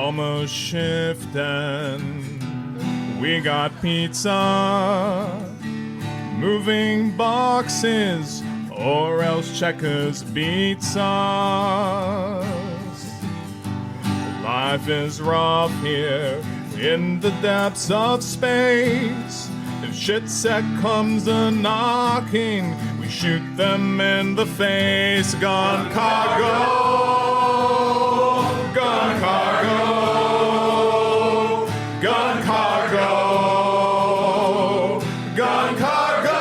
almost shifting. We got pizza, moving boxes, or else Checkers beats us. Life is rough here in the depths of space. If shit set comes a knocking, we shoot them in the face. Gun cargo, gun cargo, gun cargo, gun cargo.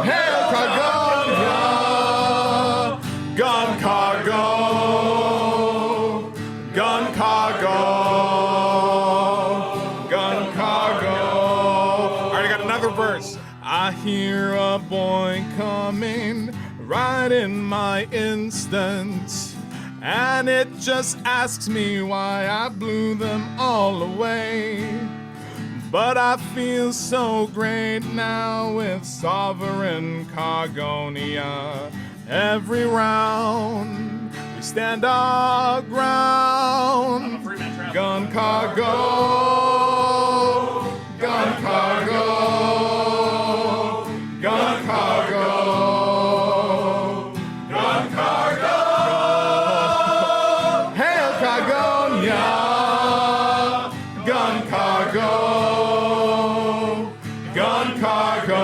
Hail Cargonia, gun cargo, gun cargo, gun cargo. Alright, I got another verse. I hear a boy coming right in my instance, and it just asks me why I blew them all away. But I feel so great now with Sovereign Cargonia. Every round we stand our ground. Gun cargo, gun cargo, gun cargo, gun cargo. Hail Cargonia, gun cargo. Gun cargo,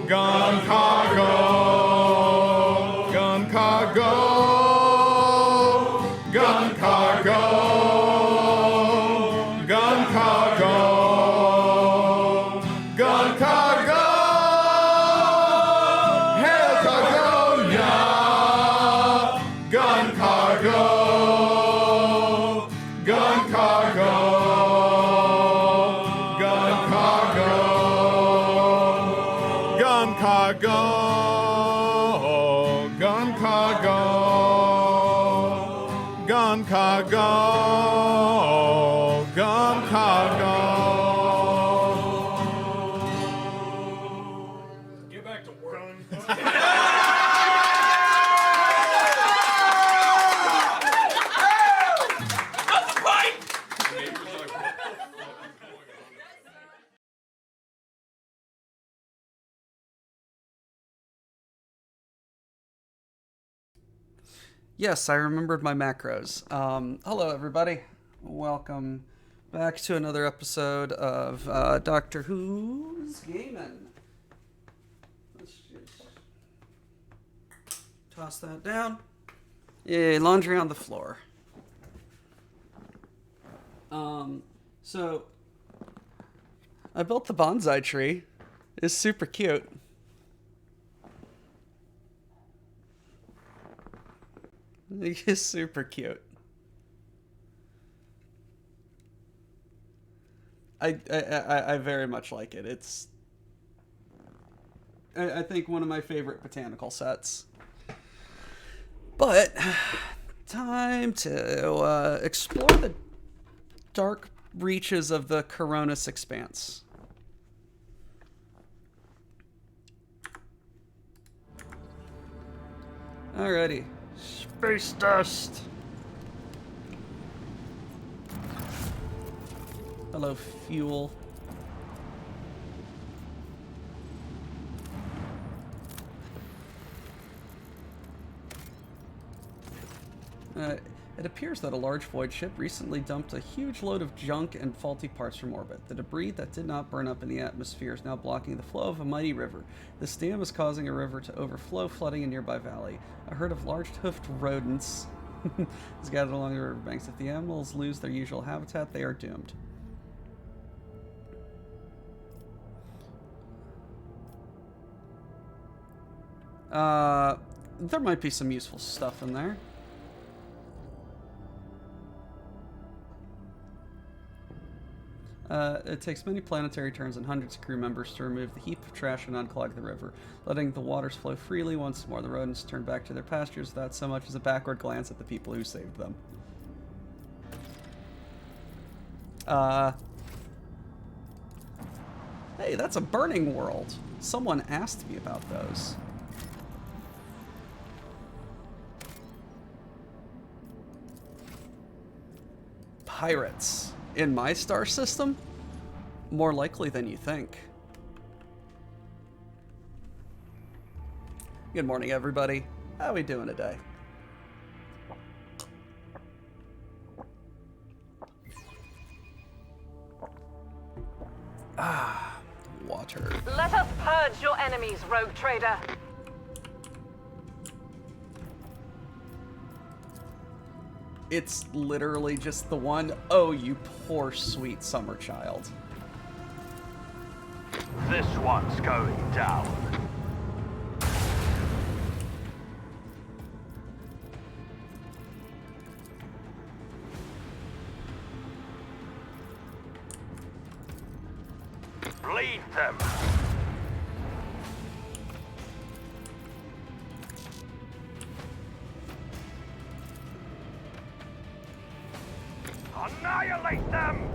gun cargo, gun cargo, gun cargo, gun cargo, gun cargo. Hail Cargonia, gun cargo, gun cargo. Gun cargo, gun cargo, gun cargo, gun cargo. Get back to work. Yes, I remembered my macros. Hello, everybody. Welcome back to another episode of Doctor Who's Gaming. Let's just toss that down. Yay, laundry on the floor. So I built the bonsai tree. It's super cute. It's super cute. I very much like it. It's I think one of my favorite botanical sets. But time to explore the dark reaches of the Coronis Expanse. Alrighty. Space dust. Hello, fuel. It appears that a large void ship recently dumped a huge load of junk and faulty parts from orbit. The debris that did not burn up in the atmosphere is now blocking the flow of a mighty river. This dam is causing a river to overflow, flooding a nearby valley. A herd of large hoofed rodents is gathered along the riverbanks. If the animals lose their usual habitat, they are doomed. There might be some useful stuff in there. It takes many planetary turns and hundreds of crew members to remove the heap of trash and unclog the river, letting the waters flow freely once more. The rodents turn back to their pastures without so much as a backward glance at the people who saved them. Hey, that's a burning world. Someone asked me about those. pirates in my star system? More likely than you think. Good morning, everybody. How we doing today? Ah, water. Let us purge your enemies, rogue trader. It's literally just the one. Oh, you poor sweet summer child. This one's going down. Bleed them. Annihilate them!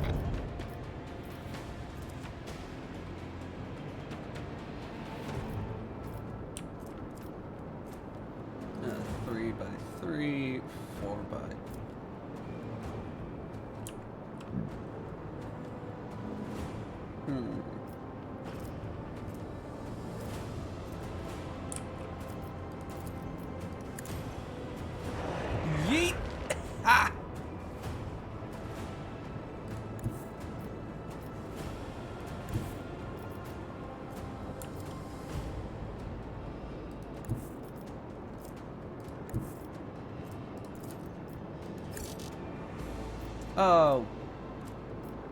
3 by 3, 4 by... Yeet! Ha! Oh,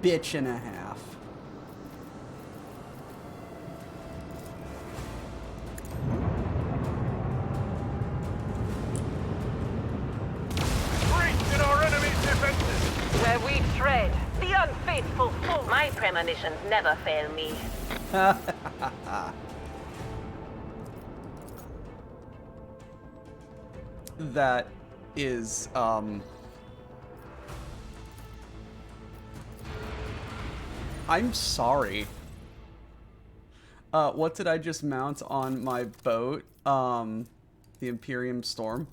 bitch and a half. Breach in our enemy's defenses! Where we tread, the unfaithful foe. My premonitions never fail me. That is, I'm sorry. What did I just mount on my boat? The Imperium Storm.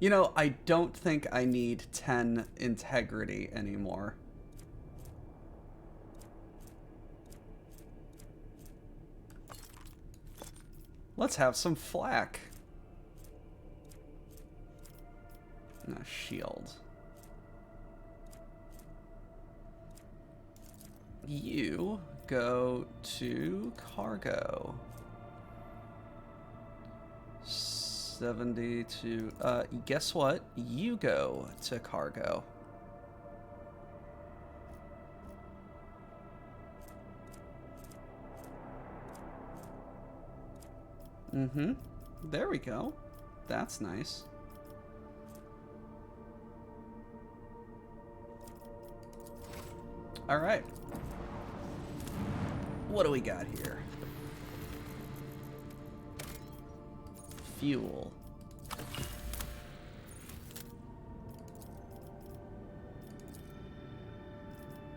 You know, I don't think I need 10 integrity anymore. Let's have some flak. And a shield. You go to cargo. 72. Guess what? You go to cargo. Mm-hmm. There we go. That's nice. All right. What do we got here? Fuel.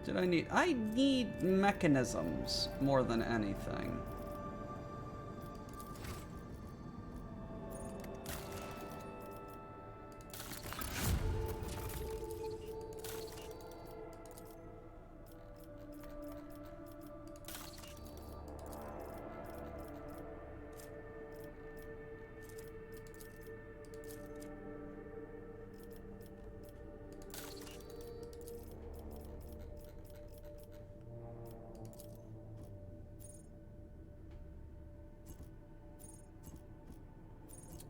Did I need... I need mechanisms more than anything.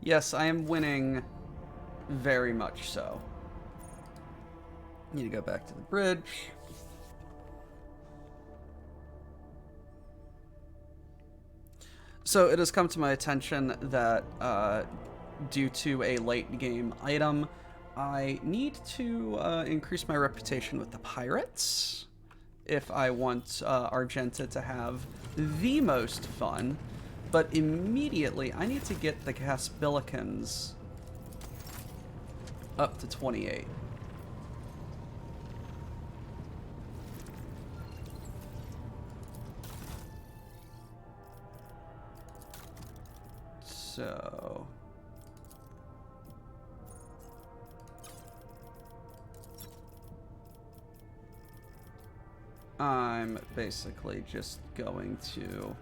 Yes, I am winning very much so. Need to go back to the bridge. So it has come to my attention that due to a late game item, I need to increase my reputation with the pirates. if I want Argenta to have the most fun. But immediately, I need to get the Caspilicans up to 28. So... I'm basically just going to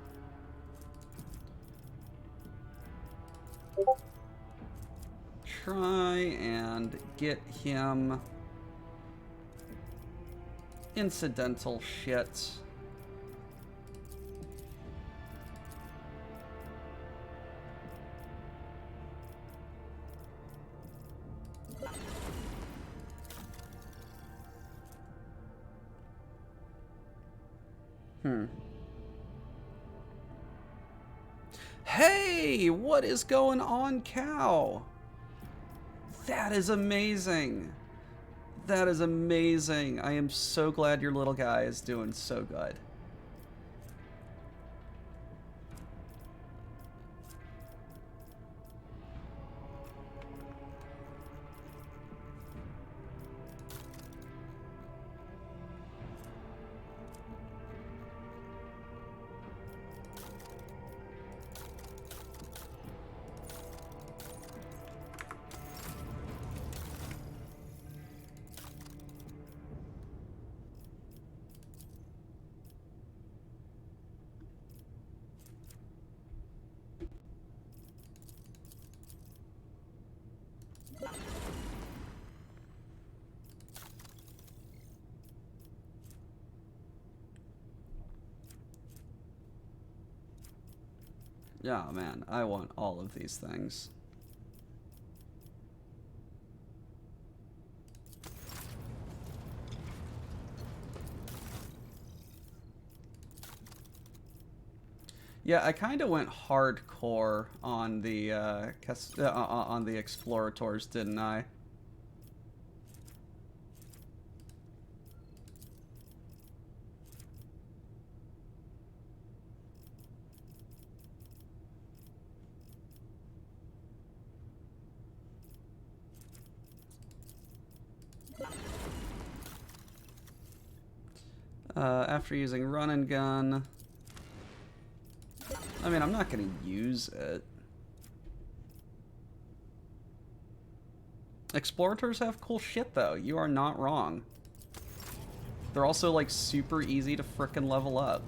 try and get him incidental shit. Hey, what is going on, cow? That is amazing. That is amazing. I am so glad your little guy is doing so good. Yeah, man, I want all of these things. Yeah, I kind of went hardcore on the explorators, didn't I? After using run and gun, I mean, I'm not going to use it. Explorators have cool shit, though. You are not wrong. They're also, like, super easy to frickin' level up.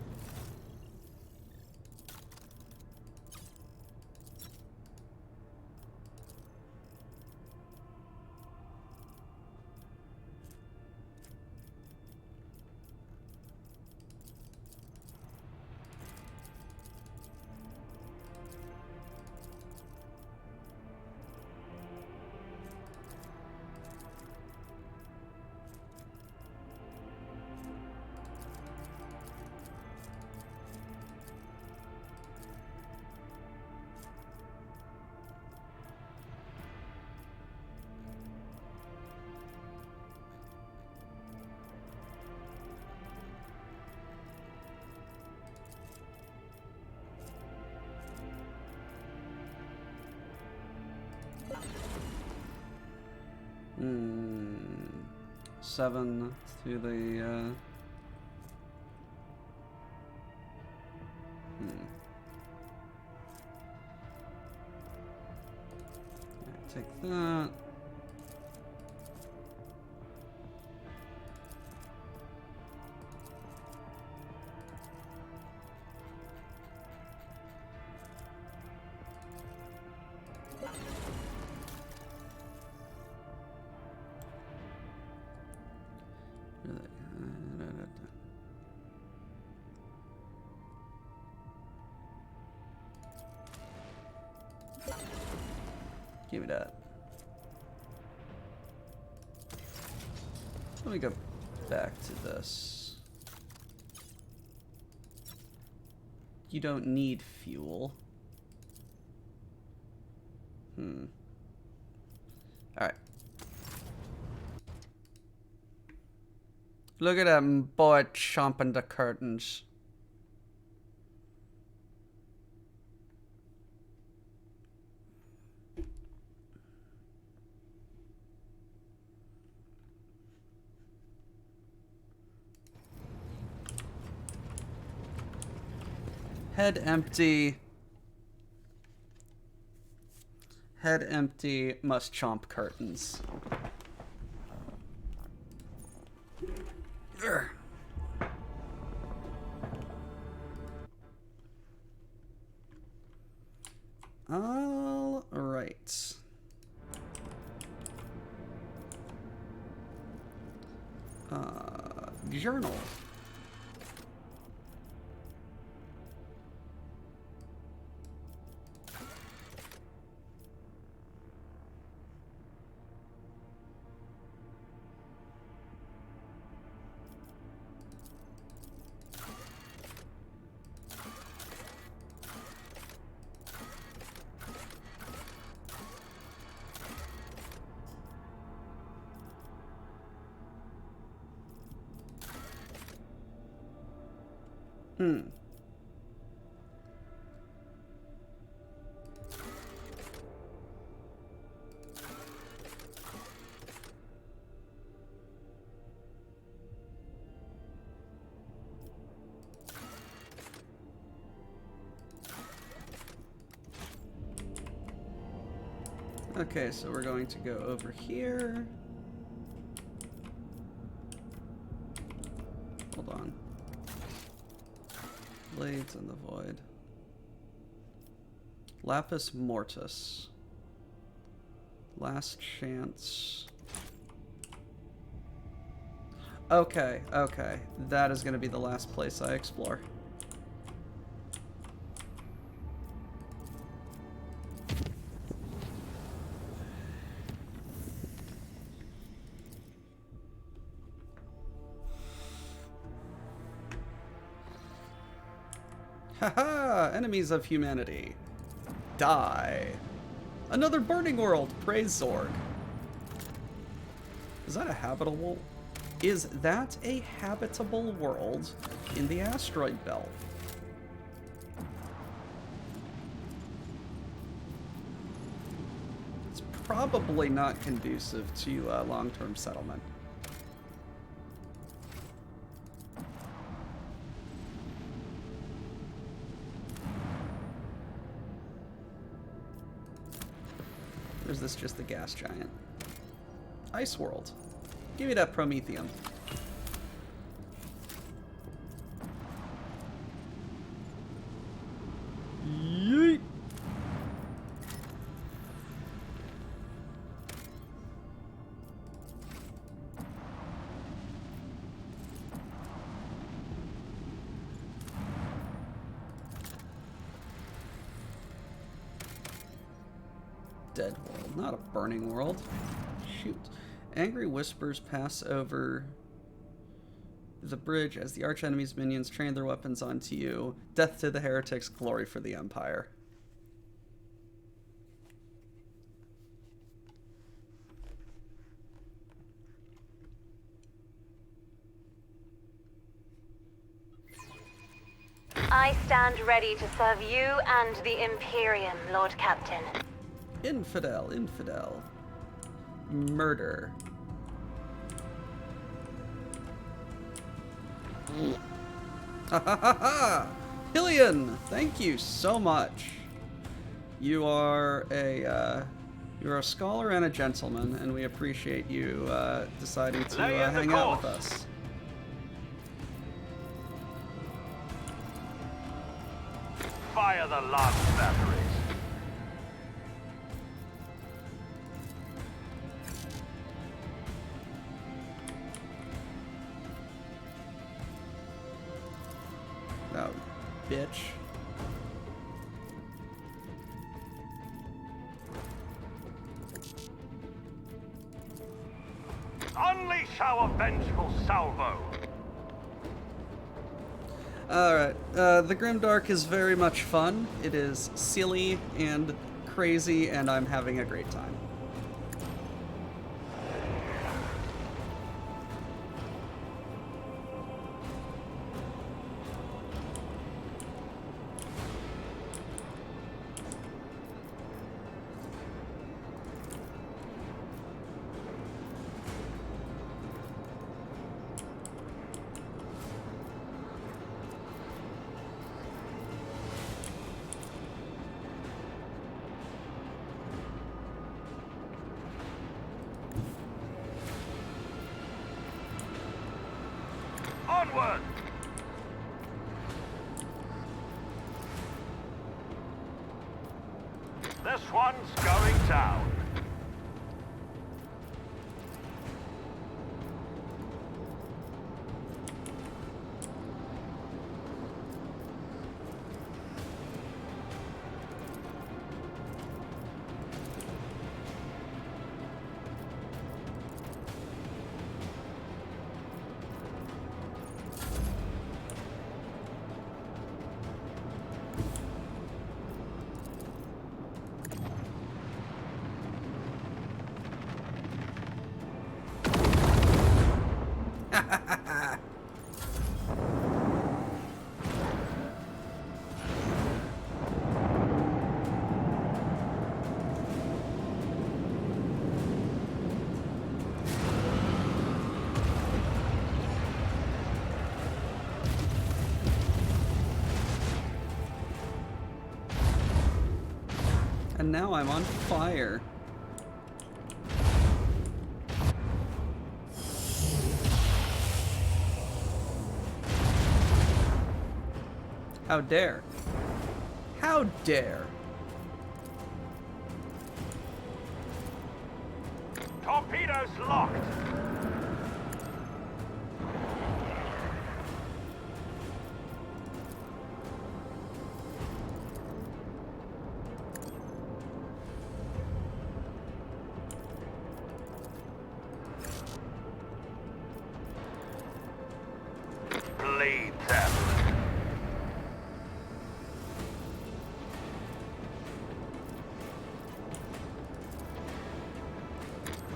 Hmm. 7 to the, Take that. Give me that. Let me go back to this. You don't need fuel. Alright. Look at that boy chomping the curtains. Head empty. Head empty, must chomp curtains. Urgh. All right. Journal. Okay, so we're going to go over here. Hold on. Blades in the void. Lapis Mortis. Last chance. Okay, okay. That is going to be the last place I explore. Haha! Enemies of humanity. Die. Another burning world. Praise Zorg. Is that a habitable? Is that a habitable world in the asteroid belt? It's probably not conducive to long-term settlement. Or is this just the gas giant? Ice World. Give me that Promethium. Yeet. Dead world, not a burning world. Shoot. Angry whispers pass over the bridge as the archenemy's minions train their weapons onto you. Death to the heretics, glory for the Empire. I stand ready to serve you and the Imperium, Lord Captain. Infidel, infidel. Murder. Ha ha ha ha! Hillian, thank you so much. You are a scholar and a gentleman, and we appreciate you deciding to hang out with us. Fire the last batteries. Oh, bitch. Unleash our vengeful salvo. Alright, the Grimdark is very much fun. It is silly and crazy, and I'm having a great time. This one's going down. And now I'm on fire. How dare? How dare? Torpedoes locked. Bleed them.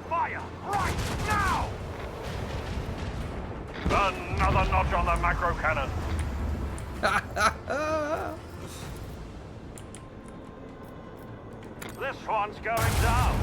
Fire right now! Another notch on the macro cannon. This one's going down.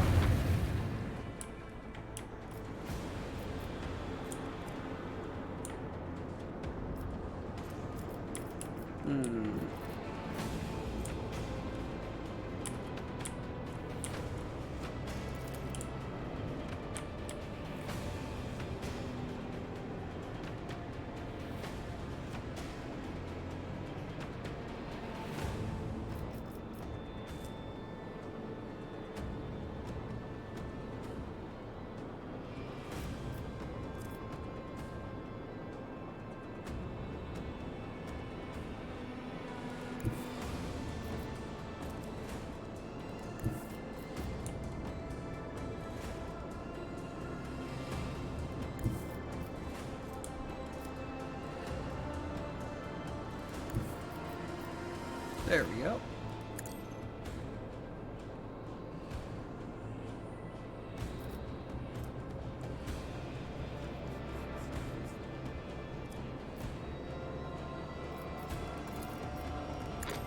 There we go.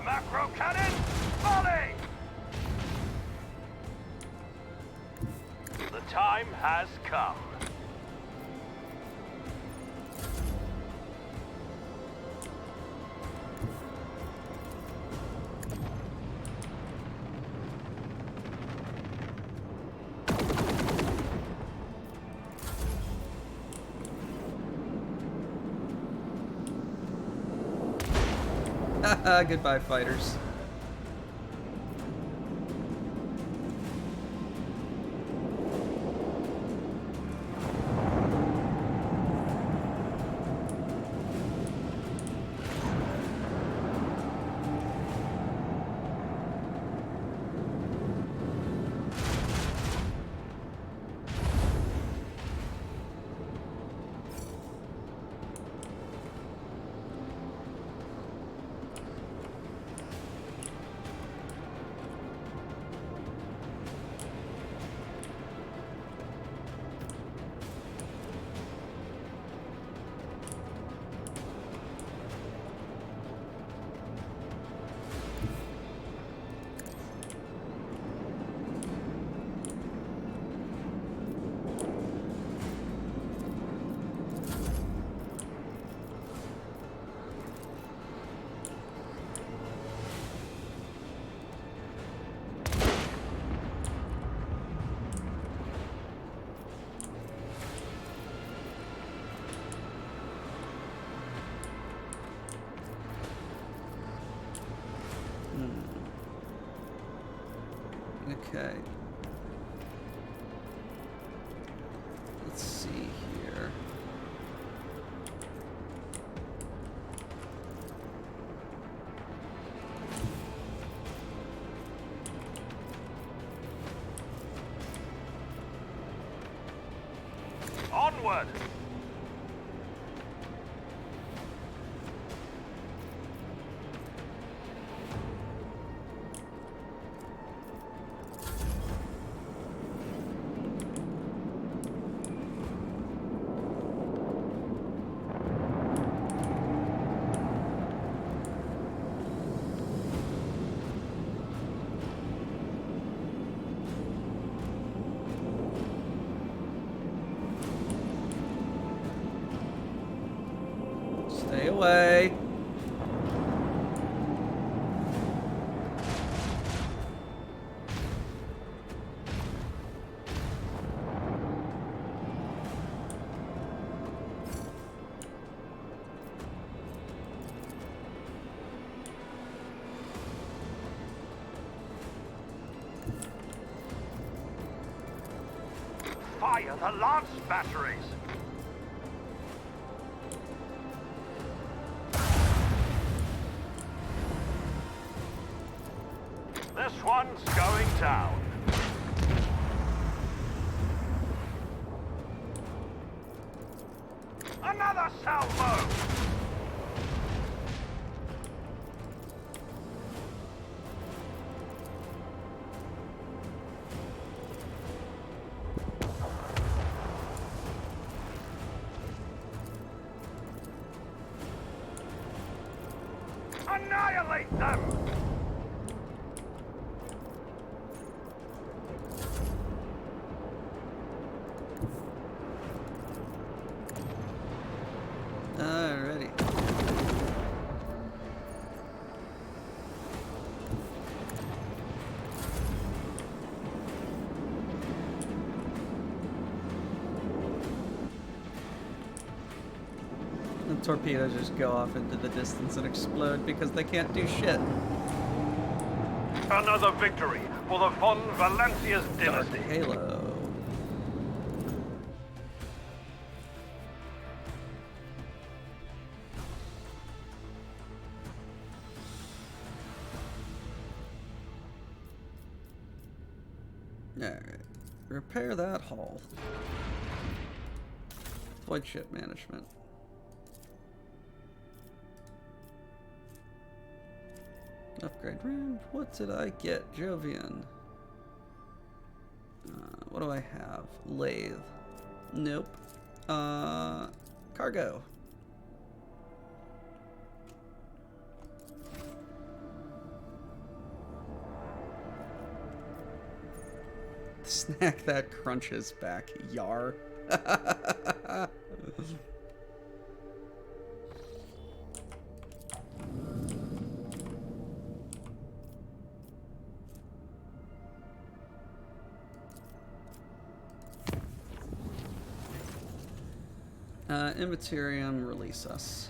Macro cannon, volley! The time has come. Goodbye, fighters. Okay. Let's see here. Onward! Stay away. Fire the lance batteries! This one's going down. Another salvo! Annihilate them! Alrighty. The torpedoes just go off into the distance and explode because they can't do shit. Another victory for the von Valencia's Dark dynasty. Halo. Alright. Repair that hull. Void ship management. Upgrade room. What did I get? Jovian. What do I have? Lathe. Nope. Cargo. Snack that crunches back. Yar. Immaterium, release us.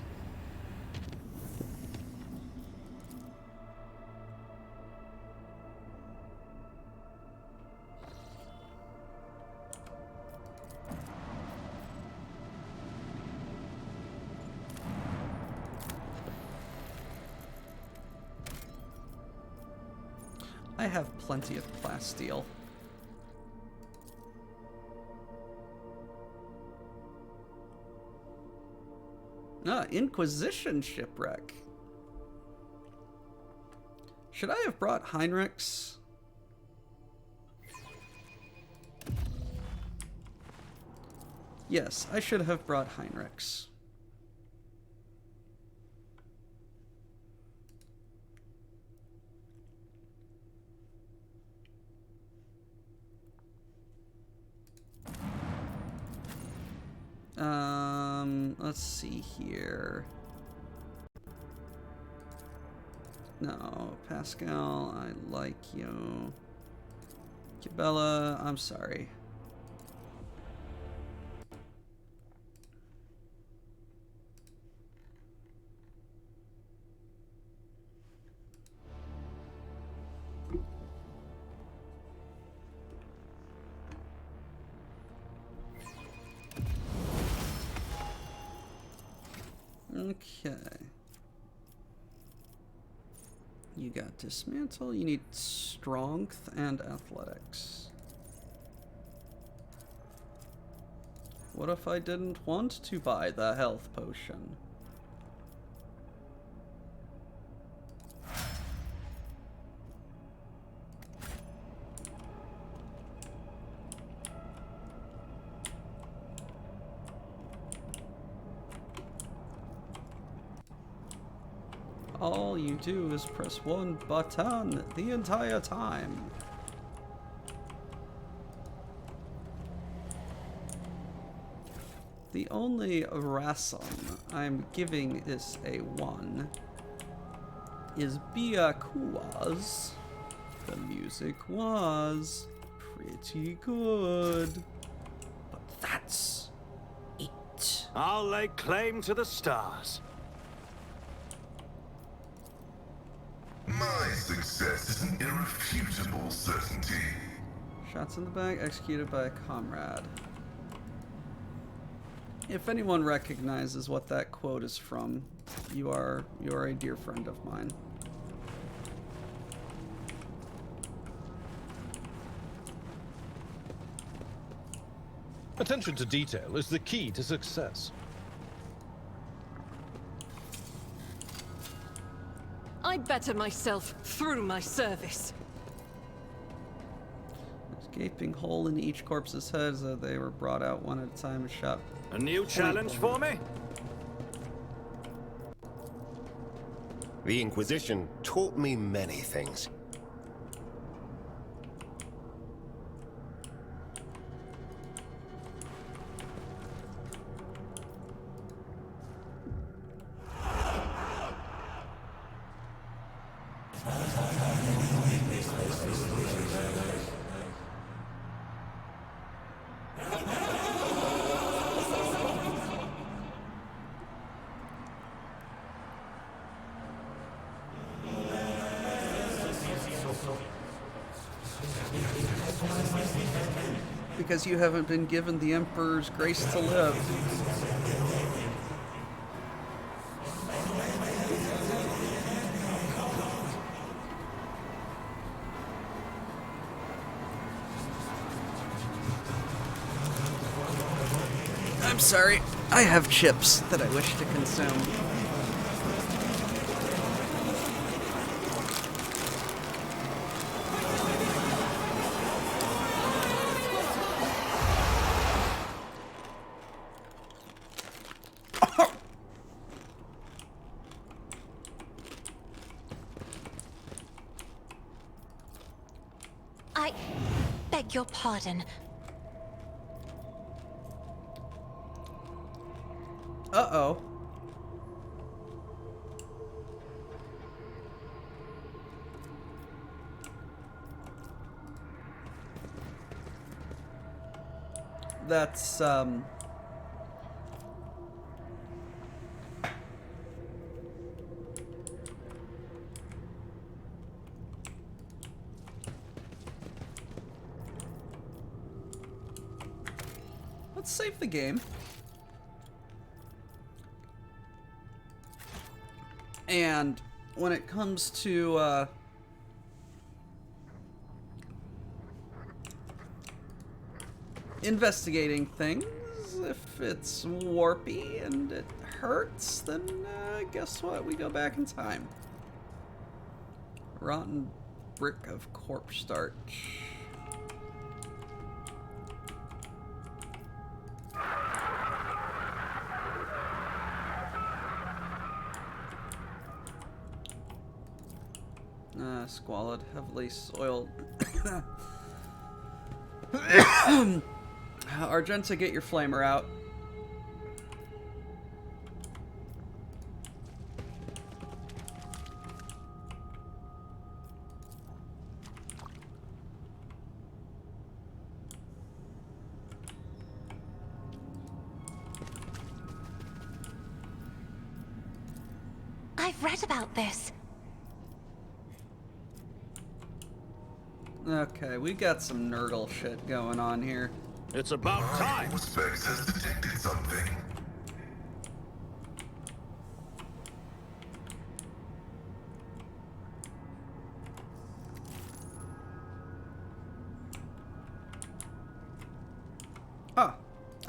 I have plenty of plasteel. Inquisition shipwreck. Should I have brought Heinrichs? Yes, I should have brought Heinrichs. Let's see here. No, Pascal, I like you. Cabela, I'm sorry. Okay. You got dismantle. You need strength and athletics. What if I didn't want to buy the health potion? All you do is press one button the entire time. The only reason I'm giving this a 1 is because the music was pretty good. But that's it. I'll lay claim to the stars. My success is an irrefutable certainty. Shots in the back executed by a comrade. If anyone recognizes what that quote is from, you are a dear friend of mine. Attention to detail is the key to success. I better myself through my service. There's a gaping hole in each corpse's head as they were brought out one at a time and shot. A new challenge for me? The Inquisition taught me many things. Because you haven't been given the Emperor's grace to live. I'm sorry, I have chips that I wish to consume. I beg your pardon. Uh-oh. That's, let's save the game. And when it comes to, investigating things, if it's warpy and it hurts, then guess what? We go back in time. Rotten brick of corpse starch. Squalid, heavily soiled. Argenta, get your flamer out. I've read about this. Okay, we got some Nurgle shit going on here. It's about time. Auspex has detected something.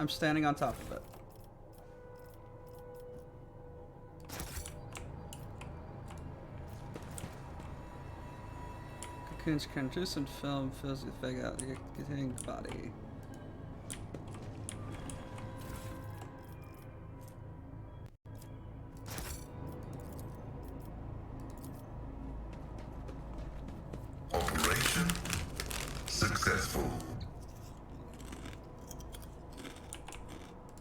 I'm standing on top of it. Cocoon's translucent film fills with fake out containing body. Operation successful.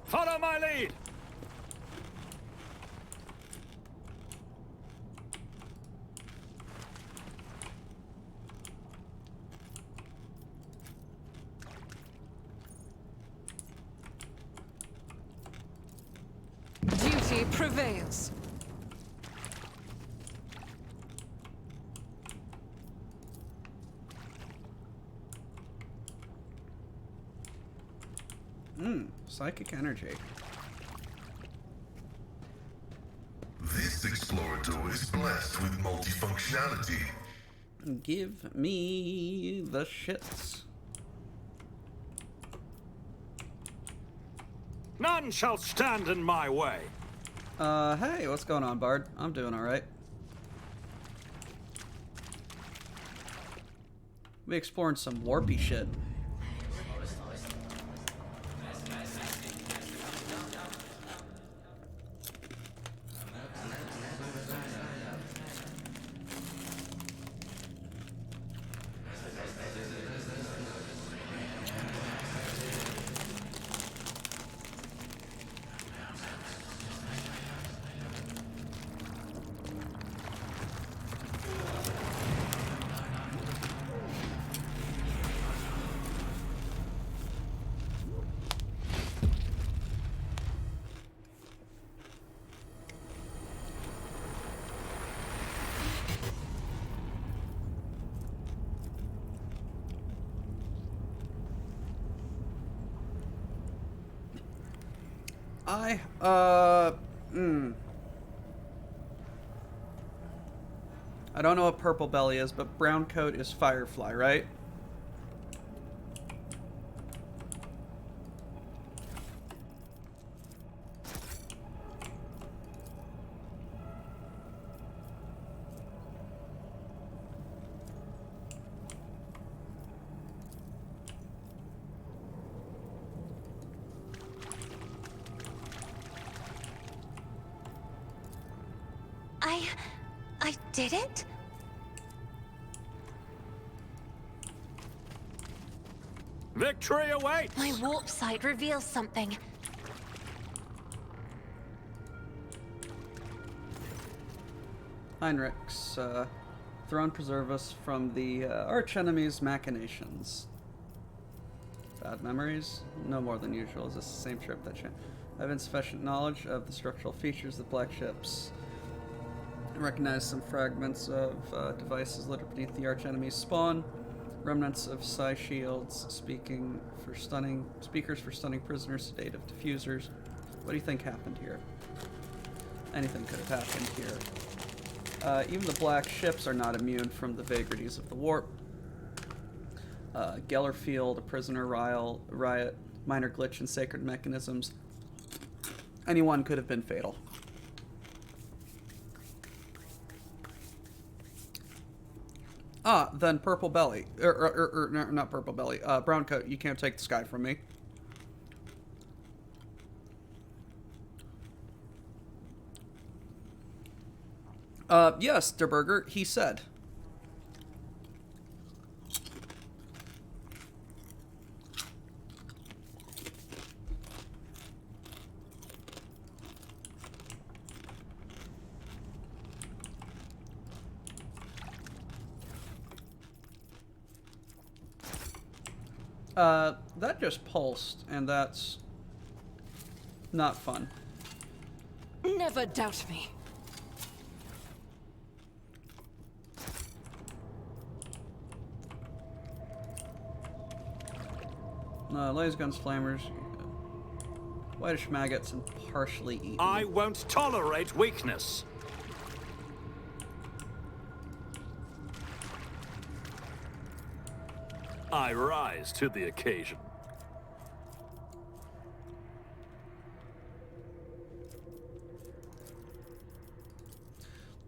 Follow my lead! Duty prevails. Psychic energy. This explorator is blessed with multifunctionality. Give me the shits. None shall stand in my way. Hey, what's going on, Bard? I'm doing alright. We exploring some warpy shit. I don't know what purple belly is, but brown coat is Firefly, right? I did it? Victory awaits! My warp sight reveals something. Heinrichs, throne preserve us from the arch-enemy's machinations. Bad memories? No more than usual. Is this the same trip that I have insufficient knowledge of the structural features of the black ships. I recognize some fragments of devices littered beneath the arch-enemy's spawn. Remnants of psi shields, speakers for stunning prisoners, sedative diffusers. What do you think happened here? Anything could have happened here. Even the black ships are not immune from the vagaries of the warp. Gellerfield, a prisoner riot, minor glitch in sacred mechanisms. Anyone could have been fatal. Then purple belly. No, not purple belly. Brown coat, you can't take the sky from me. Yes, Der Burger, he said. That just pulsed, and that's not fun. Never doubt me. Laser guns, flamers, whitish maggots, and partially eaten. I won't tolerate weakness. I rise to the occasion.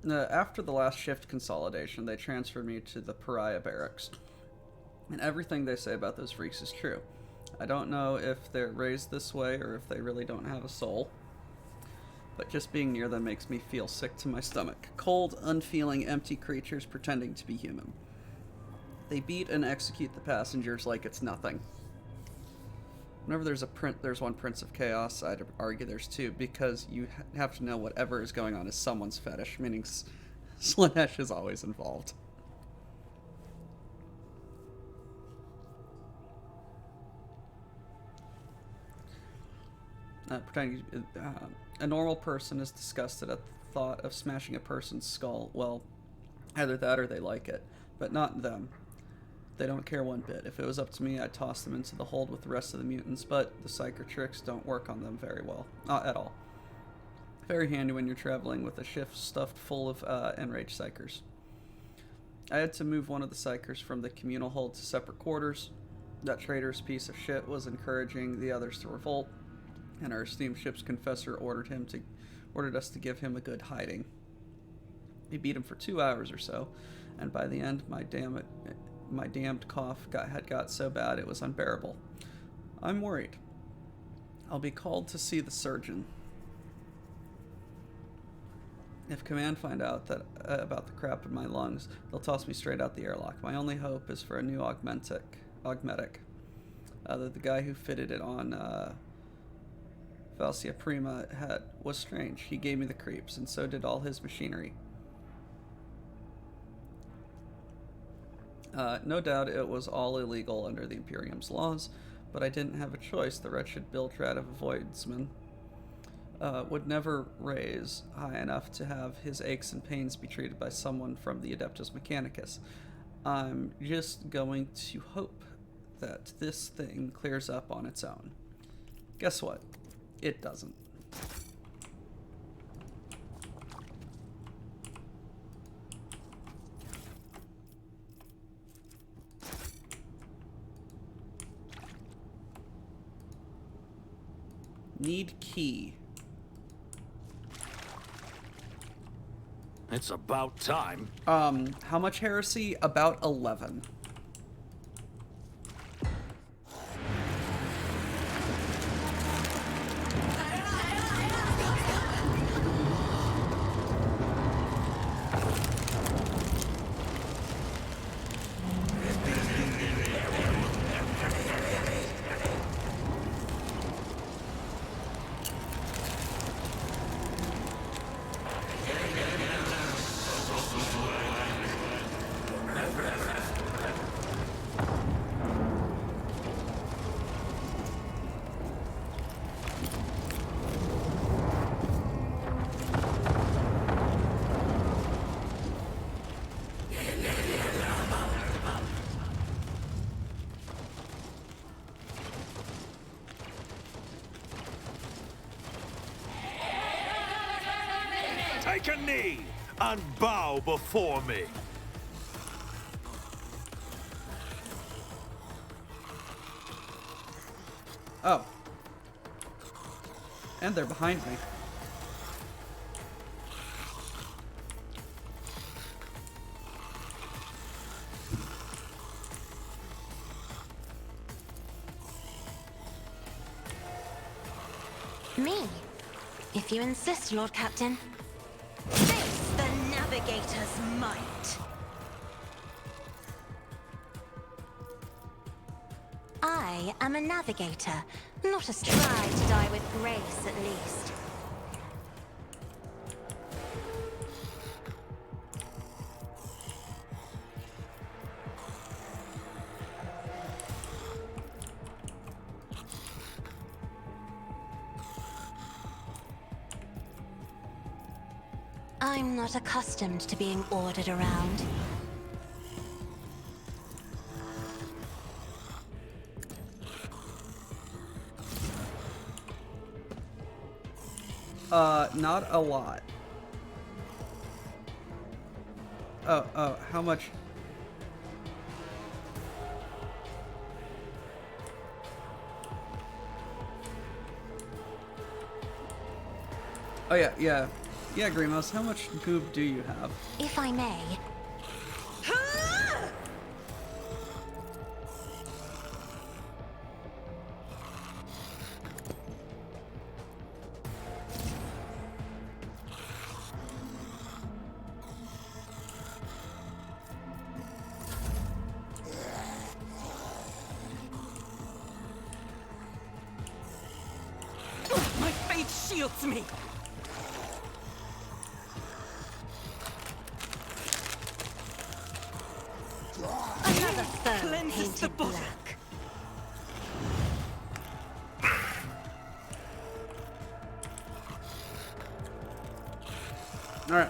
After the last shift consolidation, they transferred me to the Pariah Barracks. And everything they say about those freaks is true. I don't know if they're raised this way or if they really don't have a soul. But just being near them makes me feel sick to my stomach. Cold, unfeeling, empty creatures pretending to be human. They beat and execute the passengers like it's nothing. Whenever there's one Prince of Chaos, I'd argue there's two, because you have to know whatever is going on is someone's fetish, meaning Slaanesh is always involved. A normal person is disgusted at the thought of smashing a person's skull. Well, either that or they like it, but not them. They don't care one bit. If it was up to me, I'd toss them into the hold with the rest of the mutants, but the psyker tricks don't work on them very well. Not at all. Very handy when you're traveling with a ship stuffed full of enraged psykers. I had to move one of the psykers from the communal hold to separate quarters. That traitorous piece of shit was encouraging the others to revolt, and our esteemed ship's confessor ordered us to give him a good hiding. We beat him for 2 hours or so, and by the end, my damned cough had got so bad it was unbearable. I'm worried. I'll be called to see the surgeon. If Command find out that about the crap in my lungs, they'll toss me straight out the airlock. My only hope is for a new augmetic. The guy who fitted it on Valsia Prima was strange. He gave me the creeps, and so did all his machinery. No doubt it was all illegal under the Imperium's laws, but I didn't have a choice. The wretched Biltrat of Voidsman would never raise high enough to have his aches and pains be treated by someone from the Adeptus Mechanicus. I'm just going to hope that this thing clears up on its own. Guess what? It doesn't. Need key. It's about time. How much heresy? About 11. Take a knee and bow before me. Oh. And they're behind me. Me? If you insist, Lord Captain. Face the Navigator's might. I am a navigator, not a try to die with grace, at least. I'm not accustomed to being ordered around. Not a lot. Oh, how much? Oh, yeah. Yeah, Grimos, how much goob do you have? If I may. My faith shields me! Another foe Cleanses the painted body. black. Alright.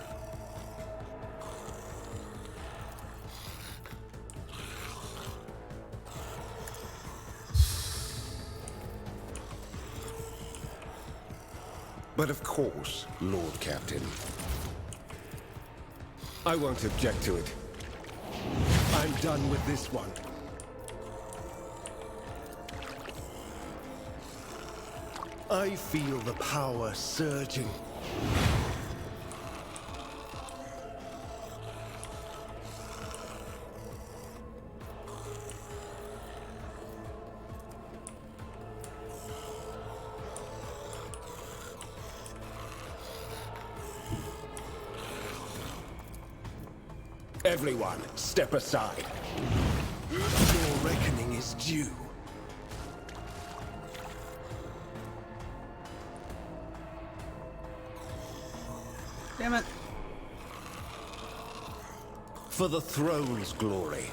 But of course, Lord Captain. I won't object to it. I'm done with this one. I feel the power surging. Everyone, step aside. Your reckoning is due. Damn it. For the throne's glory.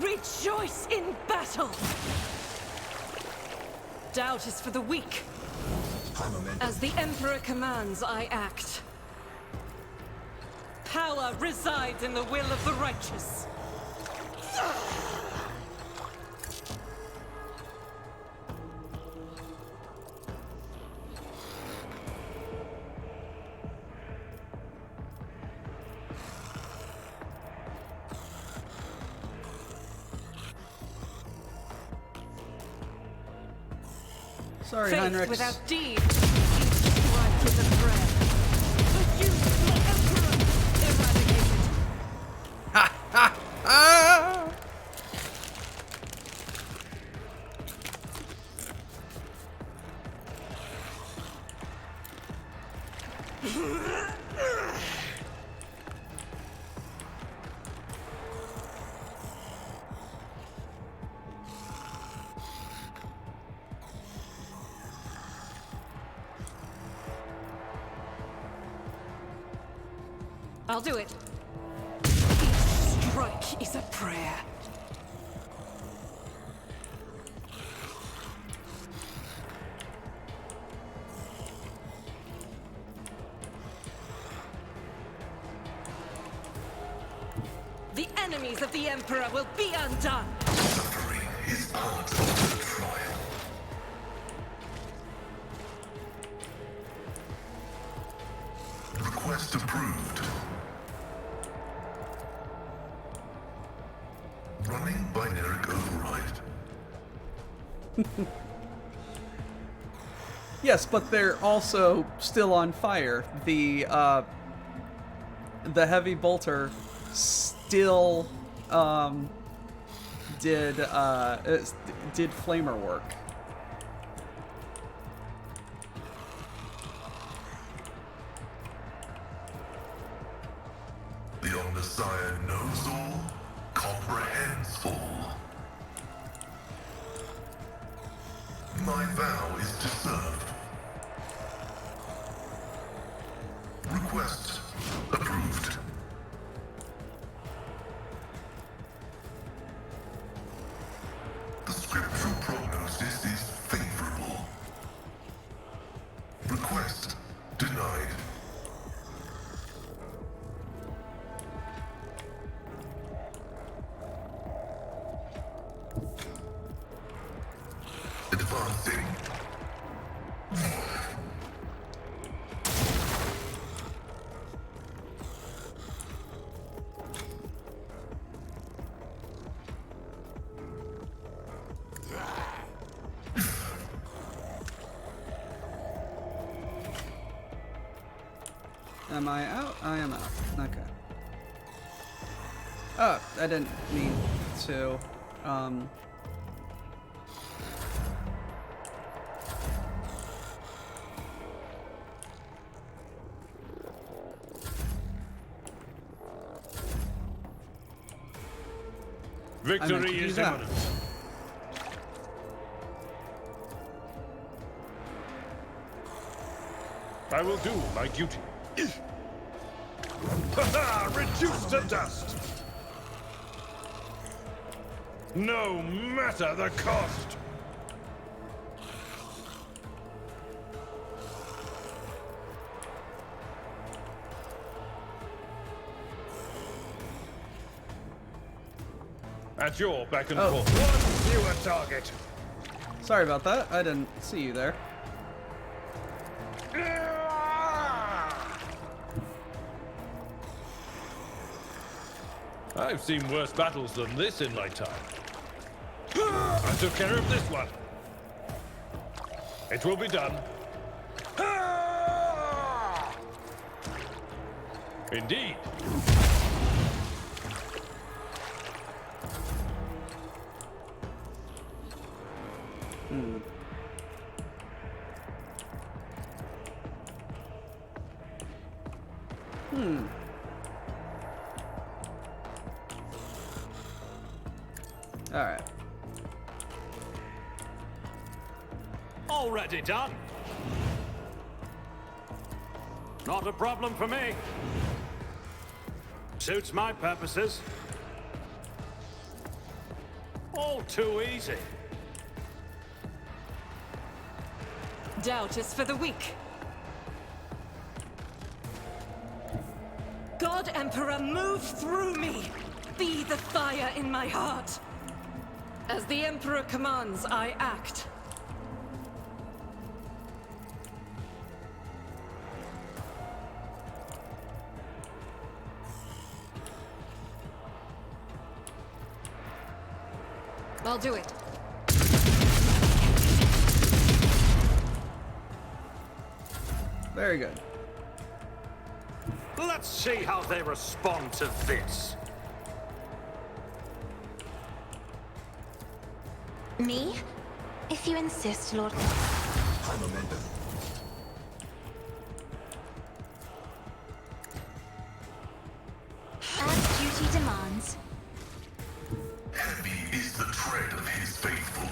Rejoice in battle! Doubt is for the weak. As the Emperor commands, I act. Power resides in the will of the righteous. Sorry, Faith Heinrich. without deed. Strife is a prayer. The youthful Emperor eradicated. I'll do it. Each strike is a prayer. The enemies of the Emperor will be undone! Suffering is part of the trial. Request approved. Running binaric override. Yes, but they're also still on fire. The heavy bolter still did flamer work. The Omnissiah knows all, comprehends all. My vow is to serve. Request Advancing. Am I out? I am out. Okay. Oh, I didn't mean to. I meant to Victory do is that. imminent. I will do my duty. Reduced to dust! No matter the cost! At your beck and Oh. forth. One newer target. Sorry about that. I didn't see you there. I've seen worse battles than this in my time. I took care of this one. It will be done. Indeed. Alright. Already done. Not a problem for me. Suits my purposes. All too easy. Doubt is for the weak. God Emperor, move through me. Be the fire in my heart. As the Emperor commands, I act. I'll do it. Very good. Let's see how they respond to this. Me? If you insist, Lord. High momentum. As duty demands. Heavy is the tread of his faithful.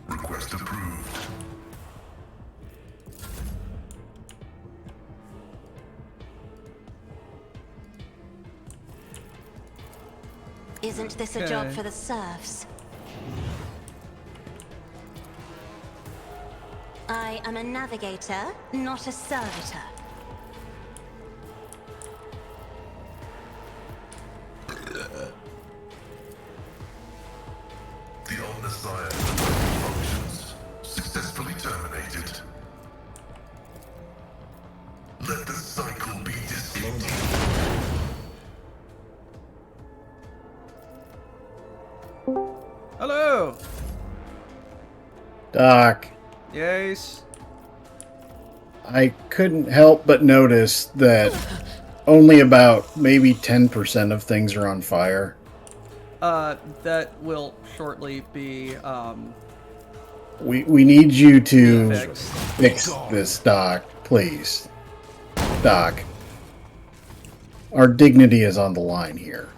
Request approved. Isn't this a job Okay. for the serfs? I am a navigator, not a servitor. The Omnissiah functions successfully terminated. Let the cycle be discontinued. Hello! Doc, Yes. I couldn't help but notice that only about maybe 10% of things are on fire. That will shortly be, We need you to fixed. fix this, Doc, please. Doc, our dignity is on the line here.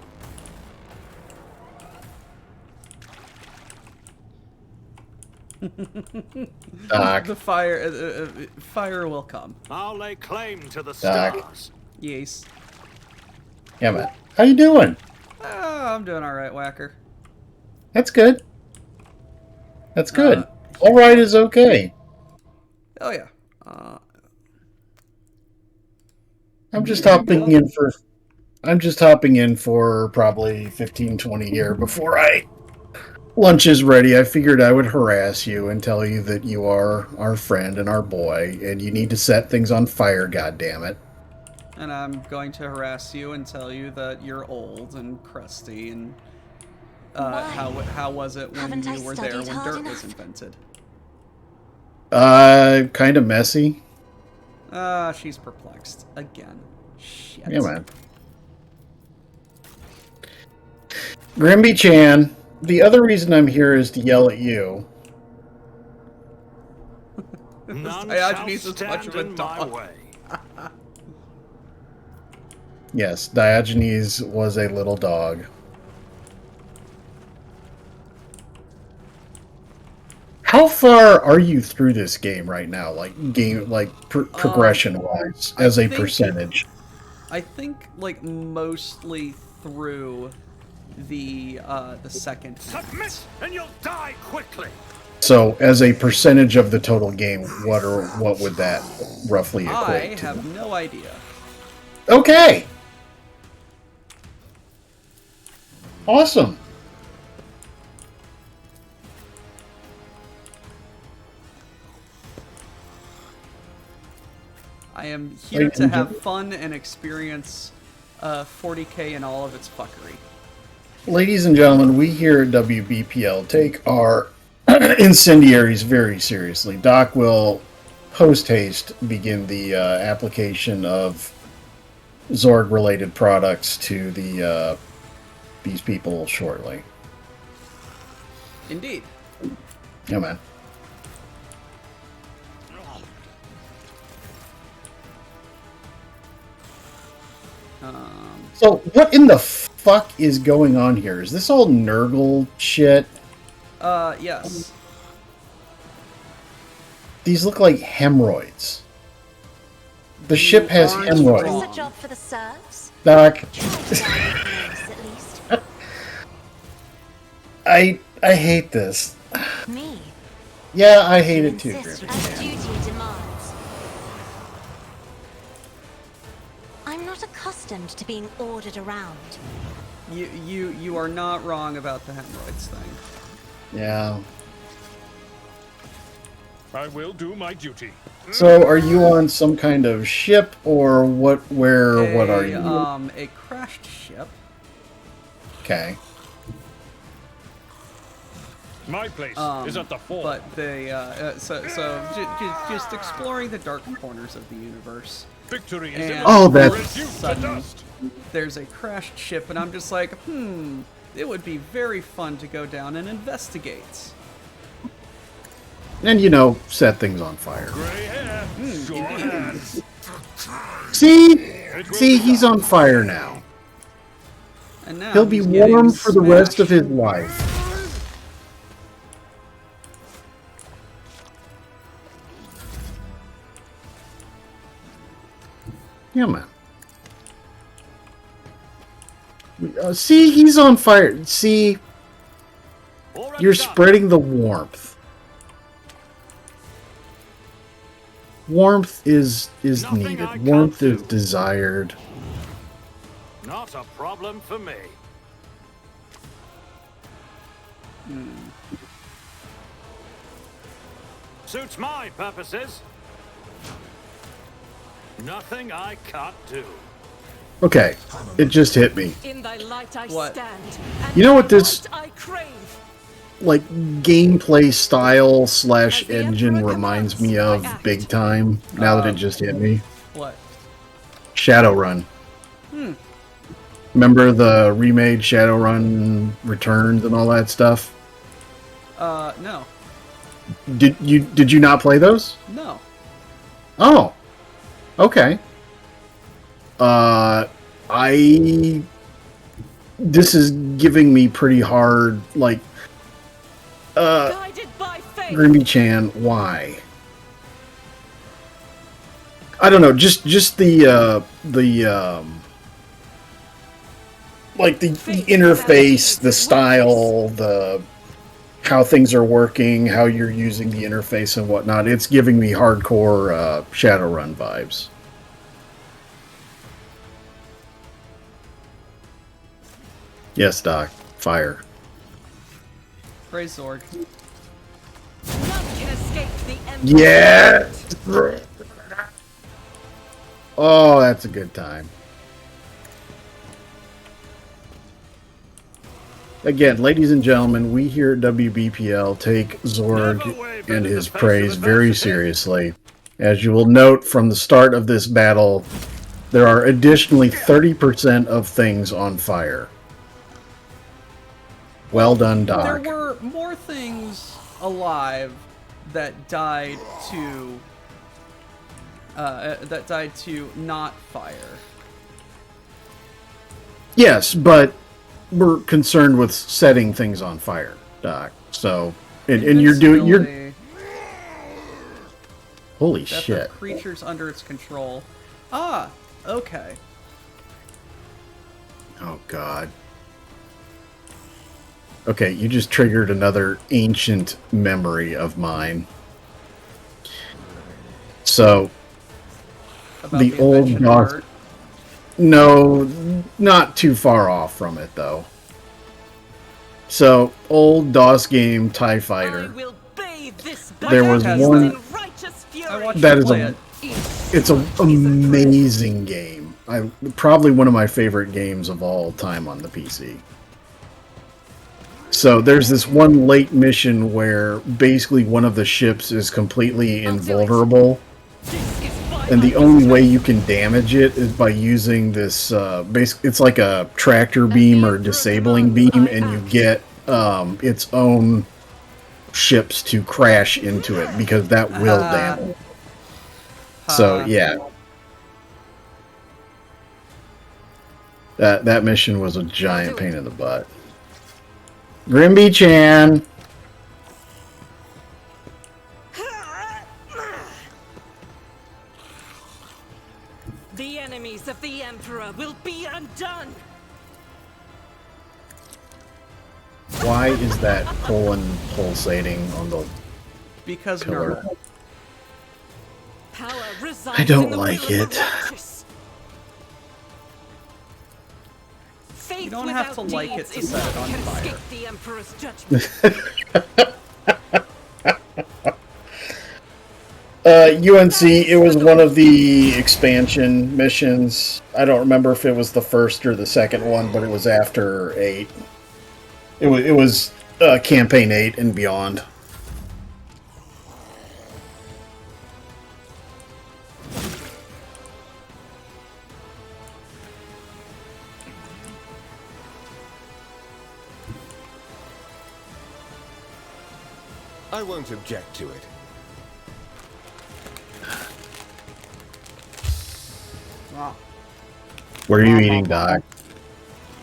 Doc, The fire, fire will come. I'll lay claim to the Doc. stars. Yes. yeah, man. How you doing? I'm doing alright, Whacker. That's good. That's good. All right is okay. Oh yeah. I'm just hopping in for. I'm just hopping in for probably 15, 20 here before lunch is ready. I figured I would harass you and tell you that you are our friend and our boy, and you need to set things on fire. Goddammit! And I'm going to harass you and tell you that you're old and crusty and how was it when Haven't I you were there studied when hard dirt was enough? invented? Kind of messy. She's perplexed again. Shit. Yeah, man. Grimby Chan, the other reason I'm here is to yell at you. None Diogenes shall is much of a stand in my dog. way. Yes, Diogenes was a little dog. How far are you through this game right now? Like progression-wise, as a percentage. I think like mostly through the second act. Submit and you'll die quickly. So, as a percentage of the total game, what would that roughly I equate to? have no idea. Okay. Awesome. I am here to have fun and experience 40K and all of its fuckery. Ladies and gentlemen, we here at WBPL take our incendiaries very seriously. Doc will post-haste begin the application of Zorg-related products to these people shortly. Indeed. Yeah, man. So, what in the fuck is going on here? Is this all Nurgle shit? Yes. These look like hemorrhoids. The ship has aren't Is hemorrhoids. this a job for the serfs? Doc, Try to diagnose, at least. I hate this. Me. Yeah, I hate it too, Insist Grim. as duty demands. I'm not accustomed to being ordered around. You are not wrong about the hemorrhoids thing. Yeah. I will do my duty. So, are you on some kind of ship, or what? Where? What are you? A crashed ship. Okay. My place is at the fort. But they just exploring the dark corners of the universe. Victory is And in Oh, that's- reduced to sudden. dust. There's a crashed ship, and I'm just like, it would be very fun to go down and investigate. And set things on fire. Gray hair, sure hands. See, he's on fire now. And now He'll be he's getting warm for the rest of smashed. his life. Yeah, man. See, he's on fire. See, Already you're done. spreading the warmth. Warmth is Nothing needed. I can't Warmth is do. desired. Not a problem for me. Suits my purposes. Nothing I can't do. Okay, it just hit me. In thy light I What? stand. And You know what thy this- want I crave. Like gameplay style / As the engine Emperor reminds me commands, of I act. big time. Now that it just hit me, What? Shadowrun. Remember the remade Shadowrun Returns and all that stuff? No. Did you not play those? No. Oh, okay. This is giving me pretty hard, like, Guided by fate. Grimmy Chan, why? I don't know, just the like the interface, the style, the how things are working, how you're using the interface and whatnot. It's giving me hardcore Shadowrun vibes. Yes, Doc. Fire. Praise Zorg. None can escape the Emperor. Yeah. Oh, that's a good time. Again, ladies and gentlemen, we here at WBPL take Zorg and his praise very seriously. As you will note from the start of this battle, there are additionally 30% of things on fire. Well done, Doc. There were more things alive that died to not fire. Yes, but we're concerned with setting things on fire, Doc. So, and you're holy Death shit. of creatures under its control. Ah, okay. Oh god. Okay, you just triggered another ancient memory of mine. So, About the old invention DOS. art. No, not too far off from it though. So, old DOS game TIE I Fighter. will bathe this There was battle one- in righteous I fury. watched That you is play a it. it's an amazing game. Probably one of my favorite games of all time on the PC. So there's this one late mission where basically one of the ships is completely invulnerable, and the only way you can damage it is by using this it's like a tractor beam or disabling beam, and you get its own ships to crash into it because that will damage. So yeah, that mission was a giant pain in the butt. Grimby-chan. The enemies of the Emperor will be undone. Why is that colon pulsating on the Because pillar? nerd. Power resides I don't in the like will of the it. righteous. Faith You don't have without to like it deeds to is set not it on can fire. escape the Emperor's judgment. UNC, it was one of the expansion missions. I don't remember if it was the first or the second one, but it was after 8. It was campaign 8 and beyond. I won't object to it. Ah. What are you eating, Doc?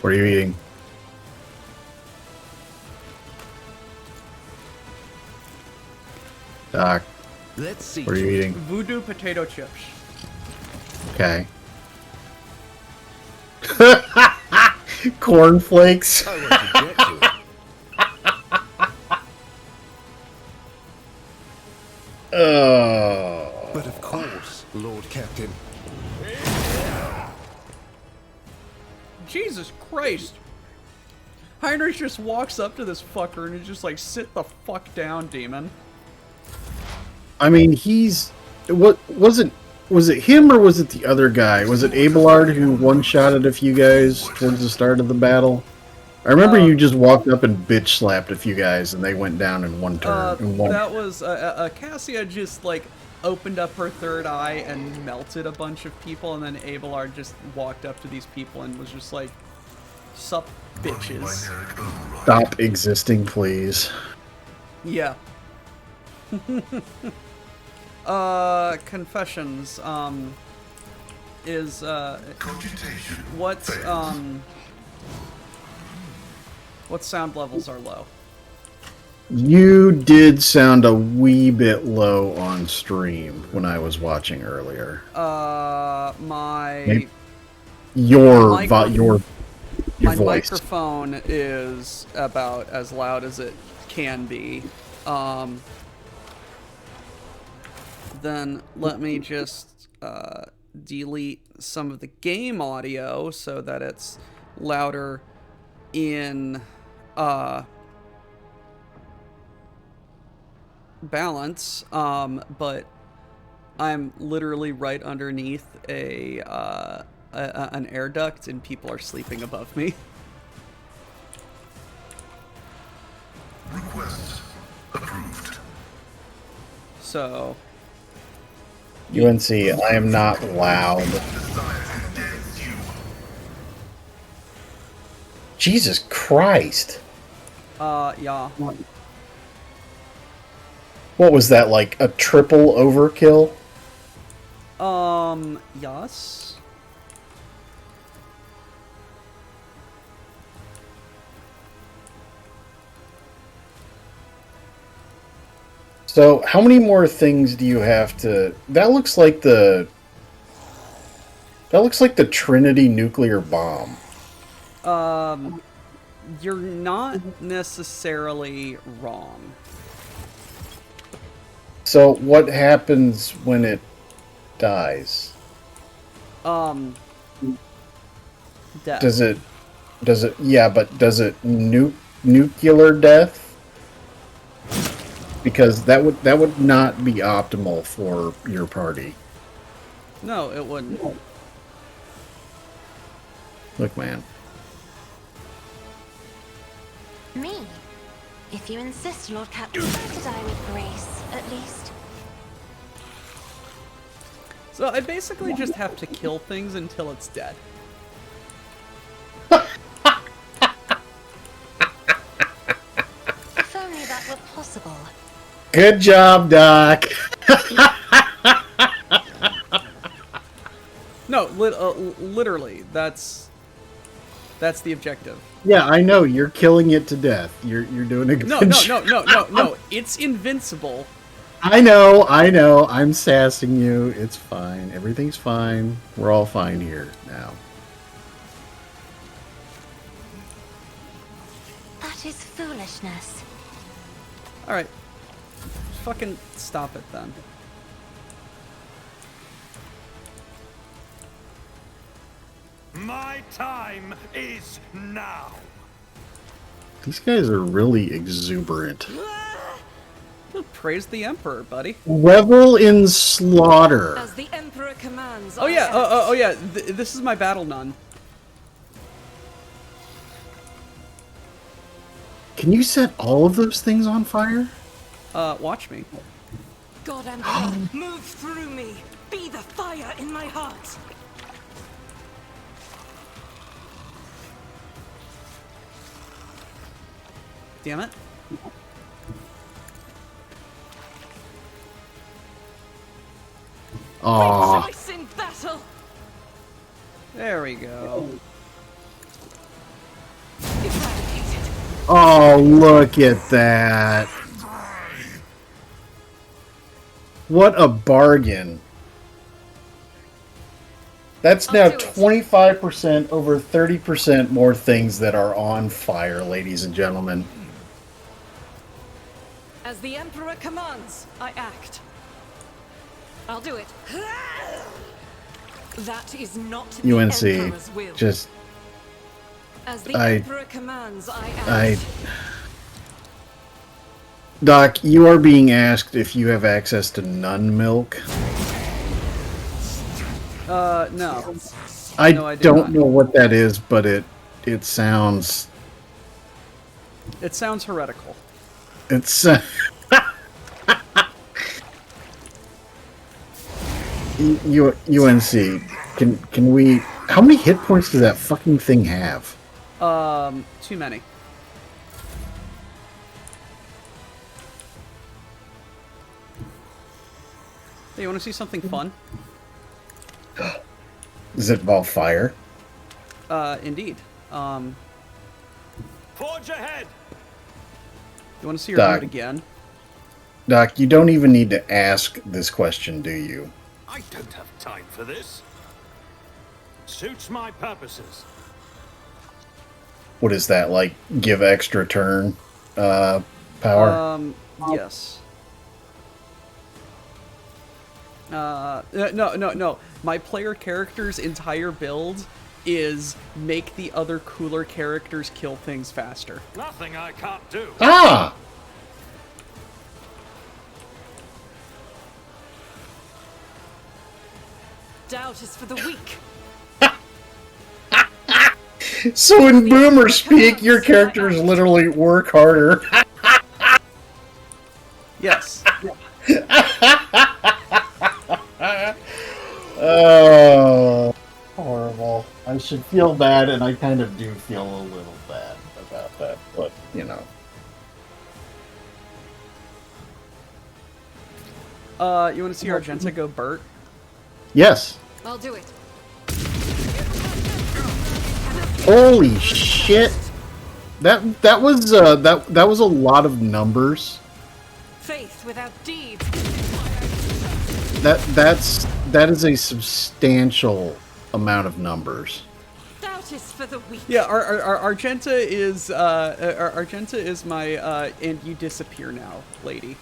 What are you eating? Doc, Let's see. what are you eating? Voodoo potato chips. Okay. Cornflakes. I won't object to it. Oh. But of course, Lord Captain. Jesus Christ. Heinrich just walks up to this fucker and is just like, sit the fuck down, demon. I mean, what was it him or was it the other guy? Was it Abelard who one-shotted a few guys towards the start of the battle? I remember you just walked up and bitch slapped a few guys and they went down in one turn. That was, Cassia just like opened up her third eye and melted a bunch of people, and then Abelard just walked up to these people and was just like, sup, bitches. Stop existing, please. Yeah. Confessions, is, what sound levels are low? You did sound a wee bit low on stream when I was watching earlier. My Your voice. microphone Microphone is about as loud as it can be. Then let me just delete some of the game audio so that it's louder in balance, but I'm literally right underneath an air duct, and people are sleeping above me. Request approved. So, UNC, I am not loud. Jesus Christ. yeah. What was that, like a triple overkill? Yes. So, how many more things do you have to... That looks like the Trinity nuclear bomb. You're not necessarily wrong. So, what happens when it dies? Death. Does it, yeah, but does it nuclear death? Because that would not be optimal for your party. No, it wouldn't. Look, man. Me? If you insist, Lord Captain, try to die with grace, at least. So I basically just have to kill things until it's dead. If only that were possible. Good job, Doc. No, literally, that's the objective. Yeah, I know you're killing it to death. You're doing a good No, job. no. It's invincible. I know. I'm sassing you. It's fine. Everything's fine. We're all fine here now. That is foolishness. All right, fucking stop it then. My time is now. These guys are really exuberant. Praise the Emperor, buddy. Revel in slaughter. As the Emperor commands. Oh yeah, yeah. This is my battle nun. Can you set all of those things on fire? Watch me. God Emperor, move through me. Be the fire in my heart. Damn it. Aw. Rejoice in battle. There we go. Eradicated. Oh, look at that. What a bargain. That's now 25% over 30% more things that are on fire, ladies and gentlemen. As the Emperor commands, I act. I'll do it. That is not the UNC, Emperor's will. just... As the Emperor commands, I act. Doc, you are being asked if you have access to nun milk. No. I do don't not. know what that is, but it sounds... It sounds heretical. It's... UNC, can we... How many hit points does that fucking thing have? Too many. Hey, you want to see something fun? Does it involve fire? Indeed. Forge ahead. You want to see her do Doc. it again? Doc, you don't even need to ask this question, do you? I don't have time for this. Suits my purposes. What is that, like, give extra turn, power? Yes. No. My player character's entire build is make the other cooler characters kill things faster. Nothing I can't do. Ah! Doubt is for the weak. So in boomer speak, your characters literally work harder. Yes. Oh, horrible. I should feel bad, and I kind of do feel a little bad about that, but, you know. You want to see Argenta go Bert? Yes. I'll do it. Holy shit. That was that was a lot of numbers. Faith without deeds. That is a substantial amount of numbers. Doubt is for the weak. Yeah, our Argenta is Argenta is my and you disappear now, lady.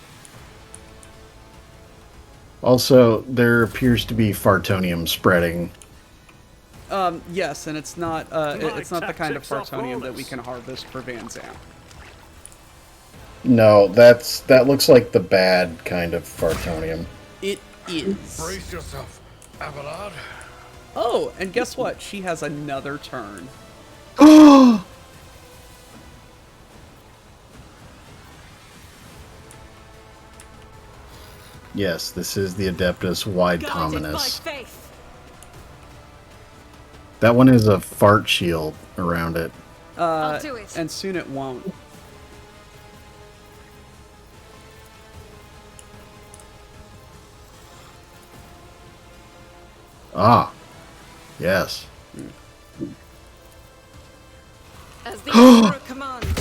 Also, there appears to be fartonium spreading. Yes, and it's not it's not the kind of tactics off fartonium that we bonus. can harvest for Van Zam. No, that looks like the bad kind of fartonium. It is. Brace yourself, Abelard. Oh, and guess what? She has another turn. Yes, this is the Adeptus Wide Guided by Communus. faith. That one has a fart shield around it. I'll do it. And soon it won't. Ah, yes. As the Emperor commands, each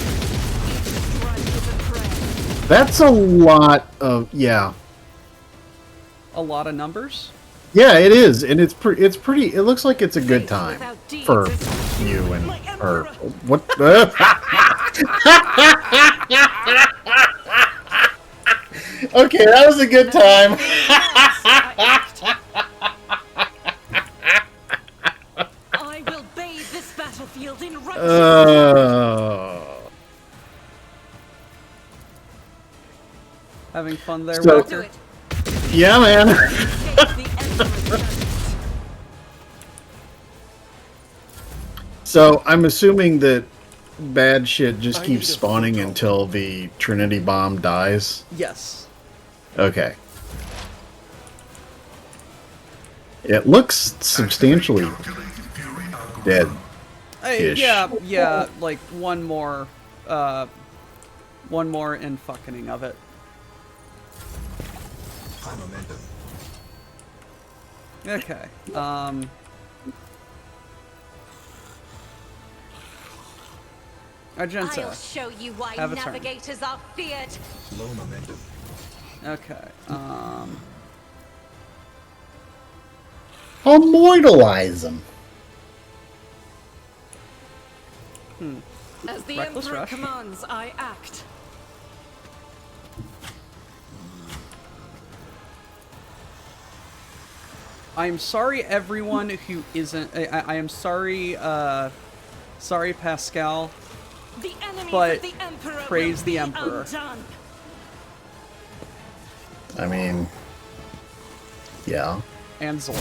strike is a prayer. That's a lot of A lot of numbers. Yeah, it is, and it's pretty. It looks like it's a good Faith time without deeds for is you and My her. emperor. What? Okay, that was a good time. I will bathe this battlefield in righteousness. Having fun there, So- I'll do Walker. it. Yeah, man. Take the Emperor's justice. So I'm assuming that bad shit just I keeps need a spawning photo. until the Trinity bomb dies. Yes. Okay. It looks substantially dead. Ish. Yeah, like one more and fucking of it. High momentum. Okay. Argenta. I'll show you why Have a turn. navigators are feared. Low momentum. Okay. I'll mortalize them. As the Reckless Emperor rush. commands, I act. I'm sorry, everyone who isn't. I am sorry. Sorry, Pascal. The enemies But of the Emperor praise will the be Emperor. undone. I mean, yeah. And Zorg.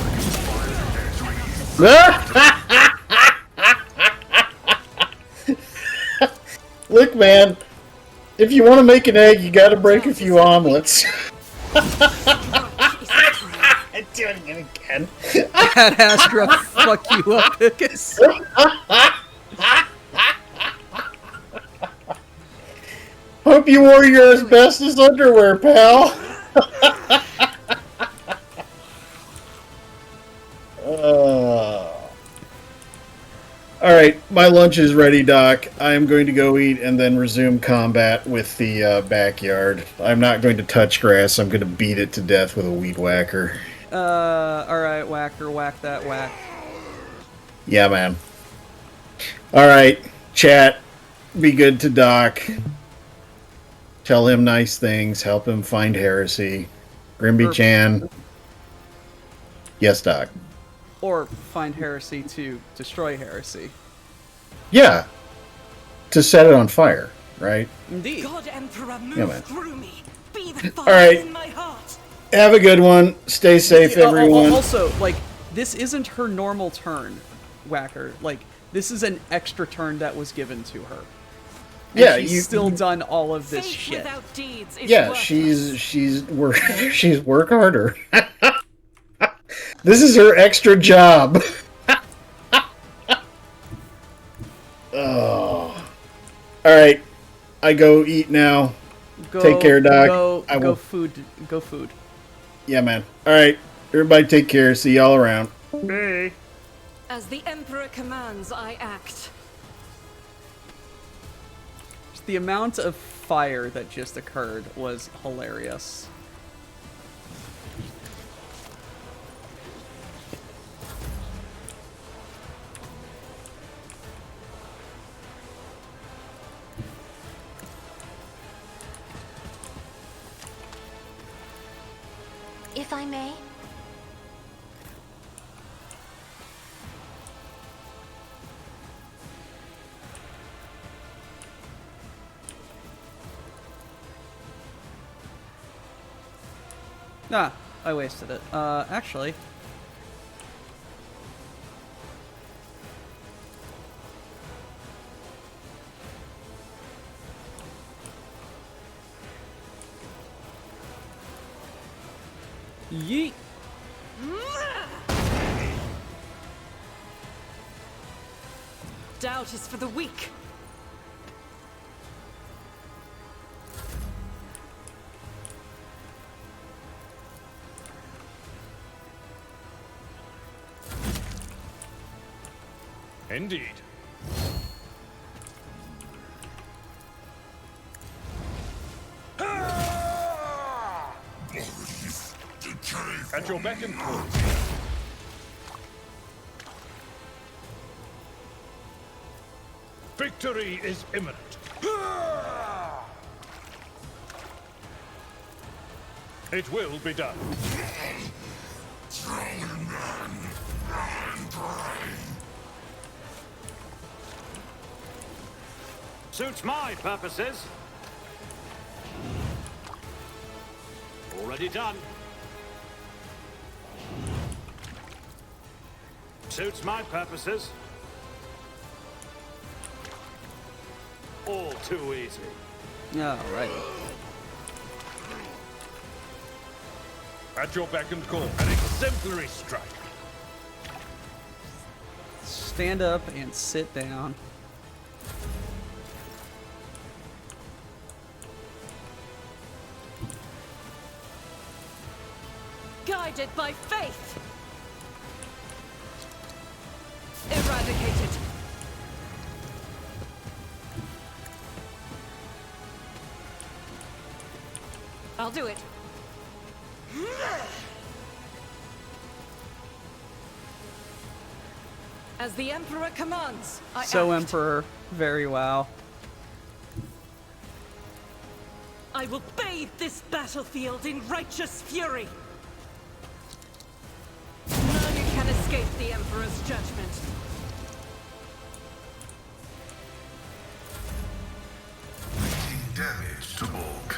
Look, man. If you want to make an egg, you got to break a few omelets. I'm doing it again. Had Astra fuck you up, Pickus. Hope you wore your asbestos underwear, pal. Alright, my lunch is ready, Doc. I am going to go eat and then resume combat with the backyard. I'm not going to touch grass. I'm going to beat it to death with a weed whacker. Alright, whacker, whack that whack. Yeah, man. Alright, chat. Be good to Doc. Tell him nice things. Help him find heresy. Grimby Chan. Yes, Doc. Or find heresy to destroy heresy. Yeah. To set it on fire, right? Indeed. God Emperor, move Yeah, man. through me. Be the fire right. in my heart. Have a good one. Stay safe, everyone. Also, like, this isn't her normal turn, Whacker. Like, this is an extra turn that was given to her. And Yeah, she's still done all of this Faith shit. without deeds is Yeah, worthless. she's work harder. This is her extra job. Oh. All right, I go eat now. Take care, Doc. I will. Go food. Yeah, man. All right, everybody, take care. See y'all around. As the Emperor commands, I act. The amount of fire that just occurred was hilarious. If I may. Ah, I wasted it. Actually. Yeet. Doubt is for the weak. Indeed. At your beck and call. Victory is imminent. It will be done. Suits my purposes. Already done. Suits my purposes. All too easy. Alright. At your beck and call. An exemplary strike. Stand up and sit down. Guided by faith. Eradicated. I'll do it. As the Emperor commands, I So, act. Emperor, very well. I will bathe this battlefield in righteous fury. None can escape the Emperor's judgment. Taking damage to Bulk.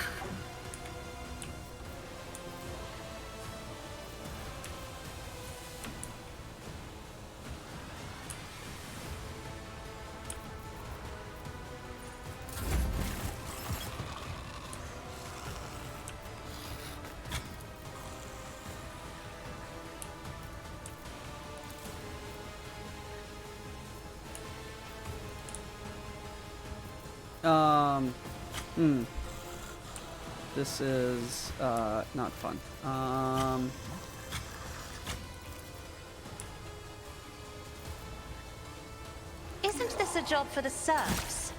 This is, not fun. Isn't this a job for the serfs?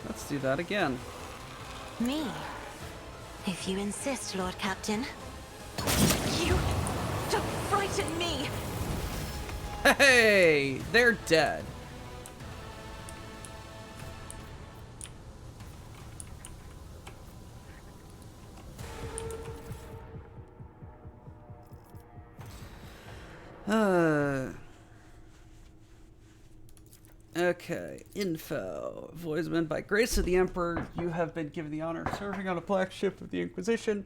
Let's do that again. Me? If you insist, Lord Captain. You don't frighten me! Hey, they're dead. Okay, info. Voidsman, by grace of the Emperor, you have been given the honor of serving on a black ship of the Inquisition.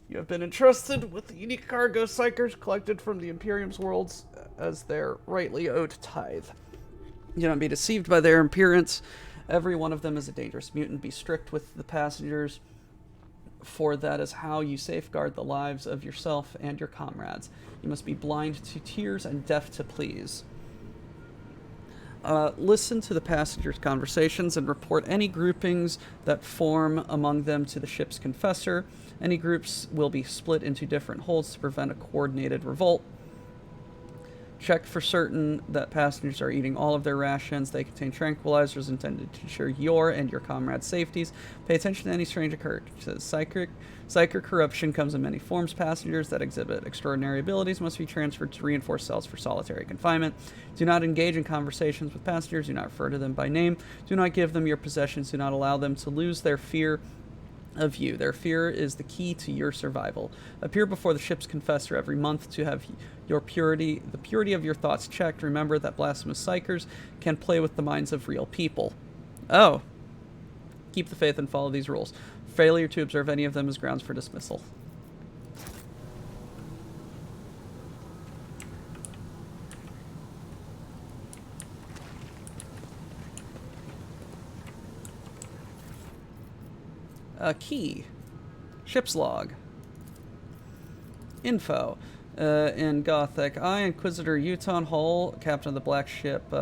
You have been entrusted with the unique cargo psychers collected from the Imperium's worlds as their rightly owed tithe. Do not be deceived by their appearance. Every one of them is a dangerous mutant. Be strict with the passengers, for that is how you safeguard the lives of yourself and your comrades. You must be blind to tears and deaf to pleas. Listen to the passengers' conversations and report any groupings that form among them to the ship's confessor. Any groups will be split into different holds to prevent a coordinated revolt. Check for certain that passengers are eating all of their rations. They contain tranquilizers intended to ensure your and your comrades' safeties. Pay attention to any strange occurrences. Psychic corruption comes in many forms. Passengers that exhibit extraordinary abilities must be transferred to reinforced cells for solitary confinement. Do not engage in conversations with passengers. Do not refer to them by name. Do not give them your possessions. Do not allow them to lose their fear of you. Their fear is the key to your survival. Appear before the ship's confessor every month to have the purity of your thoughts checked. Remember that blasphemous psychers can play with the minds of real people. Oh. Keep the faith and follow these rules. Failure to observe any of them is grounds for dismissal. Key. Ship's log. Info. In Gothic. I, Inquisitor Uton Hull, captain of the black ship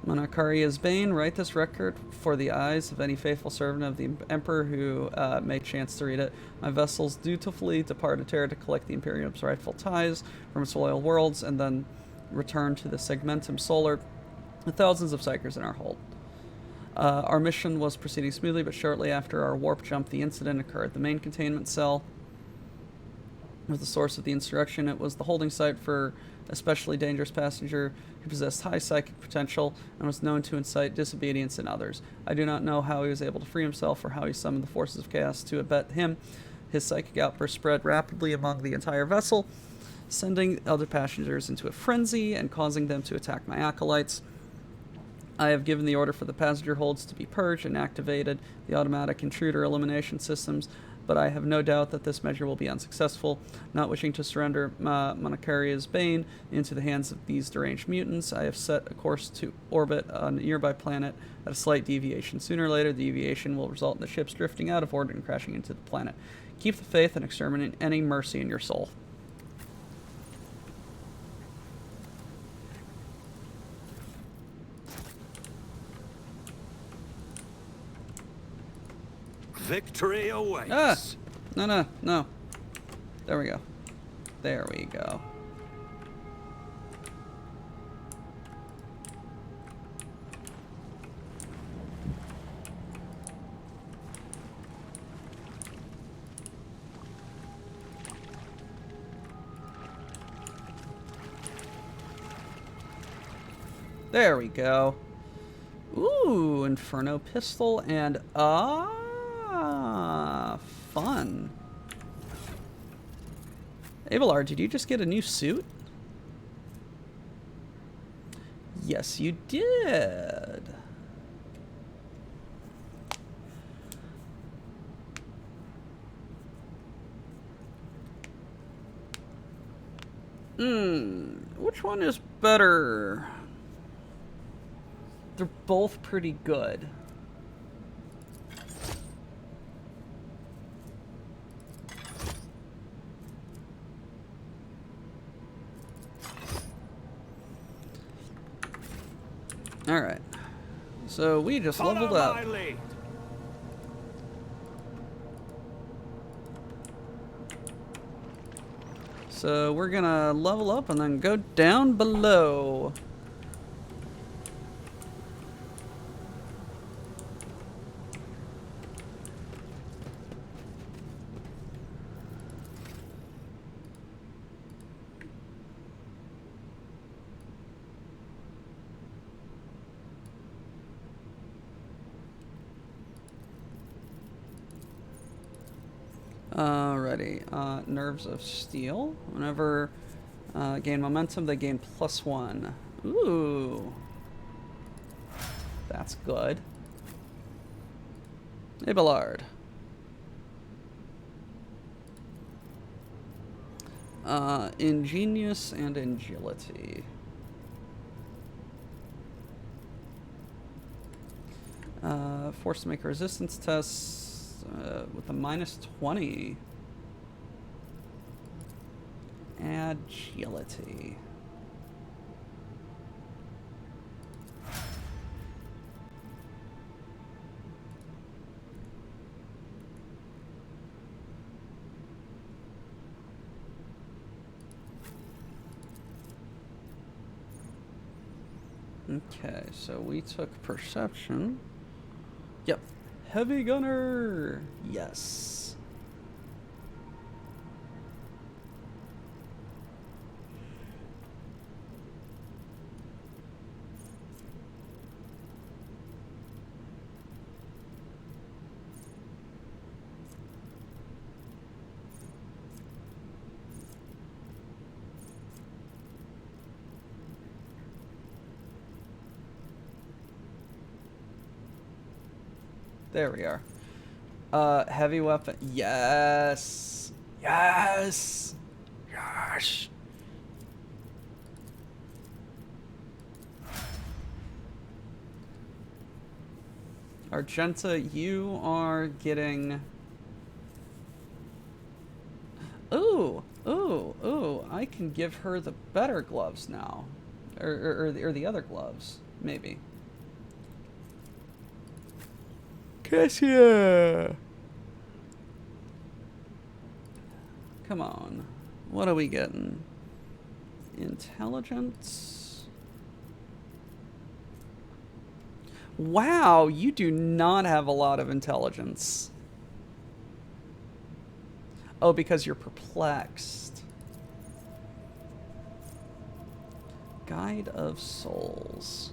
Monarcharia's Bane, write this record for the eyes of any faithful servant of the Emperor who may chance to read it. My vessels dutifully departed Terra to collect the Imperium's rightful ties from its loyal worlds and then return to the Segmentum Solar with thousands of psychers in our hold. Our mission was proceeding smoothly, but shortly after our warp jump, the incident occurred. The main containment cell was the source of the insurrection. It was the holding site for a especially dangerous passenger who possessed high psychic potential and was known to incite disobedience in others. I do not know how he was able to free himself or how he summoned the forces of chaos to abet him. His psychic outburst spread rapidly among the entire vessel, sending other passengers into a frenzy and causing them to attack my acolytes. I have given the order for the passenger holds to be purged and activated the automatic intruder elimination systems, but I have no doubt that this measure will be unsuccessful. Not wishing to surrender Monarcharia's Bane into the hands of these deranged mutants, I have set a course to orbit a nearby planet at a slight deviation. Sooner or later, the deviation will result in the ships drifting out of orbit and crashing into the planet. Keep the faith and exterminate any mercy in your soul. Victory awaits. Ah! No. There we go. There we go. There we go. Ooh, Inferno Pistol and fun. Abelard, did you just get a new suit? Yes, you did. Which one is better? They're both pretty good. Alright. So we just leveled up. So we're gonna level up and then go down below. Alrighty, Nerves of Steel. Whenever Gain momentum, they gain +1. Ooh. That's good. Abelard. Ingenious and agility. Forced to make a resistance test with a -20. Agility. Okay, so we took perception. Yep. Heavy gunner. Yes. There we are. Heavy weapon. Yes. Yes. Yes. Argenta, you are getting... Ooh. Ooh. Ooh. I can give her the better gloves now. Or the other gloves. Maybe. Cassia! Come on. What are we getting? Intelligence? Wow, you do not have a lot of intelligence. Oh, because you're perplexed. Guide of Souls.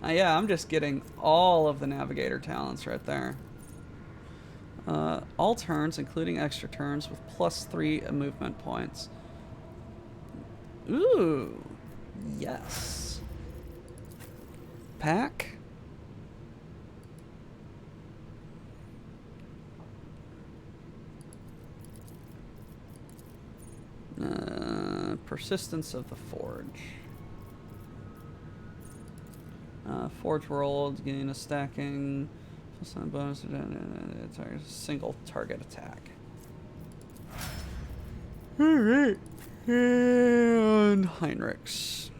Yeah, I'm just getting all of the Navigator talents right there. All turns, including extra turns, with +3 movement points. Ooh, yes. Pack. Persistence of the Forge. Forge World, gain a stacking, +9 bonus, single target attack. Alright. And Heinrichs.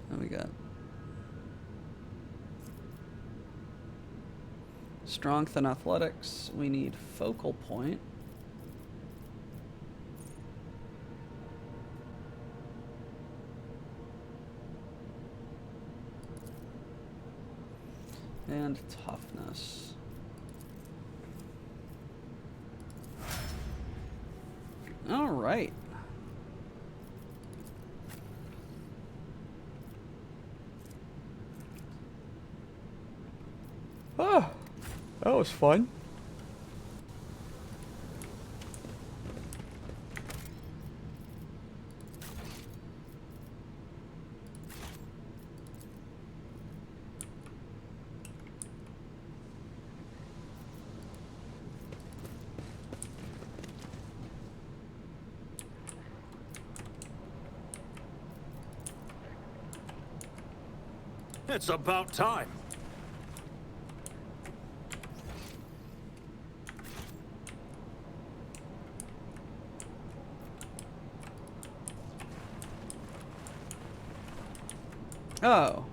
What we got? Strength and athletics. We need focal point. And toughness. All right. Oh. That was fun. It's about time. Oh.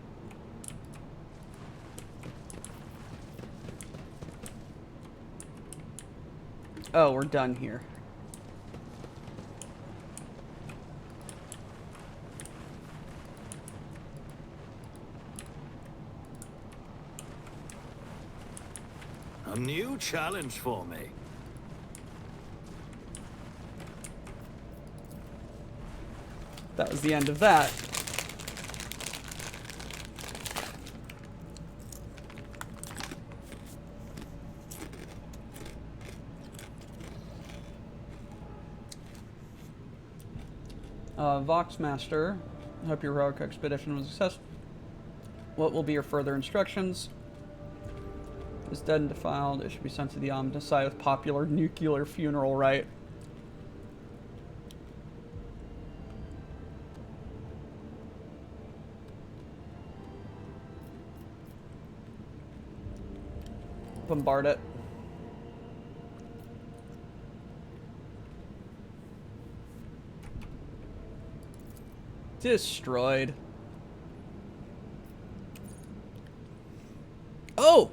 Oh, we're done here. A new challenge for me. That was the end of that. Voxmaster, hope your heroic expedition was a success. What will be your further instructions? Is dead and defiled. It should be sent to the Omnicide with popular nuclear funeral rite. Bombard it. Destroyed. Oh!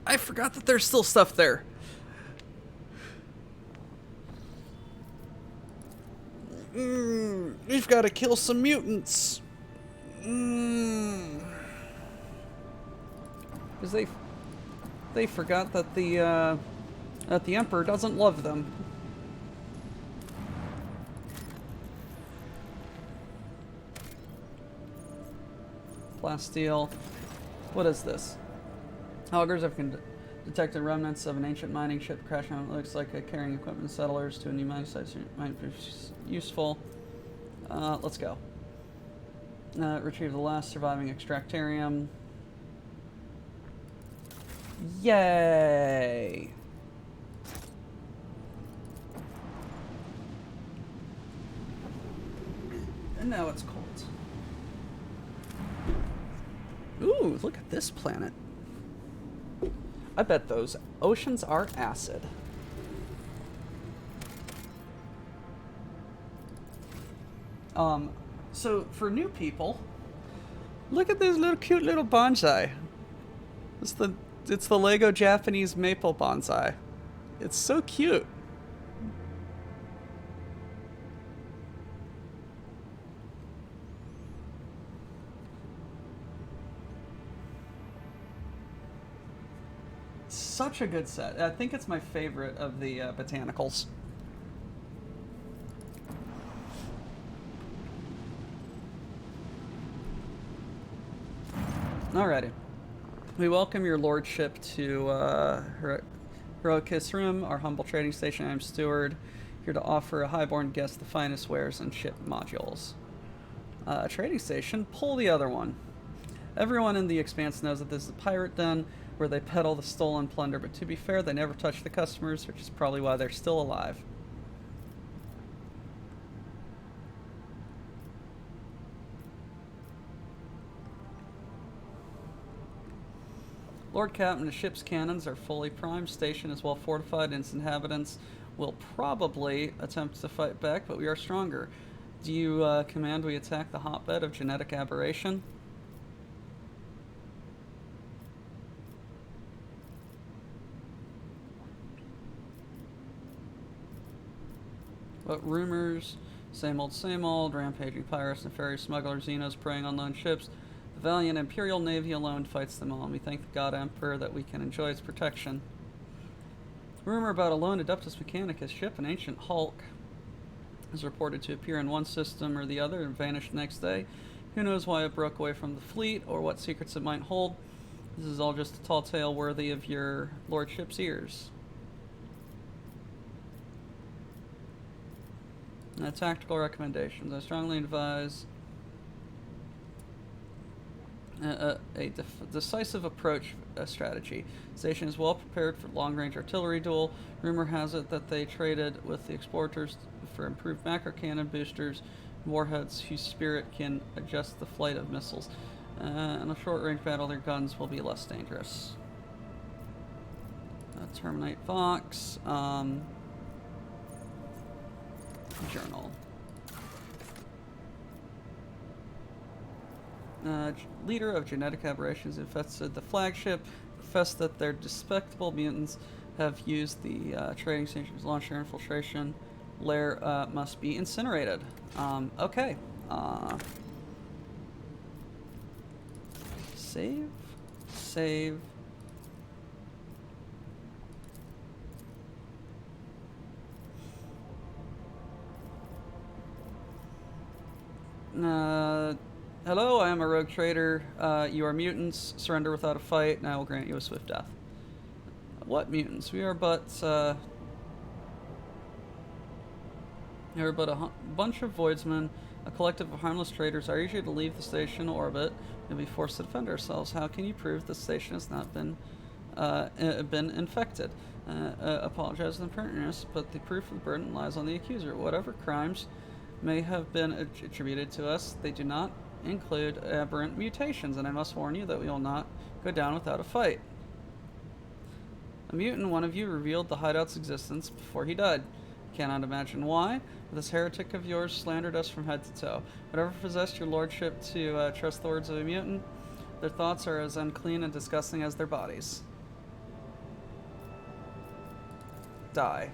I forgot that there's still stuff there. We've got to kill some mutants. Because they forgot that the Emperor doesn't love them. Plasteel. What is this? Augurs have detected remnants of an ancient mining ship crashing on what looks like a carrying equipment settlers to a new mining site. Might be useful. Let's go. Retrieve the last surviving extractarium. Yay! And now it's cold. Ooh, look at this planet. I bet those oceans are acid. So for new people, look at this little cute little bonsai. It's the Lego Japanese maple bonsai. It's so cute. Such a good set. I think it's my favorite of the botanicals. Alrighty. We welcome your lordship to Heroicus Room, our humble trading station. I'm Steward, here to offer a highborn guest the finest wares and ship modules. Trading station, pull the other one. Everyone in the Expanse knows that this is a pirate den where they peddle the stolen plunder, but to be fair, they never touch the customers, which is probably why they're still alive. Lord Captain, the ship's cannons are fully primed. Station is well fortified, and its inhabitants will probably attempt to fight back, but we are stronger. Do you command we attack the hotbed of genetic aberration? What rumors? Same old, rampaging pirates, nefarious smugglers, Xenos preying on lone ships. The valiant Imperial Navy alone fights them all, and we thank the God Emperor that we can enjoy its protection. Rumor about a lone Adeptus Mechanicus ship, an ancient hulk, is reported to appear in one system or the other and vanish the next day. Who knows why it broke away from the fleet, or what secrets it might hold. This is all just a tall tale worthy of your lordship's ears. Tactical recommendations. I strongly advise a decisive approach strategy. Station is well prepared for long-range artillery duel. Rumor has it that they traded with the exporters for improved macro cannon boosters, warheads whose spirit can adjust the flight of missiles. In a short-range battle, their guns will be less dangerous. Terminate Vox. Journal. Leader of genetic aberrations infested the flagship. Professed that their despicable mutants have used the trading station's launcher infiltration lair must be incinerated. Okay. Save. Hello, I am a rogue trader. You are mutants. Surrender without a fight, and I will grant you a swift death. What mutants? We are but, There are but a bunch of voidsmen, a collective of harmless traitors, are usually to leave the station orbit and be forced to defend ourselves. How can you prove the station has not been infected? Apologize for the impertinence, but the proof of the burden lies on the accuser. Whatever crimes may have been attributed to us, they do not include aberrant mutations, and I must warn you that we will not go down without a fight. A mutant, one of you, revealed the hideout's existence before he died. Cannot imagine why, but this heretic of yours slandered us from head to toe. Whatever possessed your lordship to trust the words of a mutant, their thoughts are as unclean and disgusting as their bodies. Die.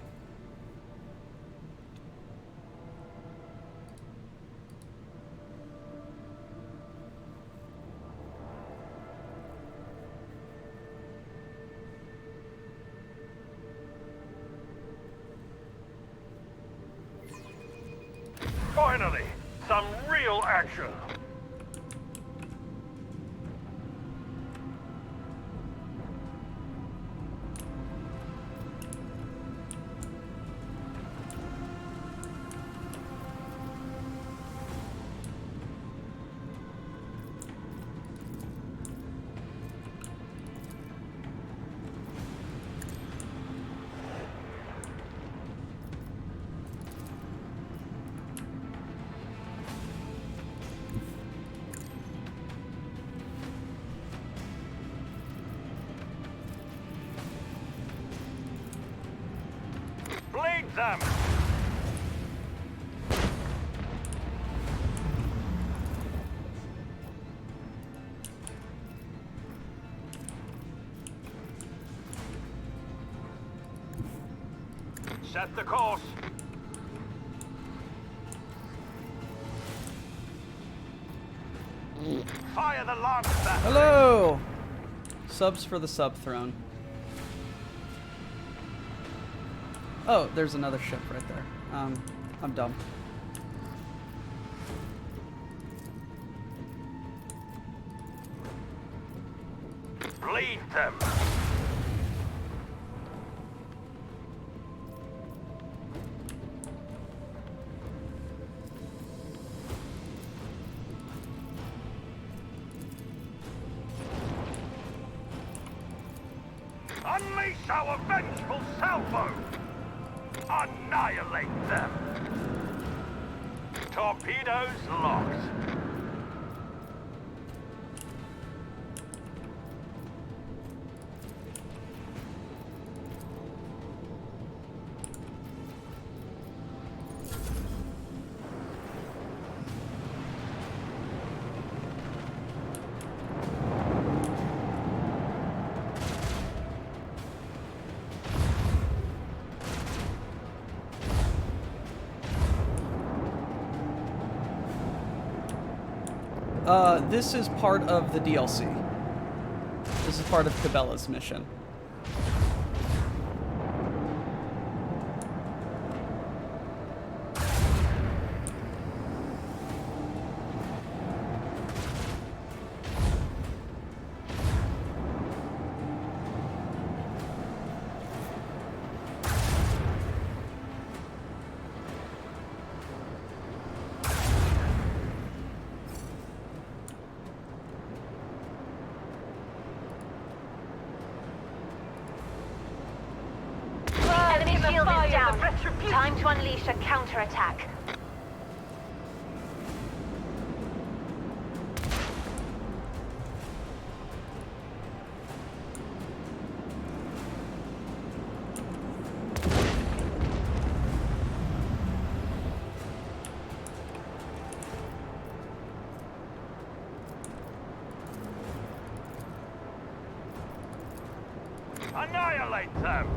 Finally, some real action. Bleed them! Set the course. Fire the lance battery. Hello! Subs for the sub throne. Oh, there's another ship right there. I'm dumb. Bleed them. Unleash our vengeful salvo! Annihilate them! Torpedoes locked. This is part of the DLC. This is part of Cabela's mission. Shield is down. Time to unleash a counterattack. Annihilate them!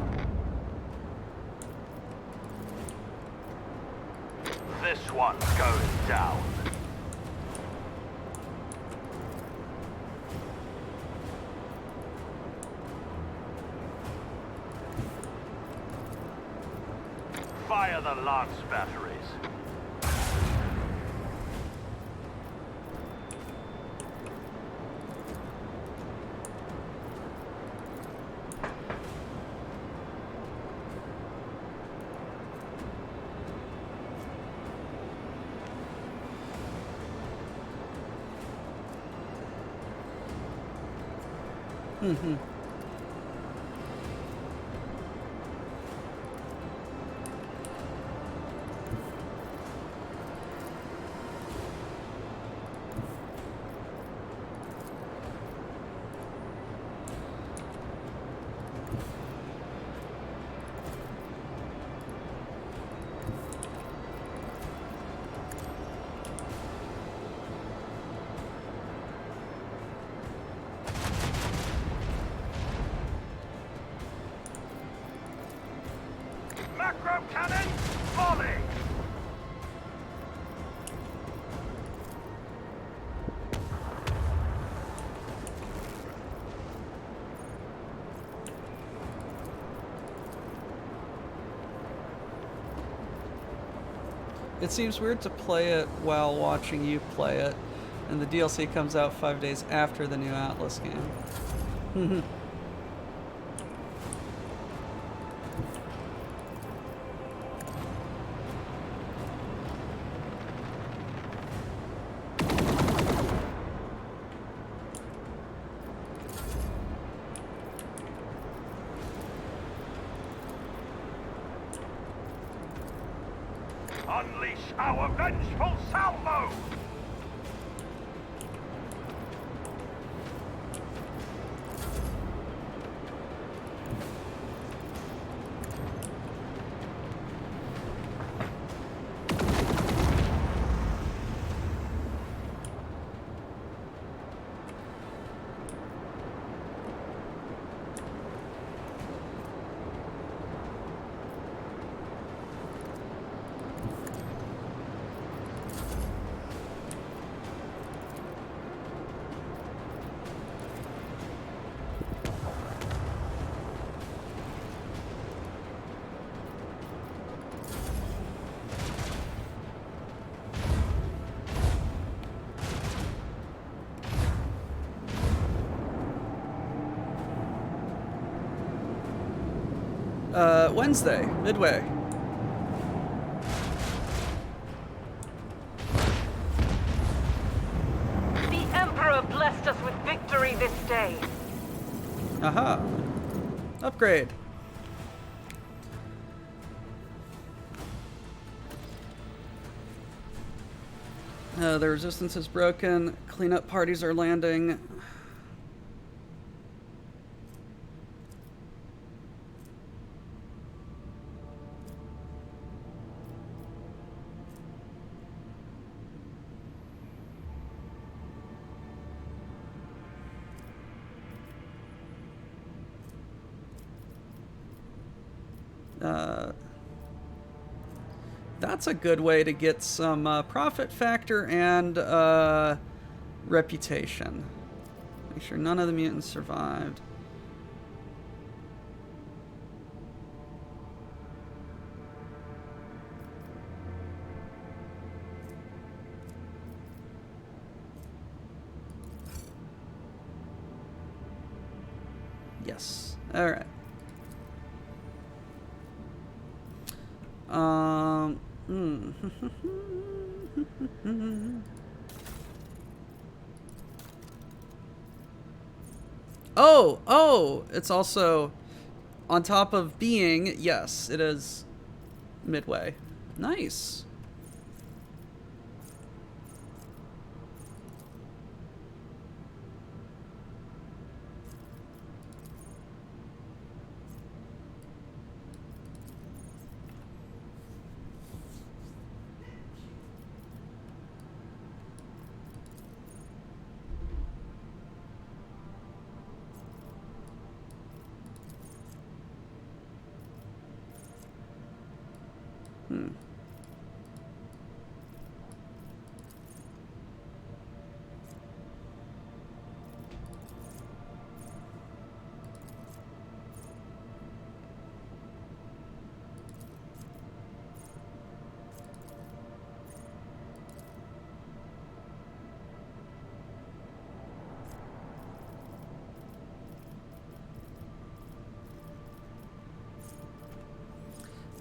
This one's going down. Fire the lance batteries. Mm-hmm. Macro cannon, volley! It seems weird to play it while watching you play it, and the DLC comes out 5 days after the new Atlas game. Unleash our vengeful salvo! Wednesday, midway. The Emperor blessed us with victory this day. Aha. Upgrade. The resistance is broken. Cleanup parties are landing. That's a good way to get some profit factor and reputation. Make sure none of the mutants survived. Yes. All right. Oh, it's also on top of being, yes, it is midway. Nice.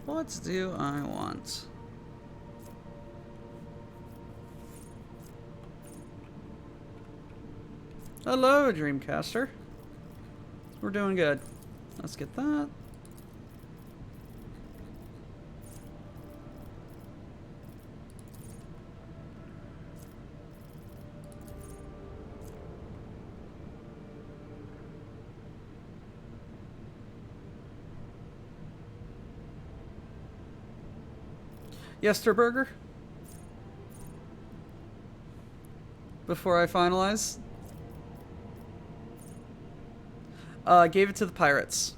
What do I want? Hello, Dreamcaster. We're doing good. Let's get that. Yesterburger? Before I finalize? Gave it to the pirates.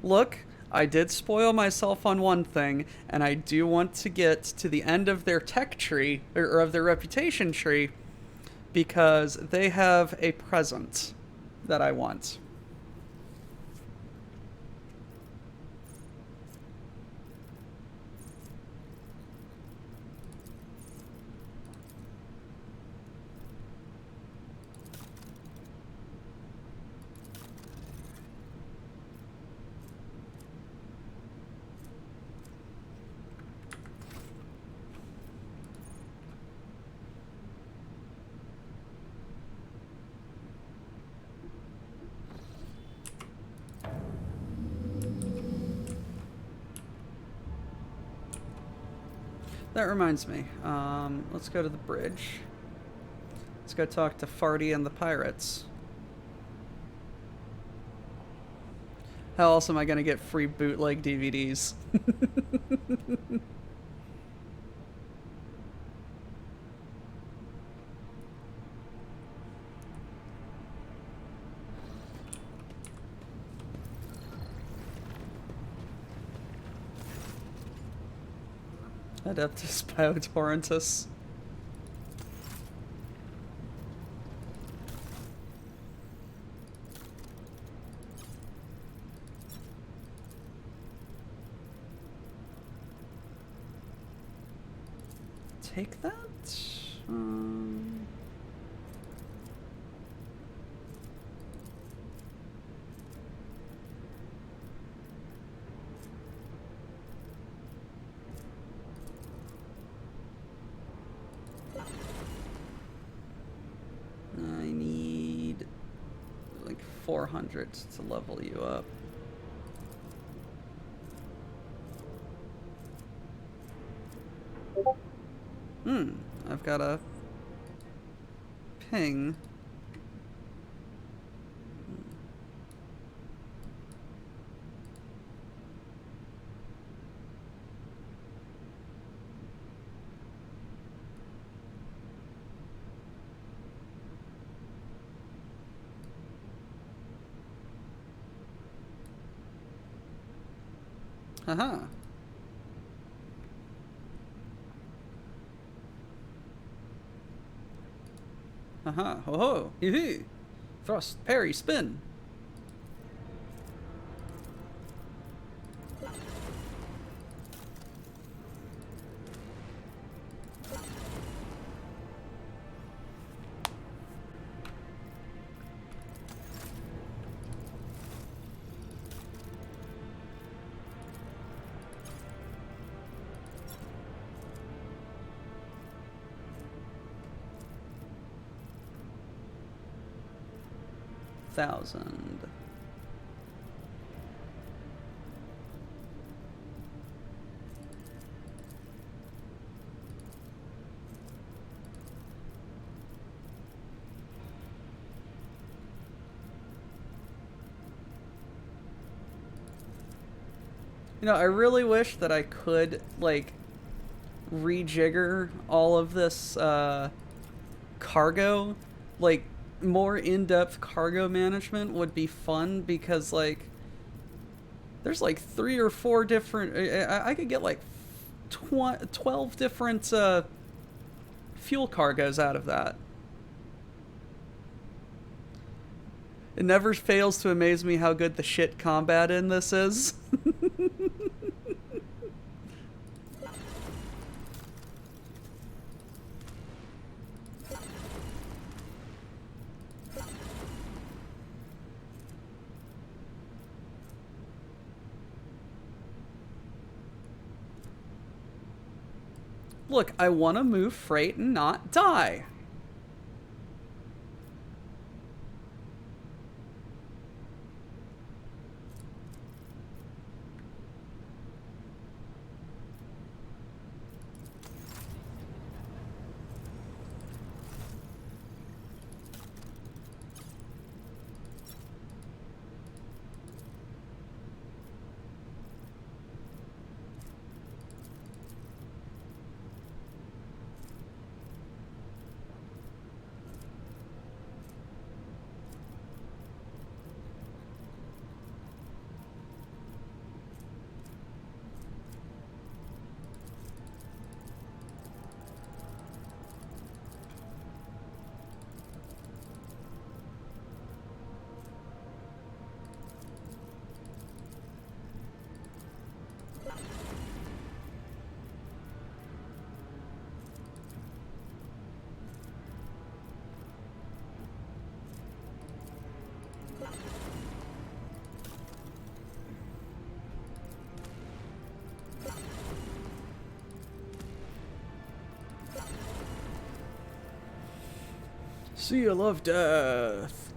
Look, I did spoil myself on one thing, and I do want to get to the end of their tech tree, or of their reputation tree, because they have a present that I want. That reminds me. Let's go to the bridge. Let's go talk to Farty and the pirates. How else am I gonna get free bootleg DVDs? Adeptus Biotorrentus. Take that? I need like 400 to level you up. I've got a ping. Haha. Haha. Ho ho. Hee hee. Thrust, parry, spin. Thousand. You know, I really wish that I could, like, rejigger all of this, cargo. Like, more in-depth cargo management would be fun, because, like, there's, like, 3 or 4 different... I could get, like, 12 different, fuel cargoes out of that. It never fails to amaze me how good the shit combat in this is. Look, I want to move freight and not die. Seal of Death.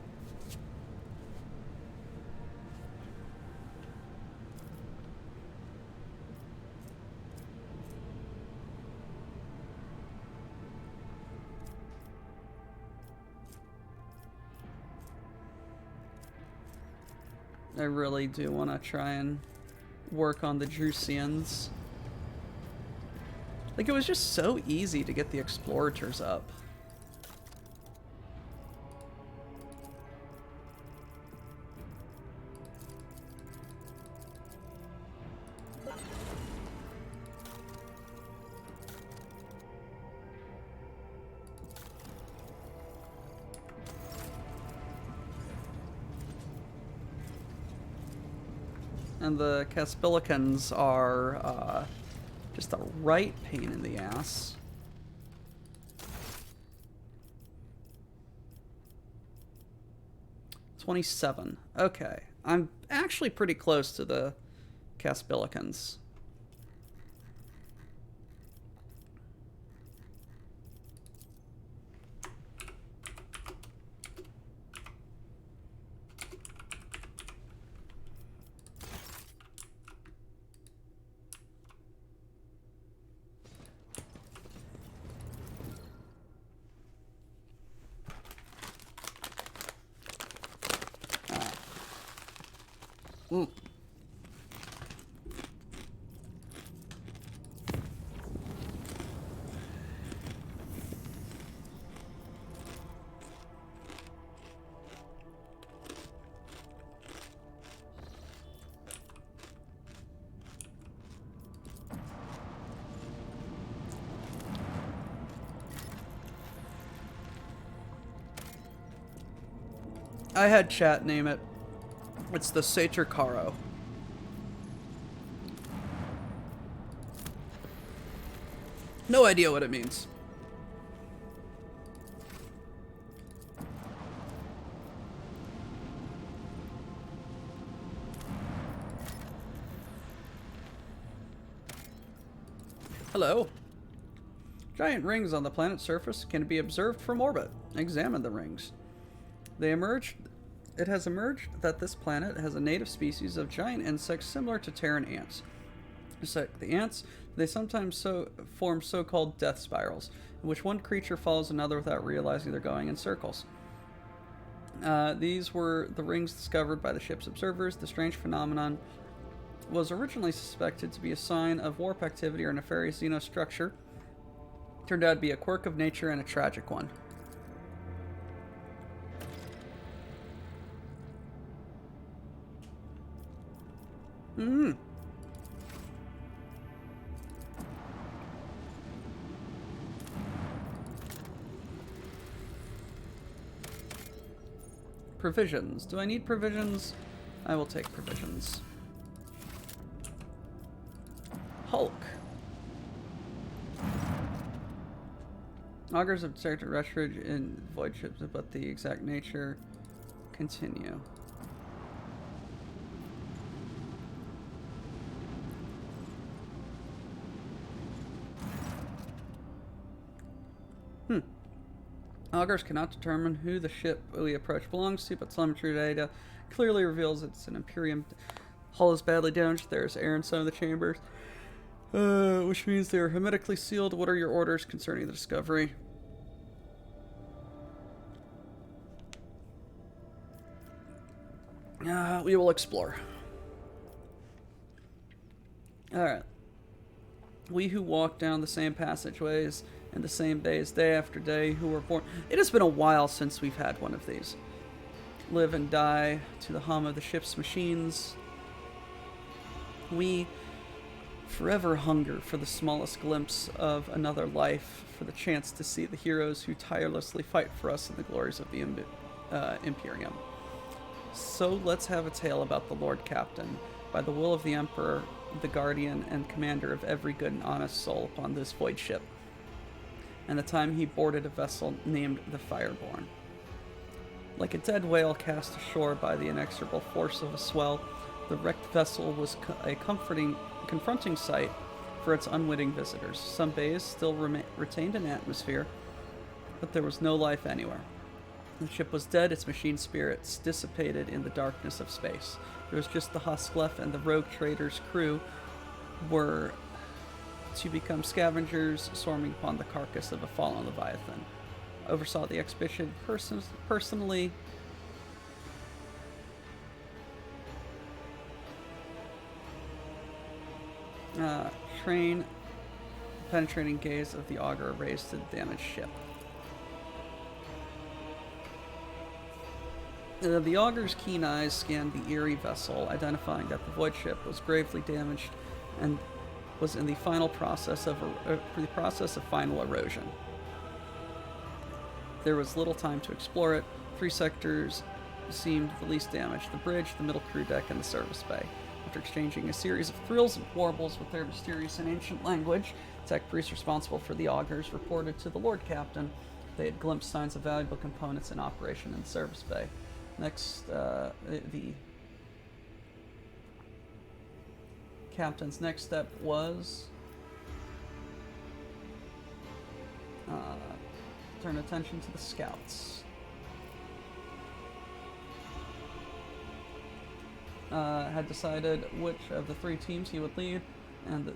I really do want to try and work on the Drusians. Like, it was just so easy to get the Explorators up. And the Caspilicans are just a right pain in the ass. $27. Okay. I'm actually pretty close to the Caspilicans. I had chat name it. It's the Satyr Caro. No idea what it means. Hello. Giant rings on the planet's surface can be observed from orbit. Examine the rings. It has emerged that this planet has a native species of giant insects similar to Terran ants. The ants, they sometimes form so-called death spirals, in which one creature follows another without realizing they're going in circles. These were the rings discovered by the ship's observers. The strange phenomenon was originally suspected to be a sign of warp activity or nefarious xenostructure. Turned out to be a quirk of nature and a tragic one. Provisions. Do I need provisions? I will take provisions. Hulk. Augurs have detected retrograde in void ships, but the exact nature. Continue. Augurs cannot determine who the ship we approach belongs to, but telemetry data clearly reveals it's an Imperium. Hull is badly damaged. There's air in some of the chambers, which means they are hermetically sealed. What are your orders concerning the discovery? We will explore. Alright. We who walk down the same passageways in the same days, day after day, who were born... It has been a while since we've had one of these. Live and die to the hum of the ship's machines. We forever hunger for the smallest glimpse of another life, for the chance to see the heroes who tirelessly fight for us in the glories of the Imperium. So let's have a tale about the Lord Captain, by the will of the Emperor, the guardian and commander of every good and honest soul upon this void ship, and the time he boarded a vessel named the Fireborn. Like a dead whale cast ashore by the inexorable force of a swell, the wrecked vessel was a confronting sight for its unwitting visitors. Some bays still retained an atmosphere, but there was no life anywhere. The ship was dead, its machine spirits dissipated in the darkness of space. There was just the Hosklef and the rogue trader's crew were to become scavengers swarming upon the carcass of a fallen Leviathan. Oversaw the expedition personally. Train penetrating gaze of the augur raised to the damaged ship. The augur's keen eyes scanned the eerie vessel, identifying that the void ship was gravely damaged and was in the final process of final erosion. There was little time to explore it. 3 sectors seemed the least damaged: the bridge, the middle crew deck, and the service bay. After exchanging a series of thrills and warbles with their mysterious and ancient language, tech priests responsible for the augurs reported to the Lord Captain they had glimpsed signs of valuable components in operation in the service bay. Next, the captain's next step was turn attention to the scouts. Had decided which of the 3 teams he would lead, and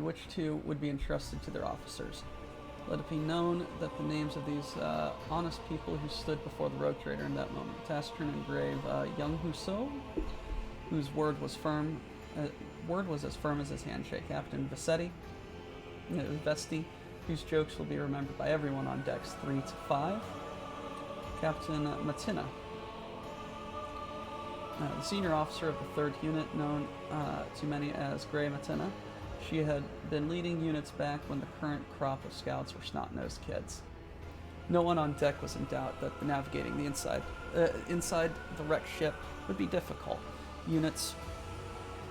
which 2 would be entrusted to their officers. Let it be known that the names of these honest people who stood before the rogue trader in that moment: taciturn and grave young Husso, whose word was as firm as his handshake; Captain Vesti, whose jokes will be remembered by everyone on decks 3 to 5; Captain Matina, the senior officer of the 3rd unit, known to many as Grey Matina. She had been leading units back when the current crop of scouts were snot-nosed kids. No one on deck was in doubt that navigating the inside the wrecked ship would be difficult. Units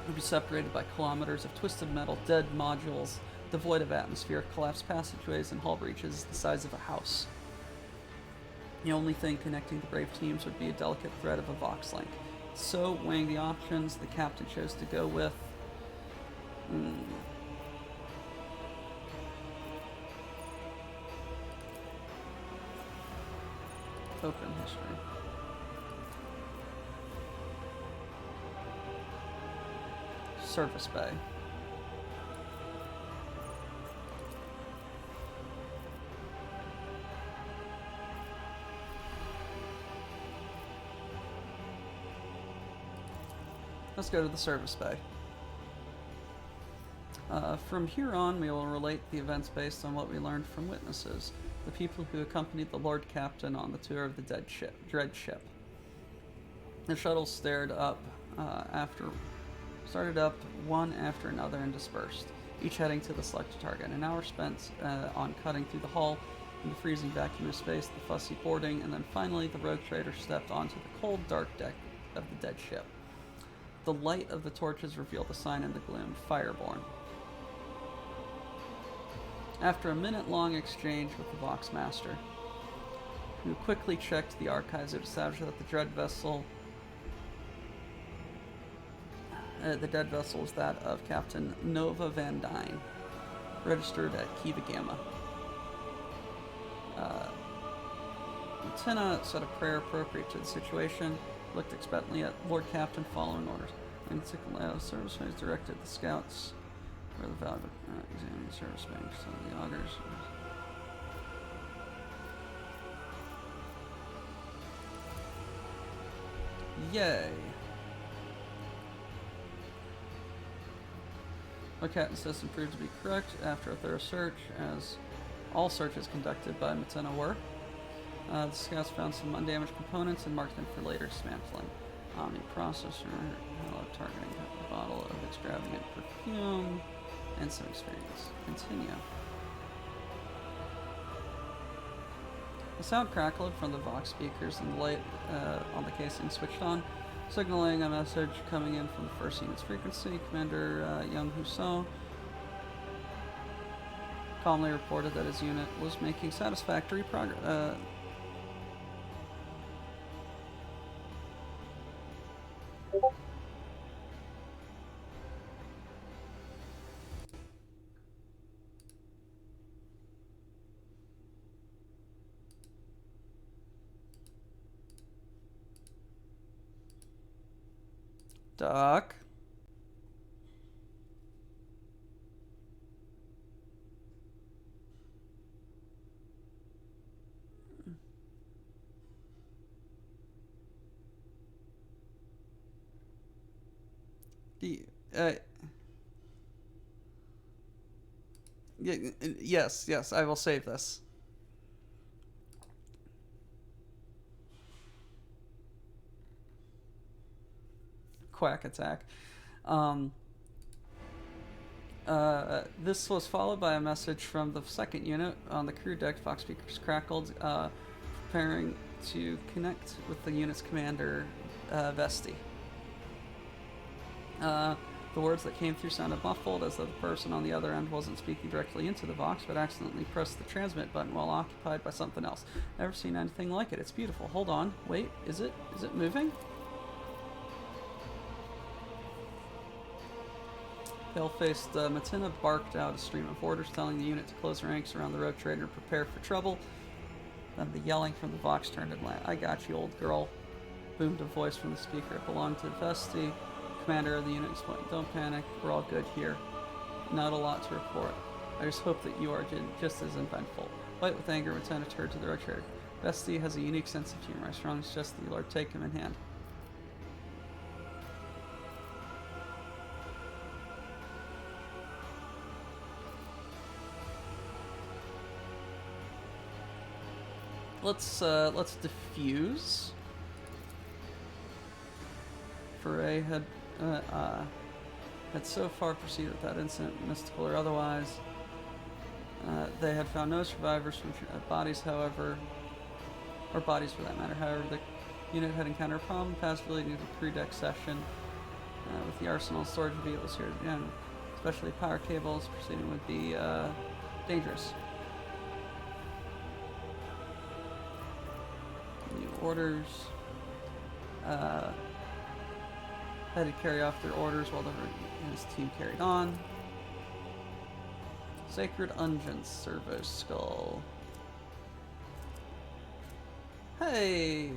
would be separated by kilometers of twisted metal, dead modules, devoid of atmosphere, collapsed passageways, and hull breaches the size of a house. The only thing connecting the brave teams would be a delicate thread of a Vox link. So, weighing the options, the captain chose to go with open history. Service bay. Let's go to the service bay. From here on, we will relate the events based on what we learned from witnesses, the people who accompanied the Lord Captain on the tour of the dread ship. The shuttles started up one after another and dispersed, each heading to the selected target. An hour spent on cutting through the hull in the freezing vacuum of space, the fussy boarding, and then finally the rogue trader stepped onto the cold, dark deck of the dead ship. The light of the torches revealed a sign in the gloom: Fireborn. After a minute-long exchange with the Vox Master, who quickly checked the archives, it established that the dead vessel is that of Captain Nova Van Dyne, registered at Kiva Gamma. Matina said a prayer appropriate to the situation, looked expectantly at Lord Captain following orders, and took a service mates directed the scouts where the valve examining service banks of the augurs. Yay. Lord Captain's system proved to be correct after a thorough search, as all searches conducted by Matina were. The scouts found some undamaged components and marked them for later dismantling. Omni processor, hello, targeting a bottle of extravagant perfume, and some experience. Continue. The sound crackled from the Vox speakers and the light on the casing switched on, signaling a message coming in from the first unit's frequency. Commander Young Husso calmly reported that his unit was making satisfactory progress. Doc. Yes, I will save this. Quack attack. This was followed by a message from the second unit on the crew deck. Fox speakers crackled, preparing to connect with the unit's commander, Vesti. The words that came through sounded muffled, as though the person on the other end wasn't speaking directly into the Vox, but accidentally pressed the transmit button while occupied by something else. Never seen anything like it. It's beautiful. Hold on. Wait, is it moving? Pale-faced Matina barked out a stream of orders, telling the unit to close ranks around the rogue trader and prepare for trouble. Then the yelling from the Vox turned and laughed. "I got you, old girl," boomed a voice from the speaker. It belonged to Vesti. Commander of the unit explained, "Don't panic, we're all good here. Not a lot to report. I just hope that you are just as eventful." White with anger, Matina turned to the rogue trader. "Vesti has a unique sense of humor. I strongly suggest that you Lord take him in hand." Let's diffuse. Foray had so far proceeded without incident, mystical or otherwise. They had found no survivors from bodies, however, or bodies for that matter. However, the unit had encountered a problem passively near the crew deck session with the arsenal storage vehicles here again, especially power cables. Proceeding would be dangerous. New orders. Had to carry off their orders while his team carried on. Sacred Unguents, Servo Skull. Hey!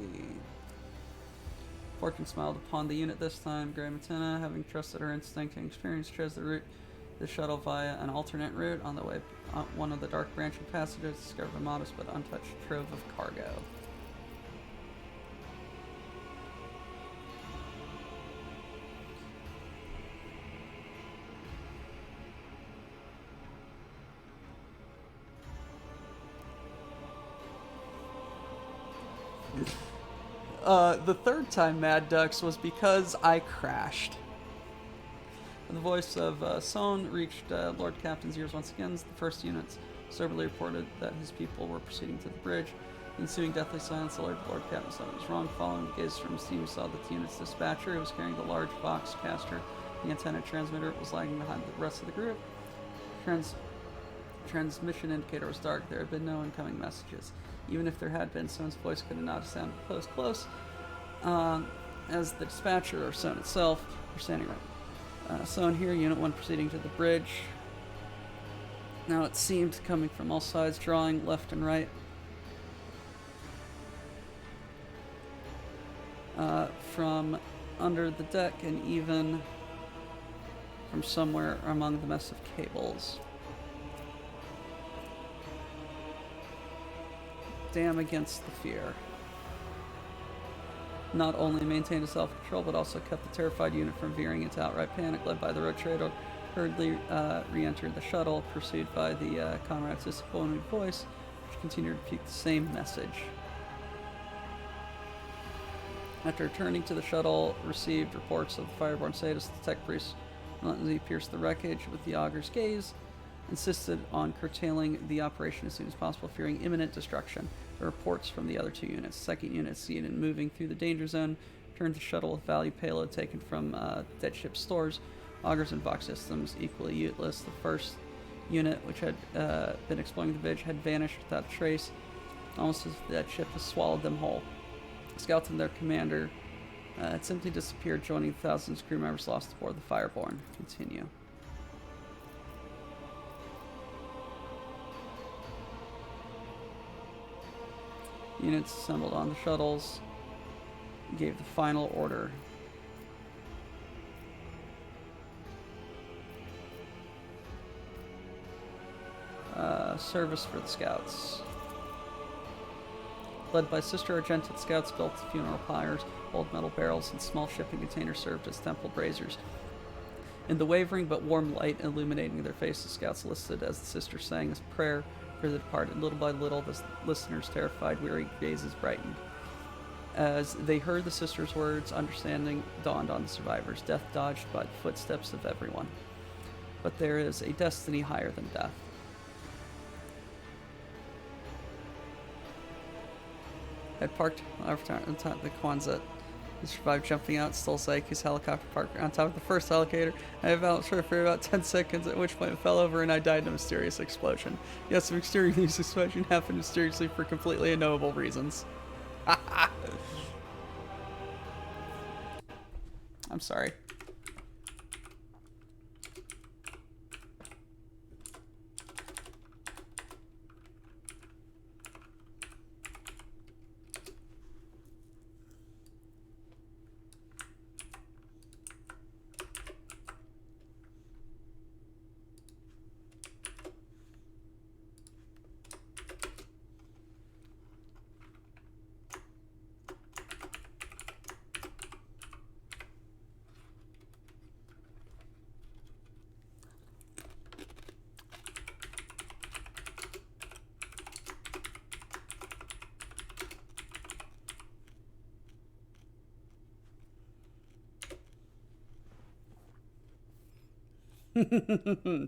Fortune smiled upon the unit this time. Grey Matina, having trusted her instinct and experience, chose the shuttle via an alternate route. On the way, one of the dark branching passages discovered a modest but untouched trove of cargo. The third time Mad Ducks was because I crashed. The voice of Sohn reached Lord Captain's ears once again as the first units soberly reported that his people were proceeding to the bridge. The ensuing deathly silence alerted Lord Captain something was wrong. Following the gaze from his team, he saw that the unit's dispatcher, who was carrying the large Vox caster, the antenna transmitter, was lagging behind the rest of the group. Transmission indicator was dark. There had been no incoming messages. Even if there had been, Sohn's voice could not have sounded close. As the dispatcher, or Sohn itself, were standing right. Sohn here, Unit 1 proceeding to the bridge. Now it seemed coming from all sides, drawing left and right. from under the deck and even from somewhere among the mess of cables. Dam against the fear. Not only maintained his self-control, but also kept the terrified unit from veering into outright panic. Led by the rogue trader, hurriedly re-entered the shuttle, pursued by the comrade's disappointed voice, which continued to repeat the same message. After returning to the shuttle, received reports of the fireborn sadist. The tech priest relentlessly pierced the wreckage with the auger's gaze, insisted on curtailing the operation as soon as possible, fearing imminent destruction. The reports from the other two units. Second unit, seen and moving through the danger zone, returned the shuttle with value payload taken from dead ship stores. Augers and Vox systems equally useless. The first unit, which had been exploring the bridge, had vanished without a trace, almost as if that ship has swallowed them whole. Scouts and their commander had simply disappeared, joining the thousands of crew members lost aboard the Fireborn. Continue. Units assembled on the shuttles gave the final order. Service for the scouts. Led by Sister Argenta, the scouts built funeral pyres, old metal barrels, and small shipping containers served as temple braziers. In the wavering but warm light illuminating their faces, scouts listened as the sister sang his prayer for the departed. Little by little, the listeners' terrified, weary gazes brightened. As they heard the sister's words, understanding dawned on the survivors. Death dodged by the footsteps of everyone. But there is a destiny higher than death. Had parked on top of the Quonset. He survived jumping out, stole Saiki's helicopter parked on top of the first helicopter. I bounced for about 10 seconds, at which point it fell over and I died in a mysterious explosion. Yes, a mysterious explosion happened mysteriously for completely unknowable reasons. I'm sorry.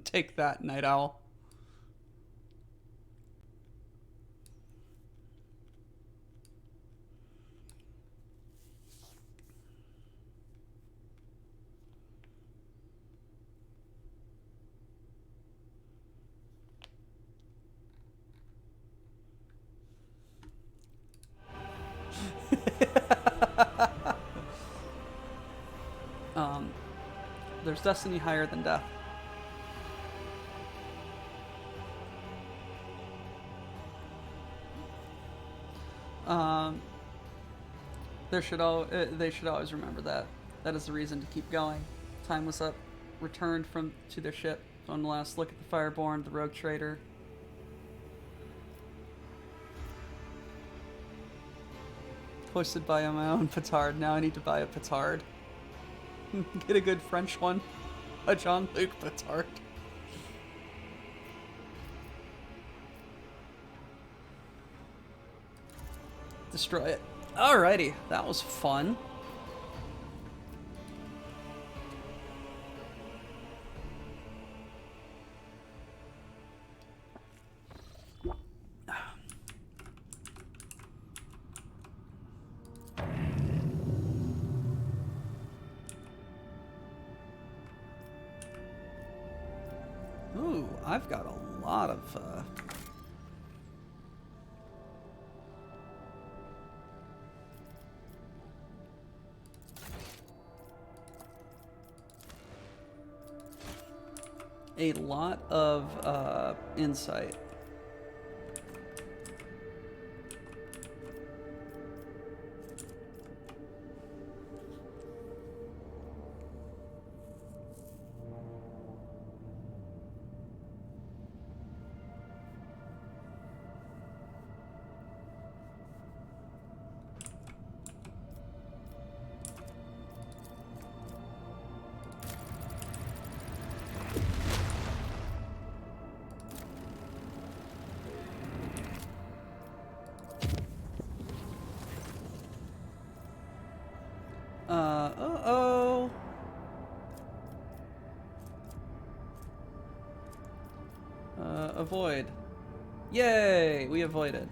Take that, Night Owl. There's destiny higher than death. They should always remember that. That is the reason to keep going. Time was up. Returned to their ship. One last look at the Fireborn, the rogue trader. Hoisted by my own petard. Now I need to buy a petard. Get a good French one. A Jean-Luc petard. Destroy it. Alrighty, that was fun. Ooh, I've got a lot of insight. avoid. Yay! We avoided.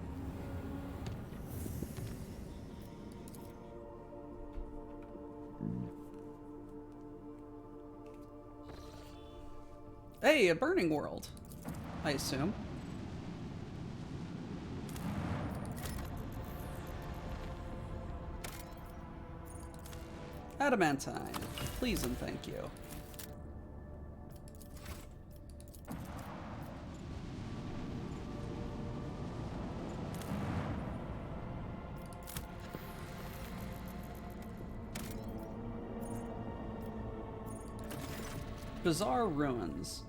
Hey, a burning world, I assume. Adamantine, please and thank you. Bizarre ruins.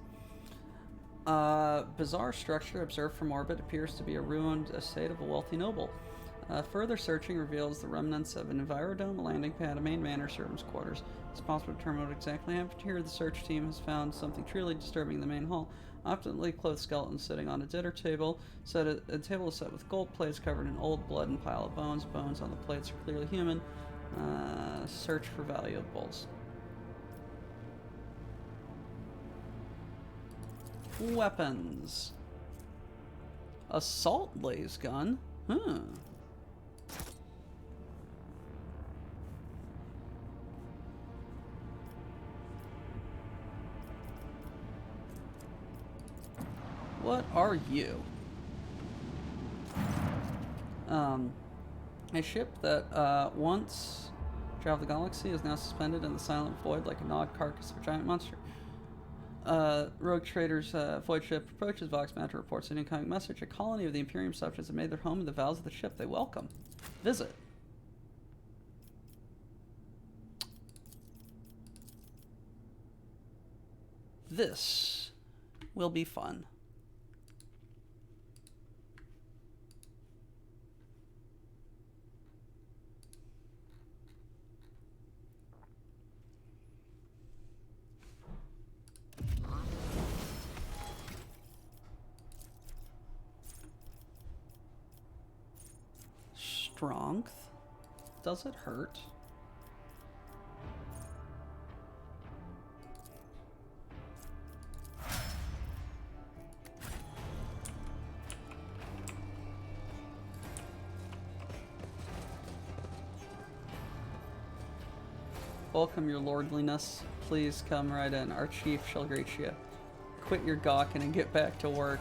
Bizarre structure observed from orbit appears to be a ruined estate of a wealthy noble. Further searching reveals the remnants of an envirodome, a landing pad, a main manor, servants' quarters. It's possible to determine what exactly happened here. The search team has found something truly disturbing in the main hall. Optimally clothed skeletons sitting on a dinner table. A table is set with gold plates covered in old blood and pile of bones. Bones on the plates are clearly human. Search for valuables. Weapons. Assault lays gun. Huh. What are you? A ship that once traveled the galaxy is now suspended in the silent void like a gnawed carcass of a giant monster. Rogue Trader's void ship approaches. Vox Manta reports an incoming message. A colony of the Imperium subjects have made their home in the bowels of the ship. They welcome. Visit. This will be fun. Strength. Does it hurt? Welcome, your lordliness. Please come right in. Our chief shall greet you. Quit your gawking and get back to work.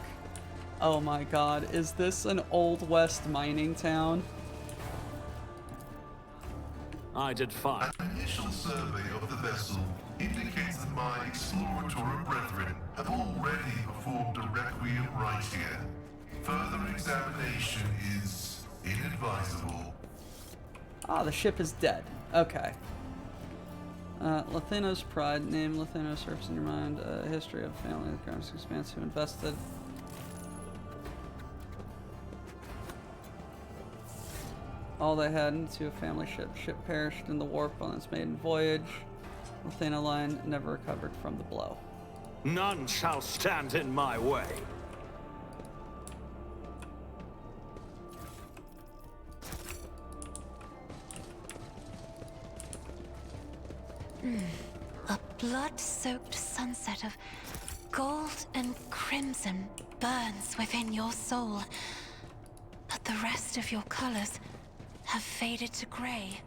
Oh my god, is this an Old West mining town? I did fine. An initial survey of the vessel indicates that my exploratory brethren have already performed a requiem rite here. Further examination is inadvisable. Ah, the ship is dead. Okay. Latheno's pride. Name Latheno surface in your mind. History of family, the Crown's Expanse who invested. All they had into a family ship. Ship perished in the warp on its maiden voyage. Latheno line never recovered from the blow. None shall stand in my way. A blood-soaked sunset of gold and crimson burns within your soul. But the rest of your colors have faded to gray.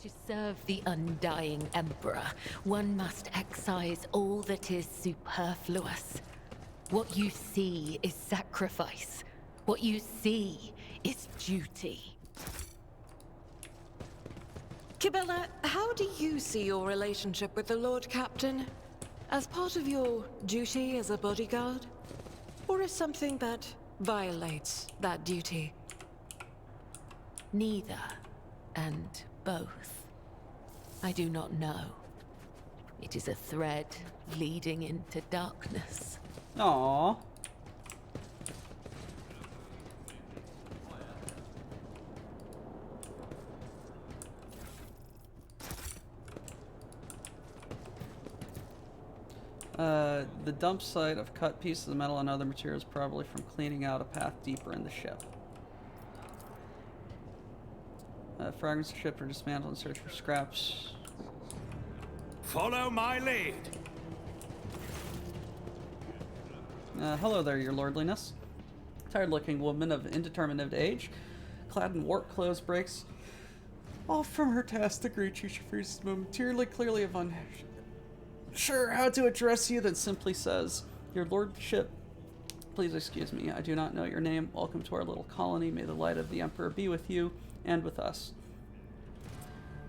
To serve the undying Emperor, one must excise all that is superfluous. What you see is sacrifice. What you see is duty. Kibella, how do you see your relationship with the Lord Captain? As part of your duty as a bodyguard? Or as something that violates that duty? Neither, and both. I do not know. It is a thread leading into darkness. Aww. The dump site of cut pieces of metal and other materials, probably from cleaning out a path deeper in the ship. Fragments of ship are dismantled and search for scraps. Follow my lead. Hello there, your lordliness. Tired-looking woman of indeterminate age, clad in warped clothes, breaks off from her task to greet you. She freezes momentarily, clearly of unsure how to address you, then simply says, "Your lordship, please excuse me. I do not know your name. Welcome to our little colony. May the light of the Emperor be with you and with us.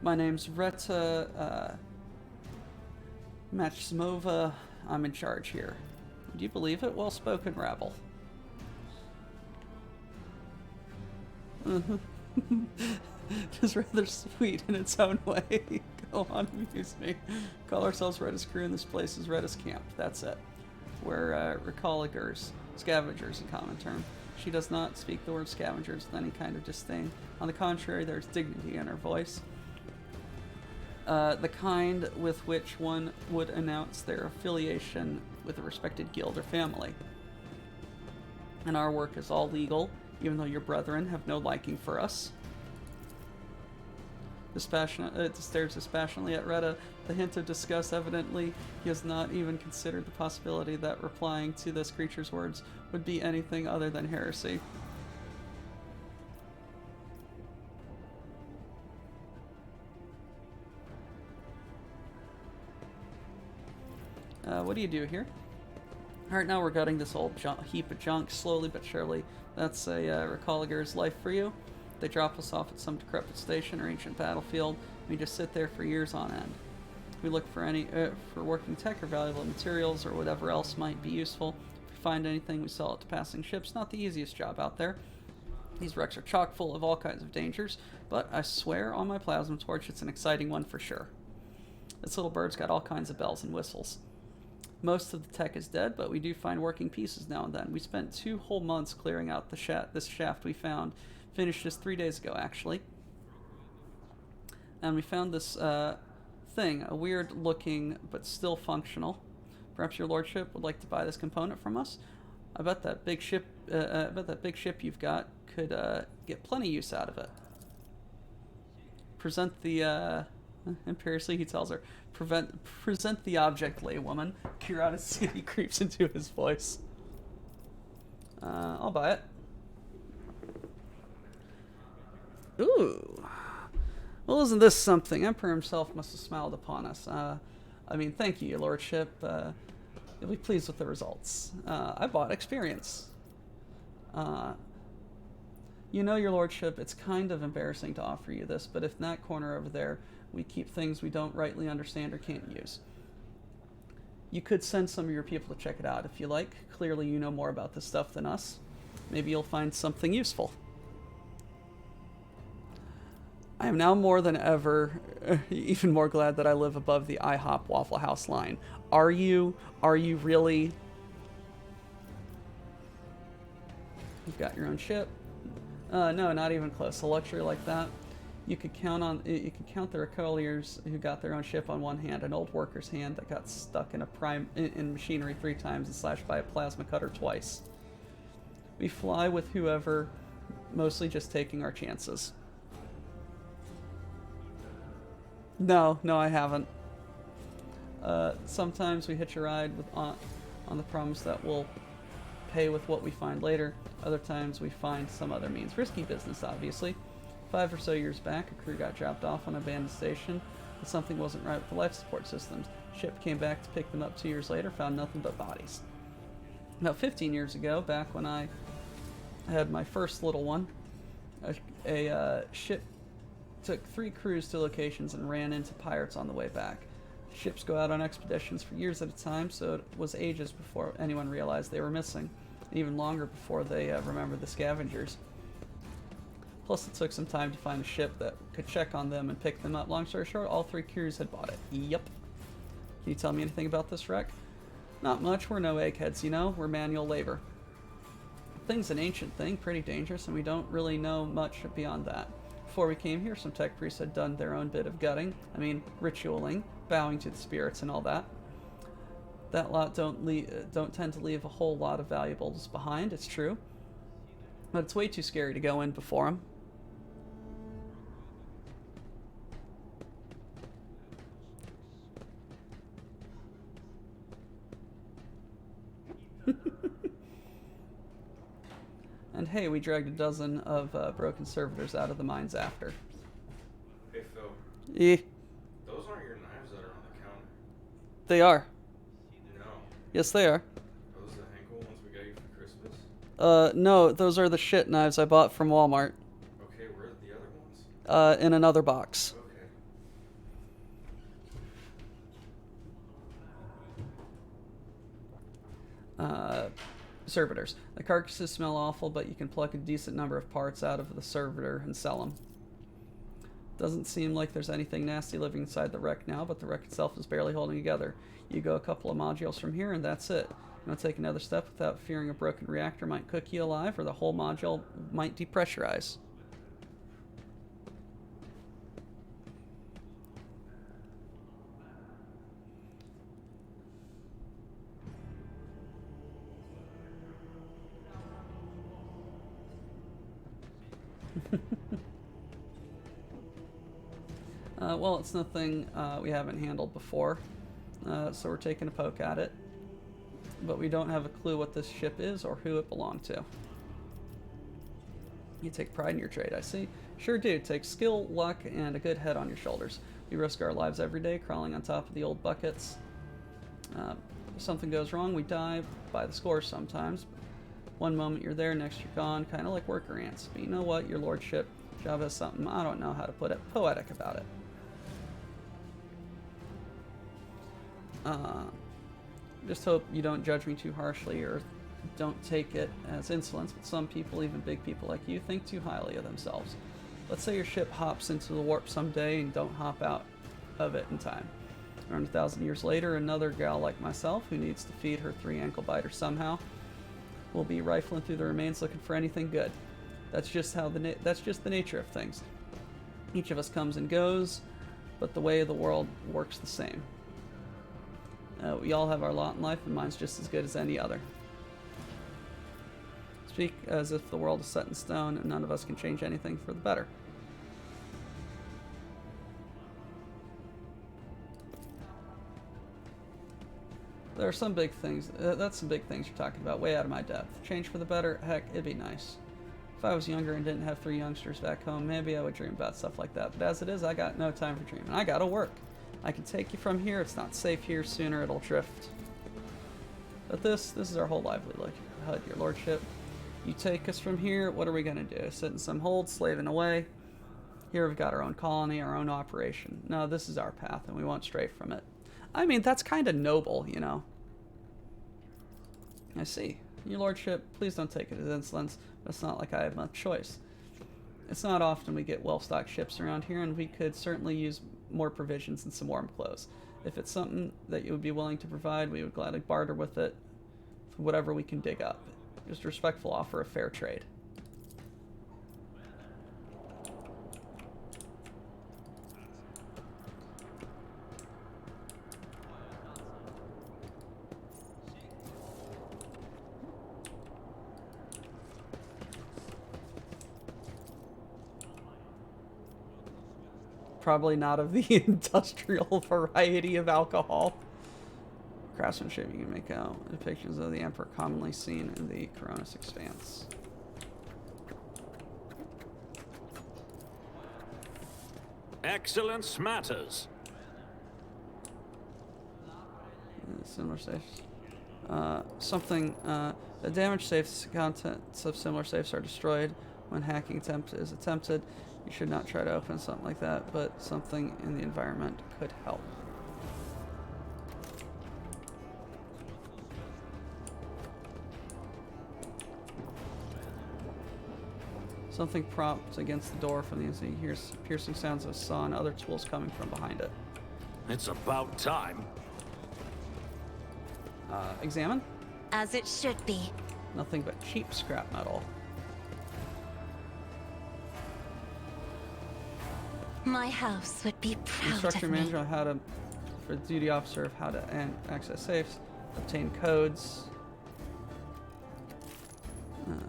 My name's Reta Maximova. I'm in charge here." Do you believe it? Well spoken, rabble. Just rather sweet in its own way. Go on, amuse me. Call ourselves Retta's crew, and this place is Retta's camp. That's it. We're recolligers, scavengers in common term. She does not speak the word scavengers with any kind of disdain. On the contrary, there's dignity in her voice. The kind with which one would announce their affiliation with a respected guild or family. And our work is all legal, even though your brethren have no liking for us. Stares dispassionately at Retta. The hint of disgust, evidently, he has not even considered the possibility that replying to this creature's words would be anything other than heresy. What do you do here? Alright, now we're gutting this old heap of junk, slowly but surely. That's a recolliger's life for you. They drop us off at some decrepit station or ancient battlefield. We just sit there for years on end. We look for for working tech or valuable materials or whatever else might be useful. If we find anything, we sell it to passing ships. Not the easiest job out there. These wrecks are chock full of all kinds of dangers, but I swear on my plasma torch it's an exciting one for sure. This little bird's got all kinds of bells and whistles. Most of the tech is dead, but we do find working pieces now and then. We spent 2 whole months clearing out this shaft we found. Finished just 3 days ago, actually. And we found this thing, a weird looking but still functional. Perhaps your lordship would like to buy this component from us. I bet that big ship you've got could get plenty use out of it. Present the imperiously he tells her, present the object, laywoman. Curiosity creeps into his voice. I'll buy it. Ooh. Well, isn't this something? Emperor himself must have smiled upon us. I mean, thank you, your lordship. You'll be pleased with the results. I bought experience. You know, your lordship, it's kind of embarrassing to offer you this, but if in that corner over there, we keep things we don't rightly understand or can't use. You could send some of your people to check it out if you like. Clearly you know more about this stuff than us. Maybe you'll find something useful. I am now more than ever even more glad that I live above the IHOP Waffle House line. Are you? Are you really? You've got your own ship. No, not even close. A luxury like that. You could count the recolliers who got their own ship on one hand, an old worker's hand that got stuck in machinery 3 times and slashed by a plasma cutter twice. We fly with whoever, mostly just taking our chances. No, I haven't. Sometimes we hitch a ride on the promise that we'll pay with what we find later. Other times we find some other means. Risky business, obviously. 5 or so years back, a crew got dropped off on an abandoned station, but something wasn't right with the life support systems. Ship came back to pick them up 2 years later, found nothing but bodies. About 15 years ago, back when I had my first little one, a ship took 3 crews to locations and ran into pirates on the way back. Ships go out on expeditions for years at a time, so it was ages before anyone realized they were missing, even longer before they remembered the scavengers. Plus, it took some time to find a ship that could check on them and pick them up. Long story short, all 3 crews had bought it. Yep. Can you tell me anything about this wreck? Not much. We're no eggheads, you know? We're manual labor. Thing's an ancient thing, pretty dangerous, and we don't really know much beyond that. Before we came here, some tech priests had done their own bit of gutting. I mean, ritualing, bowing to the spirits and all that. That lot don't tend to leave a whole lot of valuables behind, it's true. But it's way too scary to go in before them. And hey, we dragged a dozen of broken servitors out of the mines after. Hey, Phil. Eh, Those aren't your knives that are on the counter. they are. No. Yes, they are. Those are the Henkel ones we got you for Christmas? No, those are the shit knives I bought from Walmart. Okay, where are the other ones? In another box. Okay. Servitors. The carcasses smell awful, but you can pluck a decent number of parts out of the servitor and sell them. Doesn't seem like there's anything nasty living inside the wreck now, but the wreck itself is barely holding together. You go a couple of modules from here, and that's it. You want to take another step without fearing a broken reactor might cook you alive, or the whole module might depressurize. Well, it's nothing we haven't handled before, so we're taking a poke at it. But we don't have a clue what this ship is or who it belonged to. You take pride in your trade, I see. Sure do. Take skill, luck, and a good head on your shoulders. We risk our lives every day crawling on top of the old buckets. If something goes wrong, we die by the score sometimes. One moment you're there, next you're gone, kind of like worker ants. But you know what? Your lordship job has something, I don't know how to put it, poetic about it. Just hope you don't judge me too harshly or don't take it as insolence, but some people, even big people like you, think too highly of themselves. Let's say your ship hops into the warp someday and don't hop out of it in time. Around 1,000 years later, another gal like myself, who needs to feed her 3 ankle biters somehow, will be rifling through the remains looking for anything good. That's just how that's just the nature of things. Each of us comes and goes, but the way the world works the same. We all have our lot in life, and mine's just as good as any other. Speak as if the world is set in stone, and none of us can change anything for the better. There are some big things, that's some big things you're talking about, way out of my depth. Change for the better? Heck, it'd be nice. If I was younger and didn't have 3 youngsters back home, maybe I would dream about stuff like that. But as it is, I got no time for dreaming. I gotta work. I can take you from here. It's not safe here. Sooner it'll drift. But this is our whole livelihood, your lordship. You take us from here, what are we gonna do? Sit in some hold, slaving away? Here we've got our own colony, our own operation. No, this is our path, and we won't stray from it. I mean, that's kind of noble, you know. I see. Your lordship, please don't take it as insolence, but it's not like I have much choice. It's not often we get well-stocked ships around here, and we could certainly use more provisions and some warm clothes. If it's something that you would be willing to provide, we would gladly barter with it for whatever we can dig up. Just a respectful offer of fair trade. Probably not of the industrial variety of alcohol. Craftsmanship, you can make out depictions of the Emperor commonly seen in the Coronis Expanse. Excellence matters. Similar safes. The damaged safes, contents of similar safes are destroyed when hacking attempt is attempted. You should not try to open something like that, but something in the environment could help. Something propped against the door from the inside. You hear piercing sounds of a saw and other tools coming from behind it. It's about time. Examine? As it should be. Nothing but cheap scrap metal. My house would be proud Instructor of me. manual for the duty officer of how to access safes, obtain codes.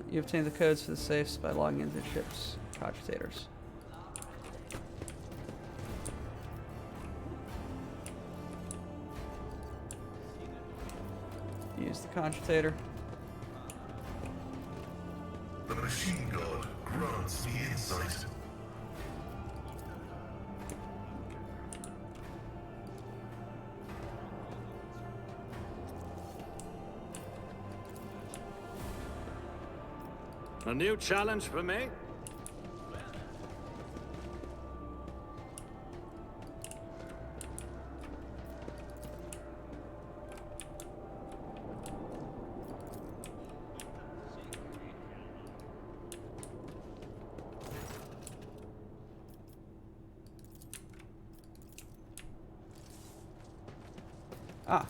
You obtain the codes for the safes by logging into the ship's cogitators. use the cogitator. The machine god grants me insight. A new challenge for me? Ah.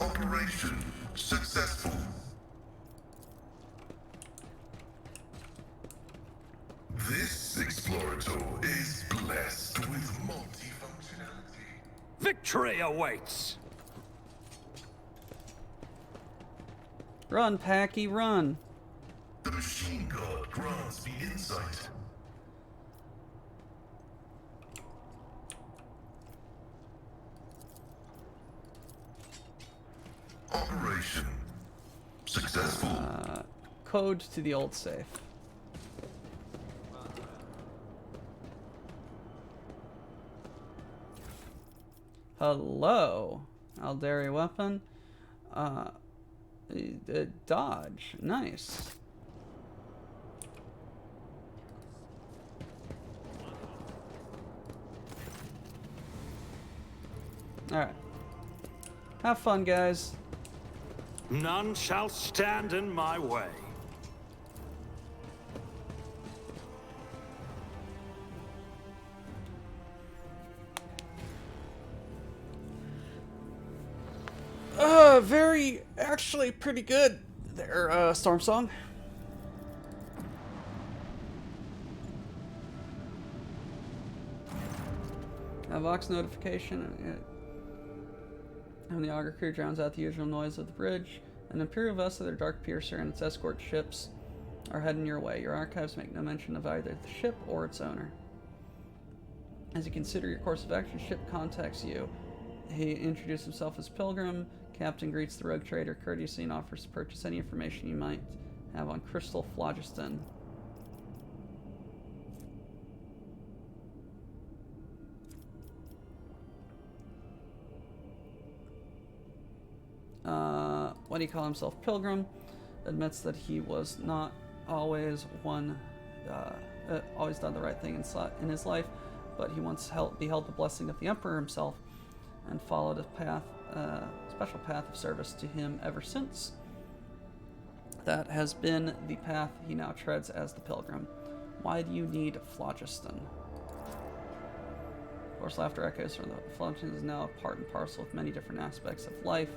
Operation successful. This Explorator is blessed with multifunctionality. Victory awaits! Run, Packy, run. The machine god grants me insight. Operation successful. Code to the old safe. Hello. Aldari weapon. Dodge. Nice. Alright. Have fun, guys. None shall stand in my way. Very, actually pretty good there, Storm Song. A Vox notification. And the Augur crew drowns out the usual noise of the bridge. An Imperial vessel, their Dark Piercer, and its escort ships are heading your way. Your archives make no mention of either the ship or its owner. As you consider your course of action, ship contacts you. He introduces himself as Pilgrim. Captain greets the rogue trader courteously and offers to purchase any information you might have on Crystal Phlogiston. What do you call himself? Pilgrim admits that he was not always always done the right thing in his life, but he once beheld the blessing of the Emperor himself and followed a path, special path of service to him ever since. That has been the path he now treads as the Pilgrim. Why do you need Phlogiston? Of course, laughter echoes from the Phlogiston is now part and parcel with many different aspects of life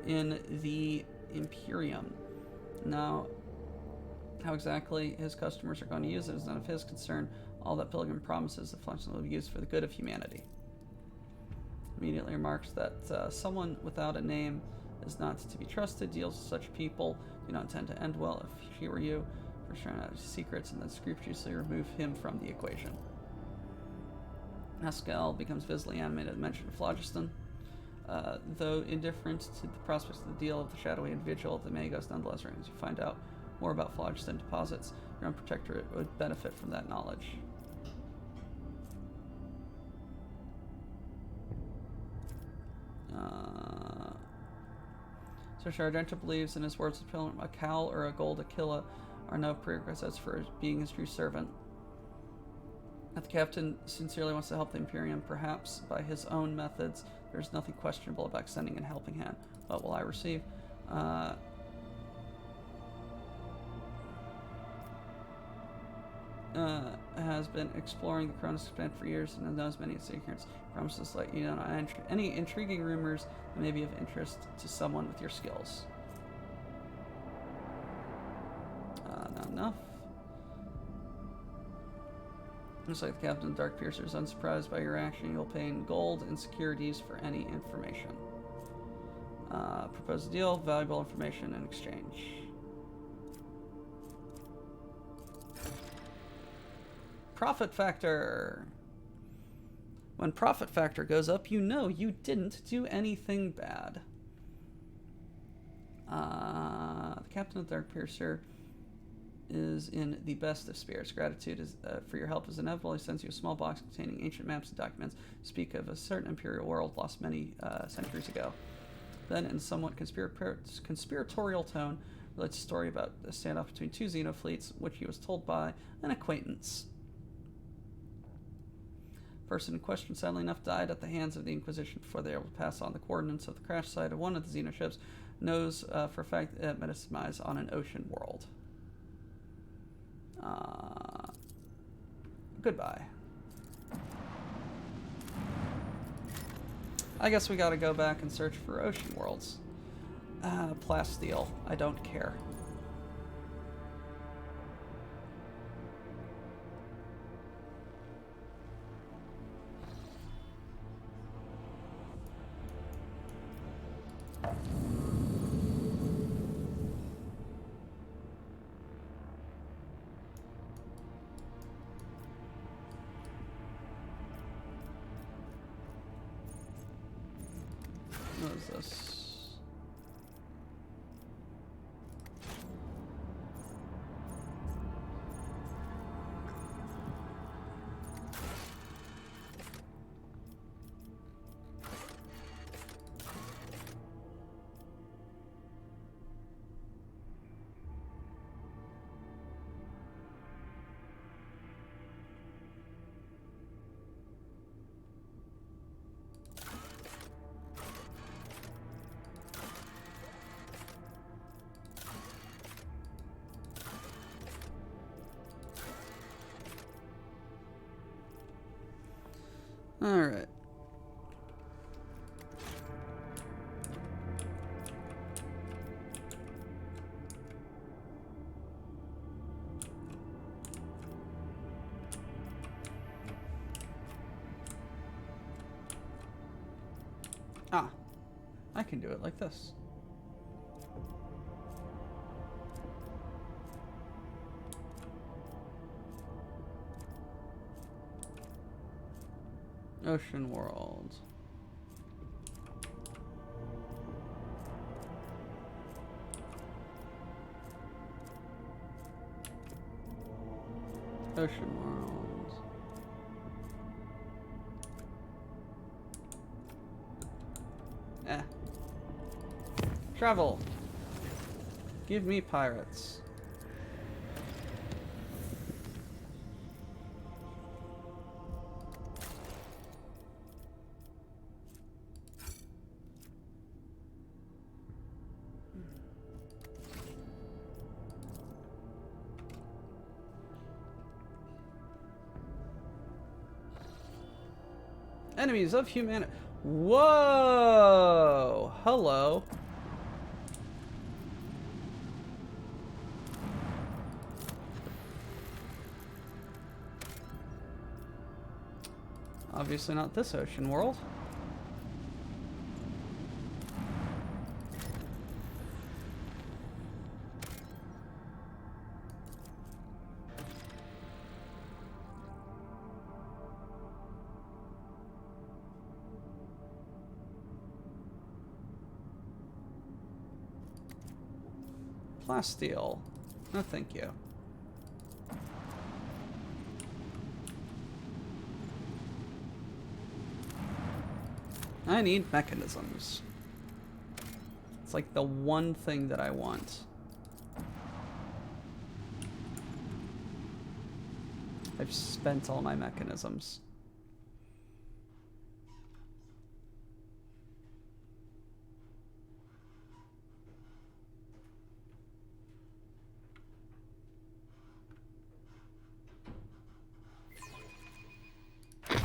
in the Imperium. Now, how exactly his customers are going to use it is none of his concern. All that Pilgrim promises, the Phlogiston will be used for the good of humanity. Immediately remarks that someone without a name is not to be trusted, deals with such people do not intend to end well. If he were you, first find out his secrets and then scrupulously remove him from the equation. Haskell becomes visibly animated at the mention of Phlogiston. Though indifferent to the prospects of the deal of the shadowy individual, the Magos nonetheless as you find out more about Phlogiston deposits, your own protectorate would benefit from that knowledge. So Sargento believes in his words of Pilgrim, a Cal or a Gold Aquila are no prerequisites for being his true servant. If the captain sincerely wants to help the Imperium, perhaps by his own methods, there's nothing questionable about extending a helping hand. What will I receive? Has been exploring the Cronus Expanse for years and knows many secrets. Promises to let you know any intriguing rumors that may be of interest to someone with your skills. Not enough. Looks like the Captain of Dark Piercer is unsurprised by your action. You'll pay in gold and securities for any information. Propose a deal, valuable information in exchange. Profit factor. When profit factor goes up, you know you didn't do anything bad. The captain of the Darkpiercer is in the best of spirits. Gratitude is, for your help is inevitable. He sends you a small box containing ancient maps and documents. Speak of a certain imperial world lost many centuries ago. Then, in a somewhat conspiratorial tone, relates a story about a standoff between two Xenofleets, which he was told by an acquaintance. Person in question, sadly enough, died at the hands of the Inquisition before they were able to pass on the coordinates of the crash site of one of the Xenoships. Knows for a fact it metasmized on an ocean world. Goodbye. I guess we gotta go back and search for ocean worlds. Plasteel. I don't care. What is this? All right. Ah, I can do it like this. Ocean world. Ocean world. Travel. Give me pirates. Enemies of humanity. Whoa! Hello. Obviously not this ocean world. Plasteel. No, thank you. I need mechanisms. It's like the one thing that I want. I've spent all my mechanisms.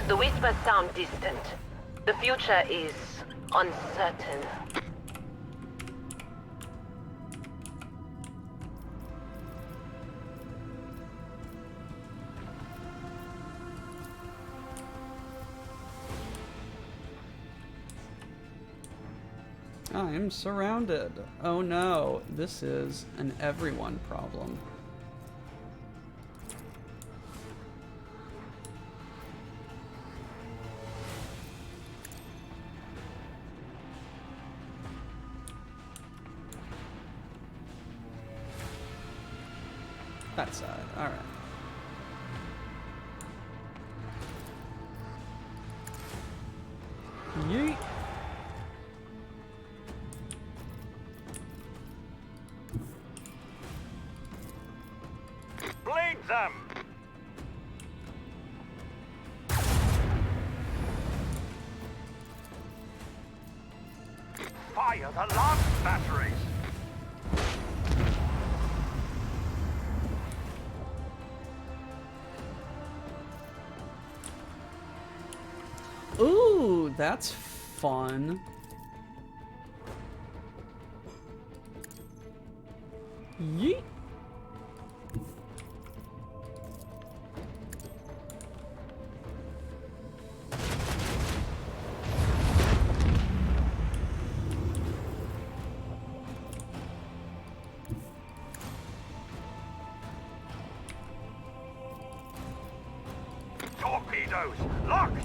The whispers sound distant. The future is uncertain. I'm surrounded. Oh no, this is an everyone problem. That side. Alright. Yeet. Bleed them! Fire the last batteries! Ooh, that's fun. Yeet. Torpedoes locked!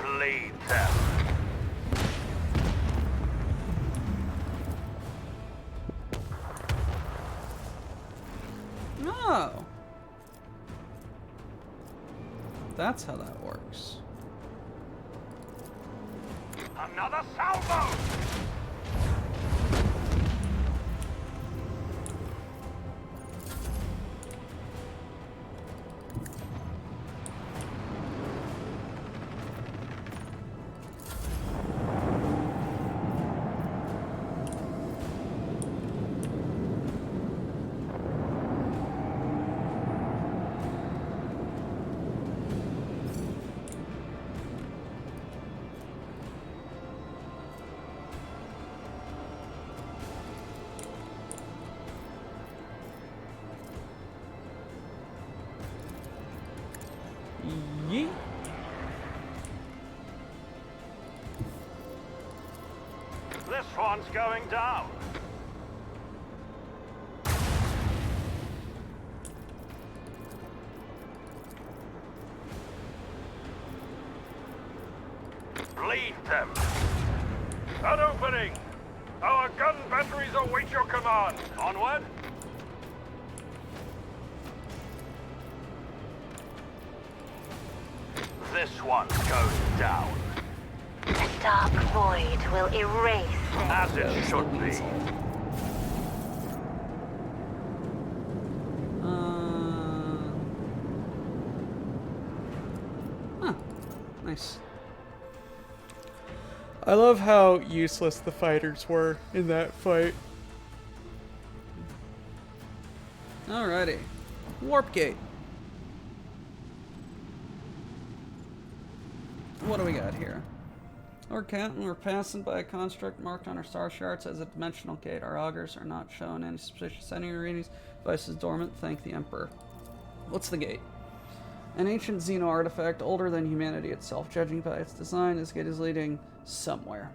Bleed them! Oh. That's how that works. Another salvo! Yeet. This one's going down. Bleed them. An opening. Our gun batteries await your command. Onward. This one's going down. The dark void will erase them. As it should be. Huh. Nice. I love how useless the fighters were in that fight. Alrighty. Warp gate. What do we got here? Lord Captain, we're passing by a construct marked on our star charts as a dimensional gate. Our augurs are not showing any suspicious energy readings. Device is dormant. Thank the Emperor. What's the gate? An ancient Xeno artifact, older than humanity itself. Judging by its design, this gate is leading somewhere.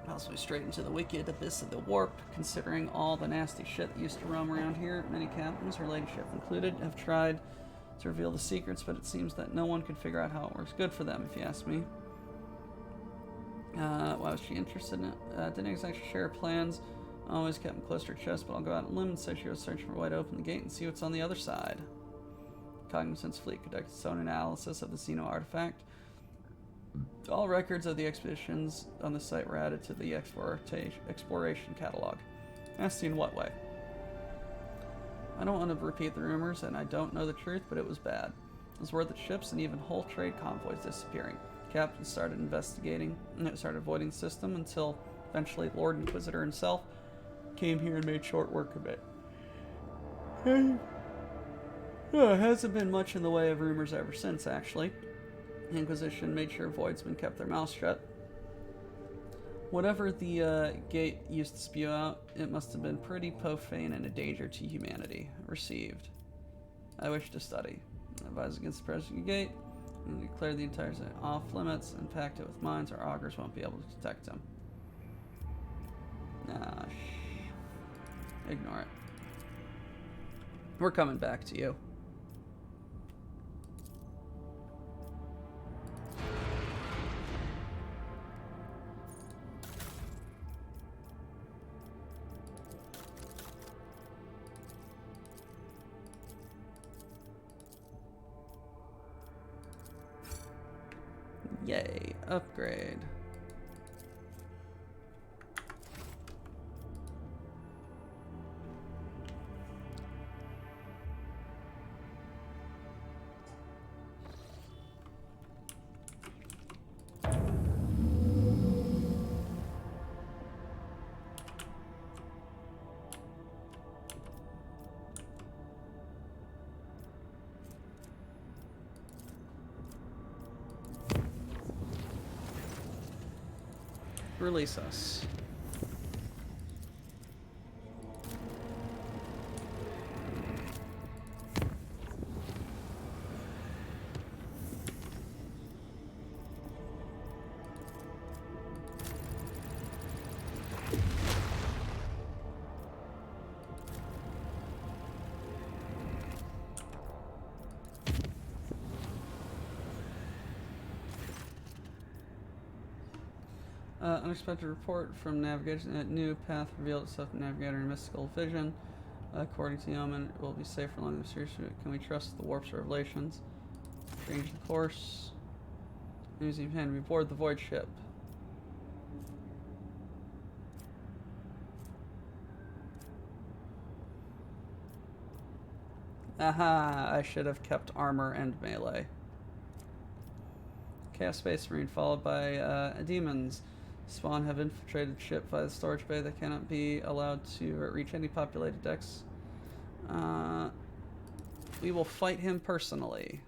Possibly straight into the wicked abyss of the warp. Considering all the nasty shit that used to roam around here, many captains, her ladyship included, have tried to reveal the secrets, but it seems that no one could figure out how it works. Good for them, if you ask me. Why was she interested in it? Didn't exactly share her plans. Always kept them close to her chest, but I'll go out on a limb and say she was searching for a way to open the gate and see what's on the other side. Cognizance Fleet conducted its own analysis of the Xeno artifact. All records of the expeditions on the site were added to the exploration catalog. Asked in what way? I don't want to repeat the rumors, and I don't know the truth, but it was bad. It was word that ships and even whole trade convoys disappearing. Captain started investigating, and it started avoiding the system until eventually Lord Inquisitor himself came here and made short work of it. Hasn't been much in the way of rumors ever since, actually. The Inquisition made sure Voidsmen kept their mouths shut. Whatever the gate used to spew out, it must have been pretty profane and a danger to humanity. Received. I wish to study. I advise against the presence of the gate, and declare the entire site off limits and packed it with mines. Our augurs won't be able to detect them. Nah, ignore it. We're coming back to you. Yay, upgrade. Release us. Unexpected report from navigation. A new path revealed itself to navigator in mystical vision. According to the Omen, it will be safer along the mysterious route. Can we trust the warp's revelations? Change the course. Using hand, we board the void ship. Aha! I should have kept armor and melee. Chaos Space Marine followed by demons. Spawn have infiltrated the ship via the storage bay. They cannot be allowed to reach any populated decks. We will fight him personally.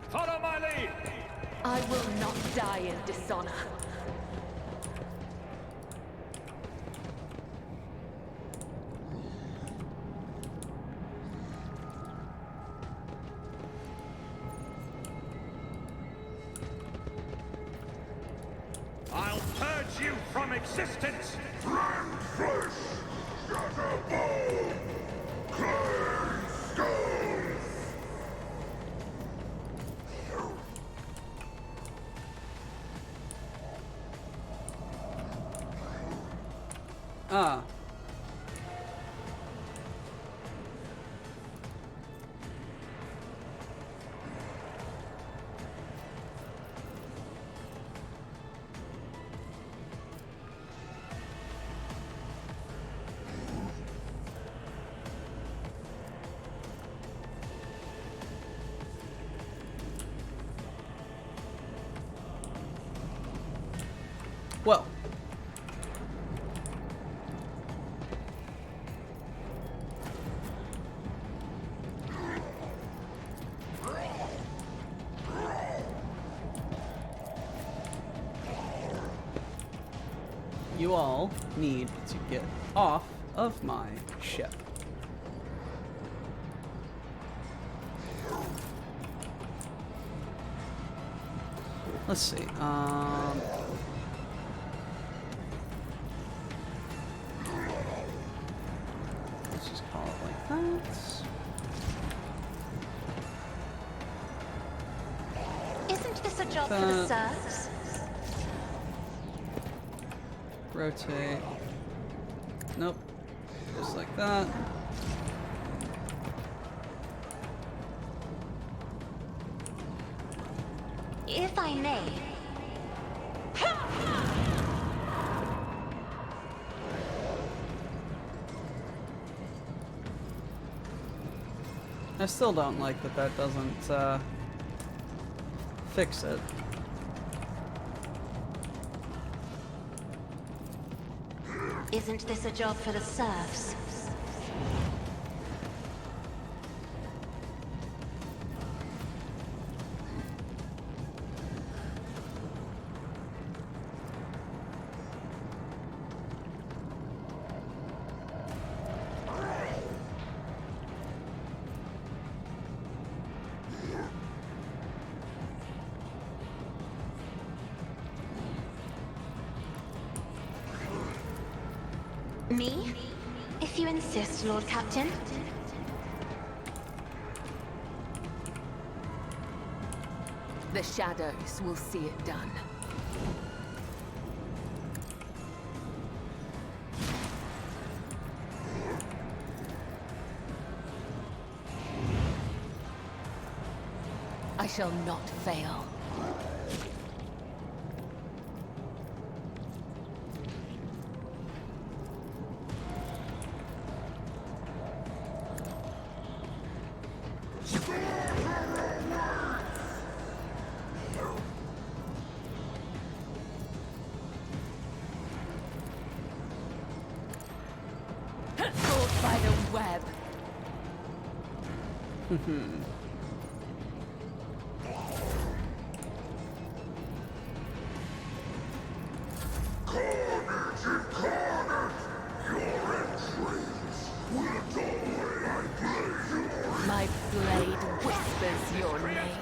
Follow my lead! I will not die in dishonor. I'll purge you from existence! Brand flesh, shatter bone, clay stones. Ah. Well. You all need to get off of my ship. Let's see. Let's just call it like that. Isn't this a job for the serfs? Rotate. Nope. Just like that. If I may. I still don't like that that doesn't fix it. Isn't this a job for the serfs? Me? If you insist, Lord Captain. The shadows will see it done. I shall not fail. Caught by the web. My blade whispers your name.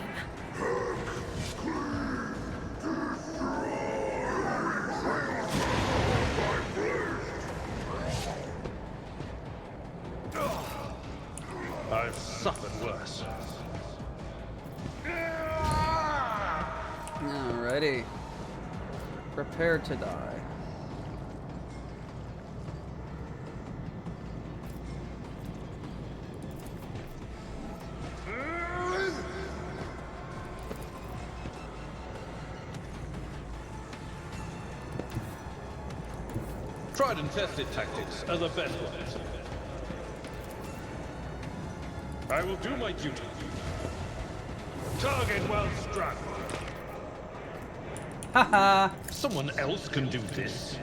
I've suffered worse. Alrighty. Prepare to die. Tried and tested tactics are the best ones. I will do my duty. Target well struck. Haha! Someone else can do this.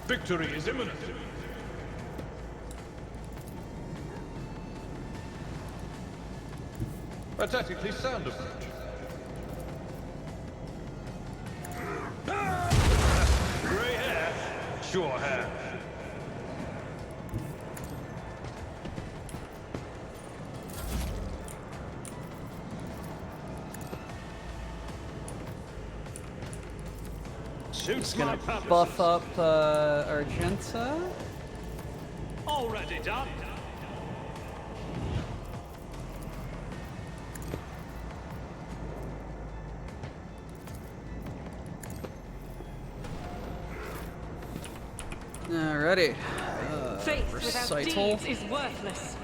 Victory is imminent. A tactically sound approach. Grey hair? Sure have. Just gonna buff up Argenta. Already done. Alrighty. Faith without recital. deeds is worthless.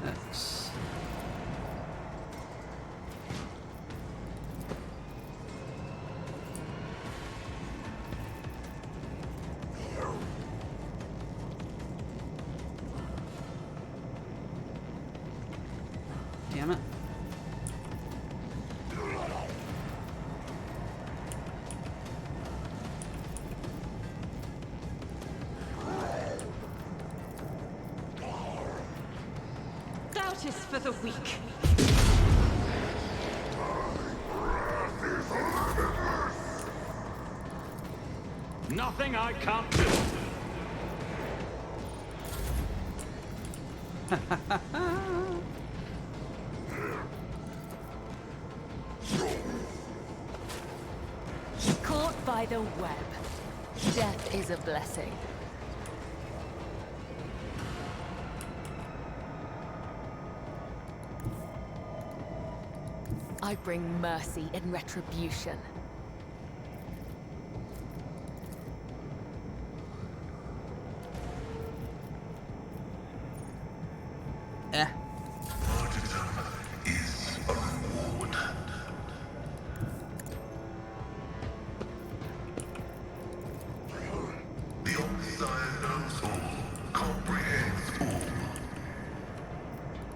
X. Damn it. Doubt is for the weak. Nothing I can't do. Caught by the web. Death is a blessing. I bring mercy and retribution. Martyrdom is a reward. The Omniscient knows all, comprehends all.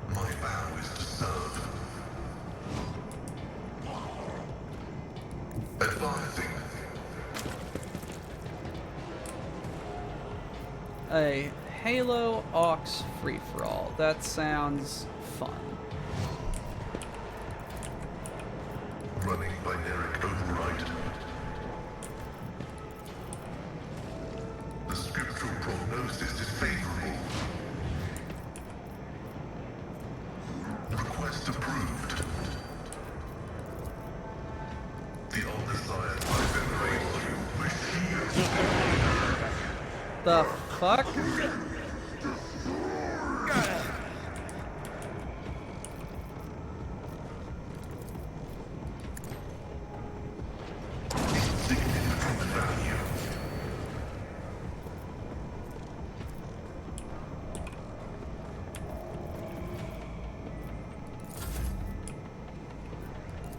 My vow is to serve. Advising. A Halo Aux free-for-all. That sounds fun. Running binaric override. The scriptural prognosis is favorable. Request approved. The Omniscient I venerate you. The fuck?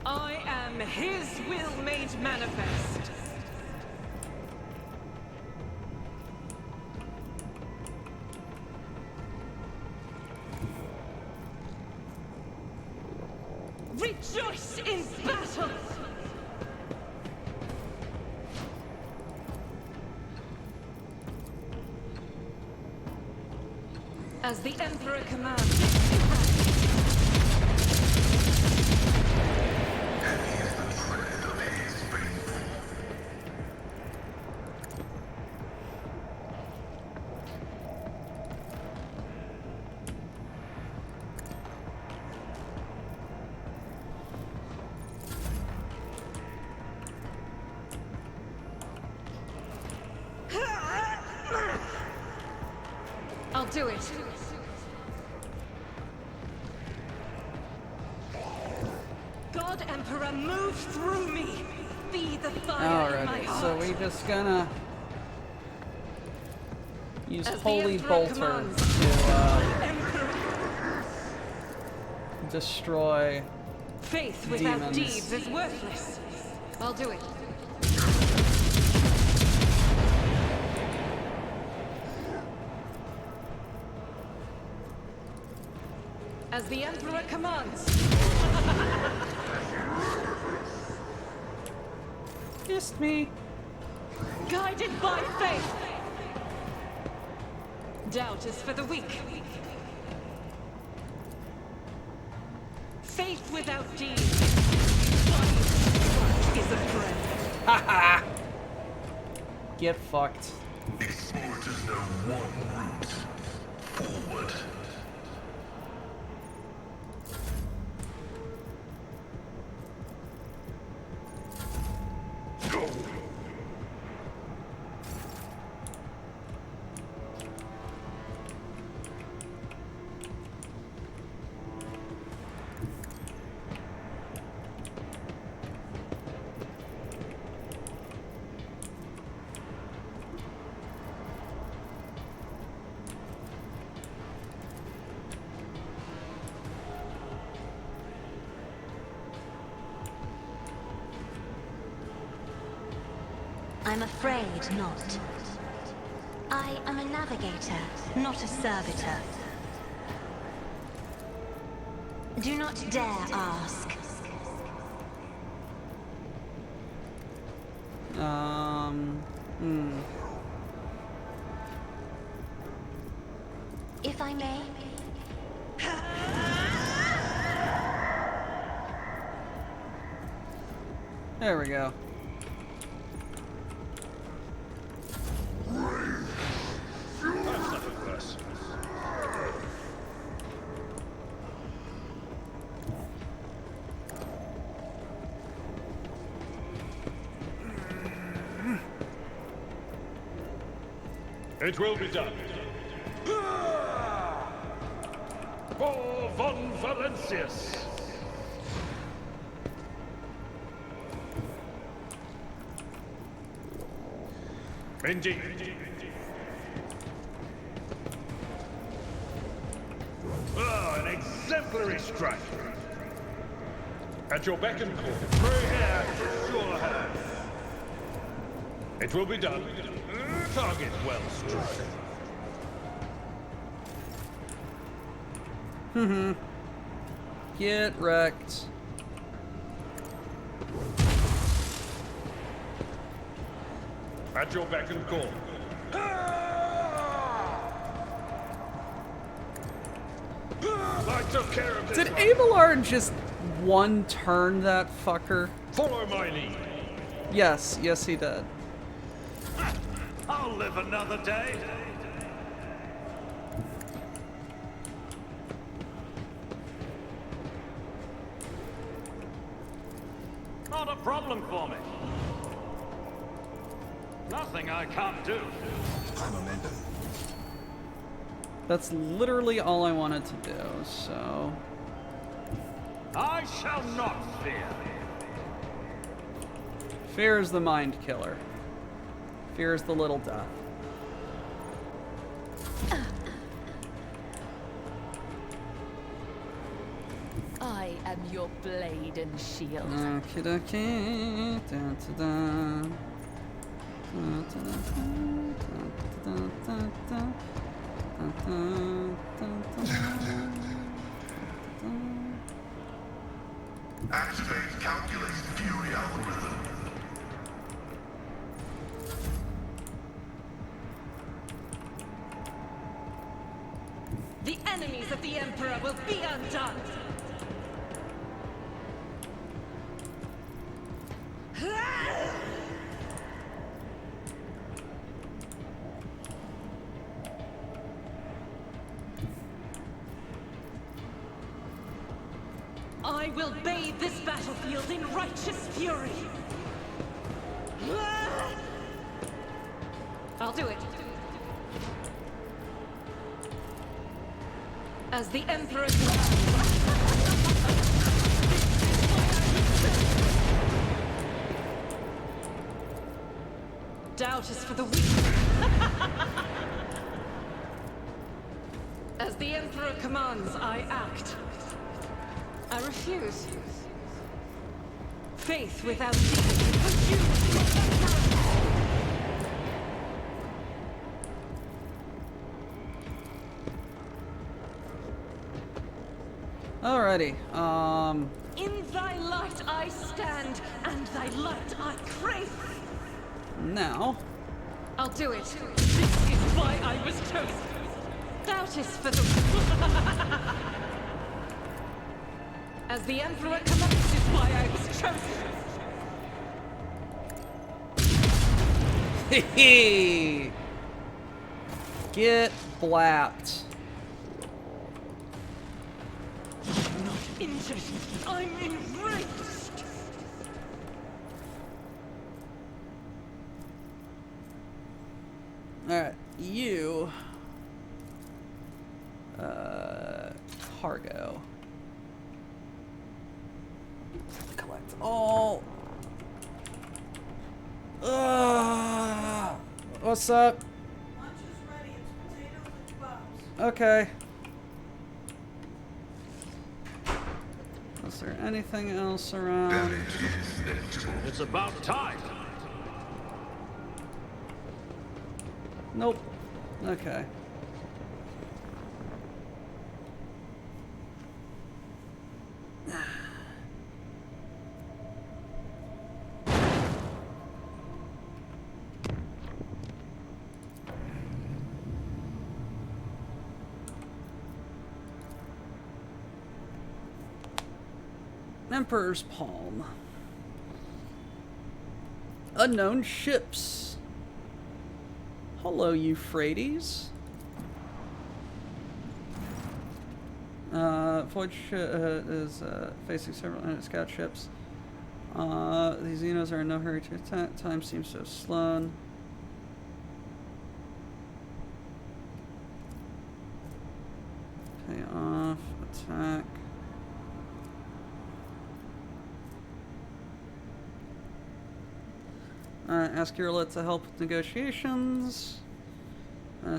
I am his will made manifest. Rejoice in battle! As the Emperor commands. I'll do it. God Emperor, move through me. Be the fire in my Alrighty, heart. so we just gonna use As the Holy Emperor Bolter commands. to destroy Faith without demons. deeds is worthless. I'll do it. As the Emperor commands. Just me. Guided by faith. Doubt is for the weak. Faith without deeds. One is a prayer. Haha! Get fucked. Explorers know one route. Forward. I'm afraid not. I am a navigator, not a servitor. Do not dare ask. If I may. There we go. That's nothing worse. It will be done. For von Valencius. Indeed. An exemplary strike. At your beck and call. Free hand, sure hand. It will be done. Target well struck. Get wrecked. At your beck and call. I took care of this. Did Abelard just one turn that fucker? Follow my lead. Yes, yes he did. I'll live another day. Not a problem for me. Nothing I can't do. That's literally all I wanted to do, so... I shall not fear. Fear is the mind killer. Fear is the little death. I am your blade and shield. Okie dokie. Dun, dun, dun. Dun, dun, dun, dun, dun, dun, dun, dun, dun, dun. Activate calculate fury algorithm. The enemies of the Emperor will be undone! I will bathe this battlefield in righteous fury! I'll do it. As the Emperor Doubt is for the weak. As the Emperor commands, I act. I refuse. Faith without deed consumes the Emperor. Alrighty, In thy light I stand, and thy light I crave. now... I'll do it. This is why I was chosen. Doubt is for the... As the Emperor commands is why I was chosen. Hehe! Get blapped. I'm not injured. I'm enraged. Alright, you... cargo. Collect all... what's up? Lunch is ready. It's potatoes and kebabs. Okay. Is there anything else around? It's about time. Nope. Okay. Emperor's Palm. Unknown ships. Hello, Euphrates. Void is facing several scout ships. These Xenos are in no hurry to attack. Time seems to have slowed. off. Attack. Ask Urla to help with negotiations.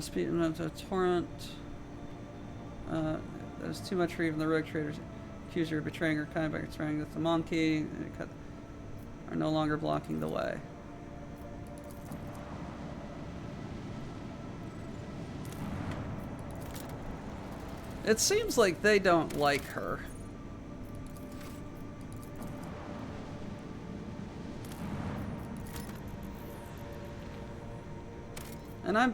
Speed of the torrent. That is too much for even the rogue traders. Accuse her of betraying her kind by conspiring with the monkey. Are no longer blocking the way. It seems like they don't like her. And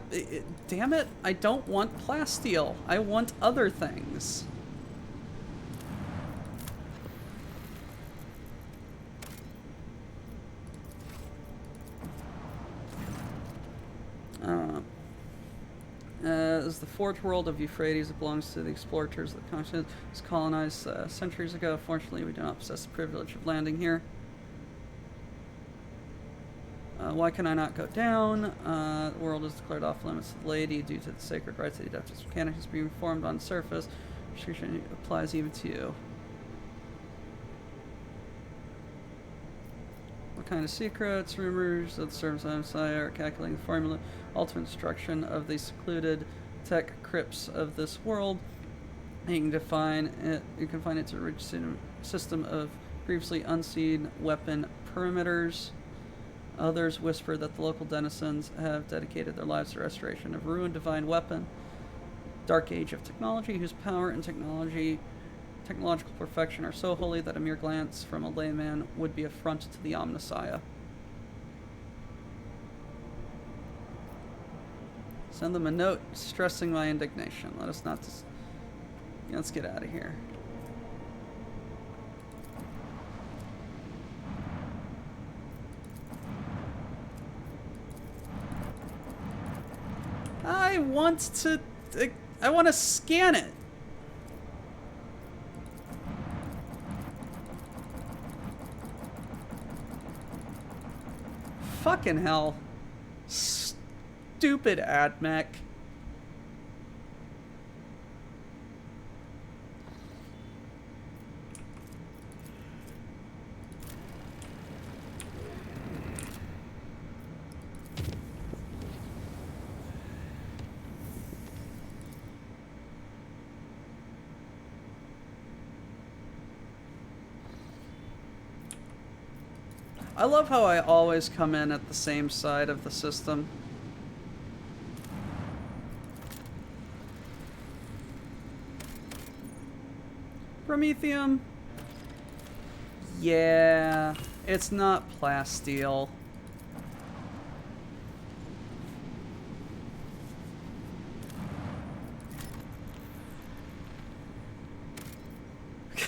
damn it, I don't want plasteel. I want other things. As the Forge World of Euphrates, it belongs to the explorers. The continent was colonized centuries ago. Fortunately, we do not possess the privilege of landing here. Why can I not go down? The world is declared off limits to the lady due to the sacred rights of the Adeptus Mechanicus being formed on the surface. Restriction applies even to you. What kind of secrets, rumors of the service of Messiah are calculating the formula, ultimate destruction of the secluded tech crypts of this world. You can define it. You can find it to a rich system of previously unseen weapon perimeters. Others whisper that the local denizens have dedicated their lives to the restoration of ruined divine weapon. Dark age of technology, whose power and technological perfection are so holy that a mere glance from a layman would be affront to the Omnissiah. Send them a note stressing my indignation. Let us not let's get out of here. I want to scan it. Fucking hell. Stupid AdMech. I love how I always come in at the same side of the system. Promethium? Yeah, it's not plasteel.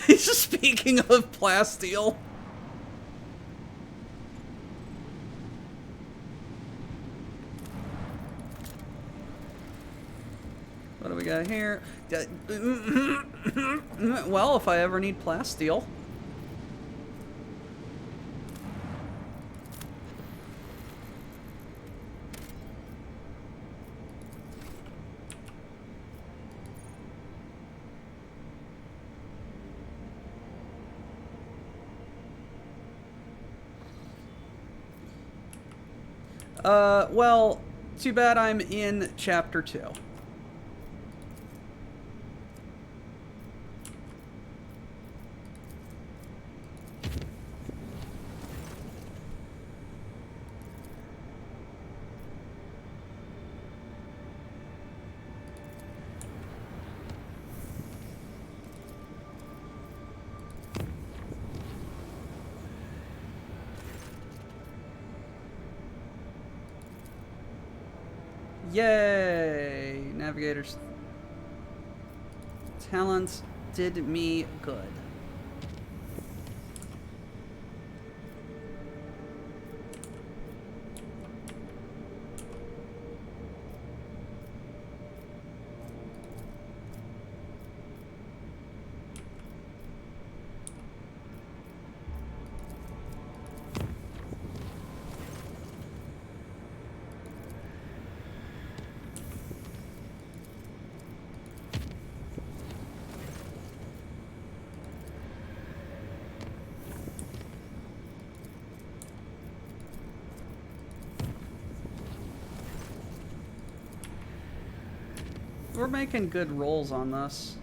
Speaking of plasteel. What do we got here? Well, if I ever need plasteel. Well, too bad I'm in Chapter 2. Yay! Navigator's talents did me good. We're making good rolls on this.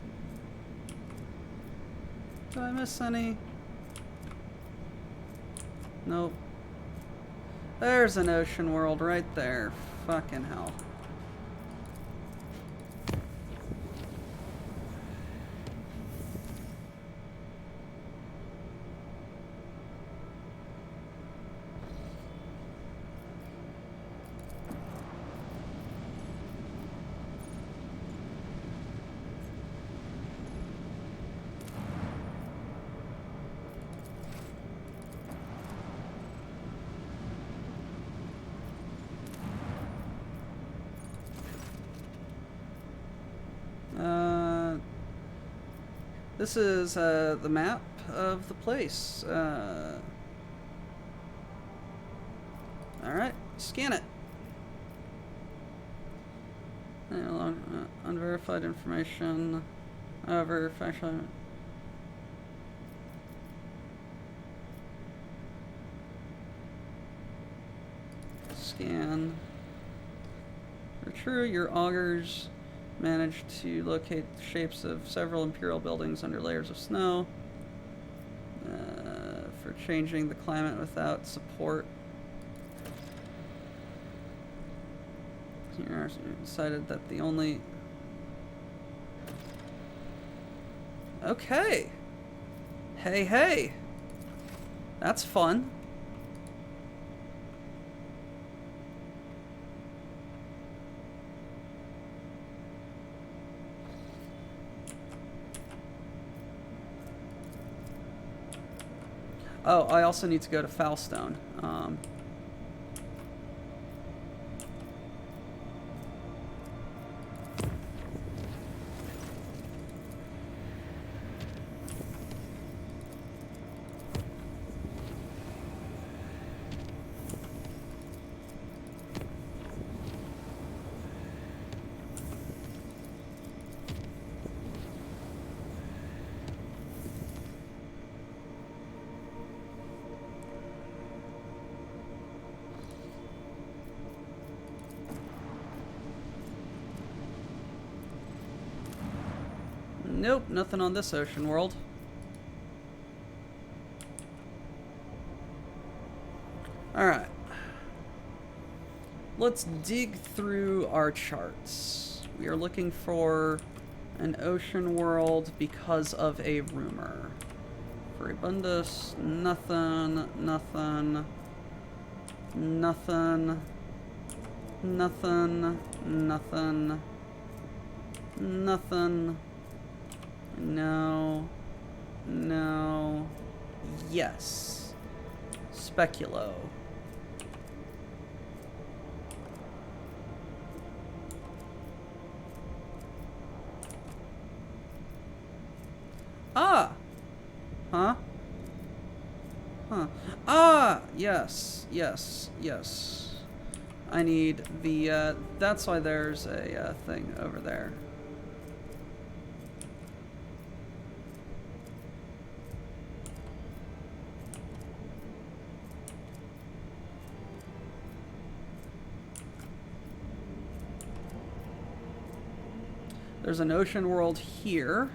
Did I miss any? Nope. There's an ocean world right there. Fucking hell. This is the map of the place. Alright, scan it. Unverified information. However, factual. Scan. For true, your augurs managed to locate the shapes of several Imperial buildings under layers of snow. For changing the climate without support. Here decided that the only... Okay! Hey, hey! That's fun. Oh, I also need to go to Foulstone. Nope, nothing on this ocean world. Alright. Let's dig through our charts. We are looking for an ocean world because of a rumor. Furibundus, nothing, nothing, nothing, nothing, nothing, nothing. No. No. Yes. Speculo. Ah! Huh? Huh. Ah! Yes. Yes. Yes. I need the, that's why there's a, thing over there. There's an ocean world here.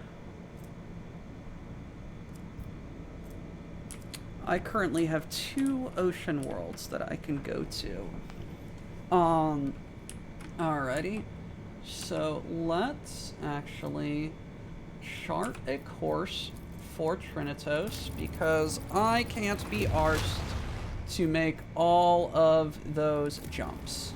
I currently have 2 ocean worlds that I can go to. Alrighty. So let's actually chart a course for Trinitos because I can't be arsed to make all of those jumps.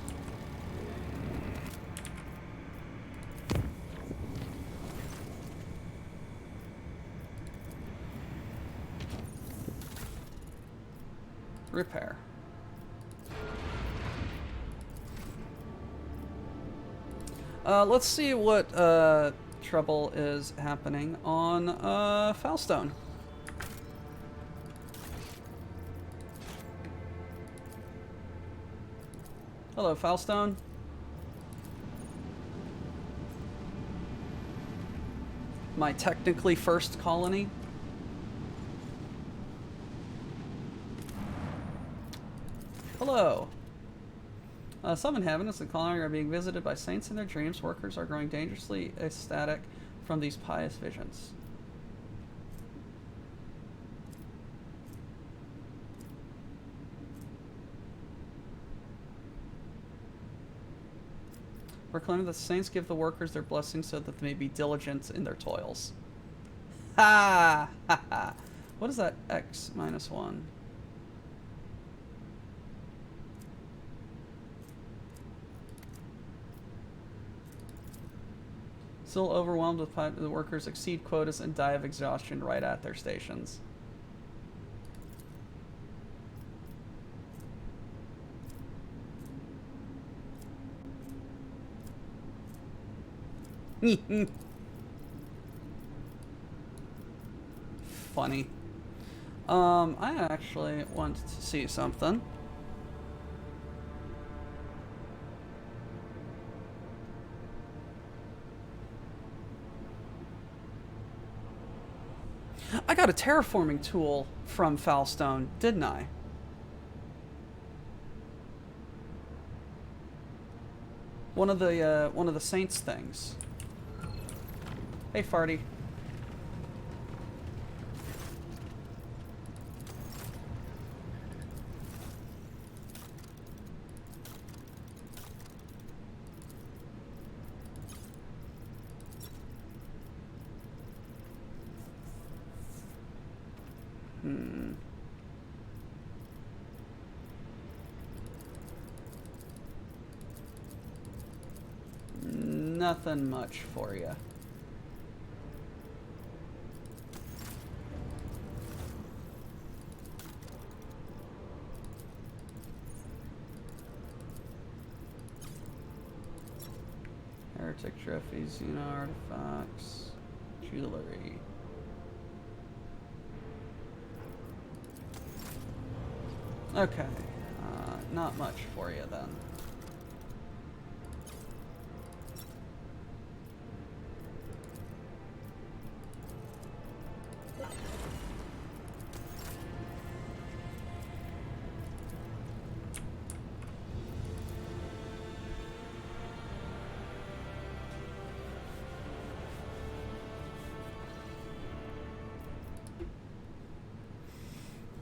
Repair. Let's see what trouble is happening on Foulstone. Hello, Foulstone. My technically first colony. Hello. Some inhabitants of the colony are being visited by saints in their dreams. Workers are growing dangerously ecstatic from these pious visions. Proclaiming that the saints give the workers their blessings so that they may be diligent in their toils. Ha! Ha ha! What is that? X minus 1. Still overwhelmed with the workers exceed quotas and die of exhaustion right at their stations. Funny. I actually want to see something. I got a terraforming tool from Foulstone, didn't I? One of the saints things. Hey, Farty. Nothing much for you. Heretic trophies, artifacts, jewelry. Okay, not much for you then.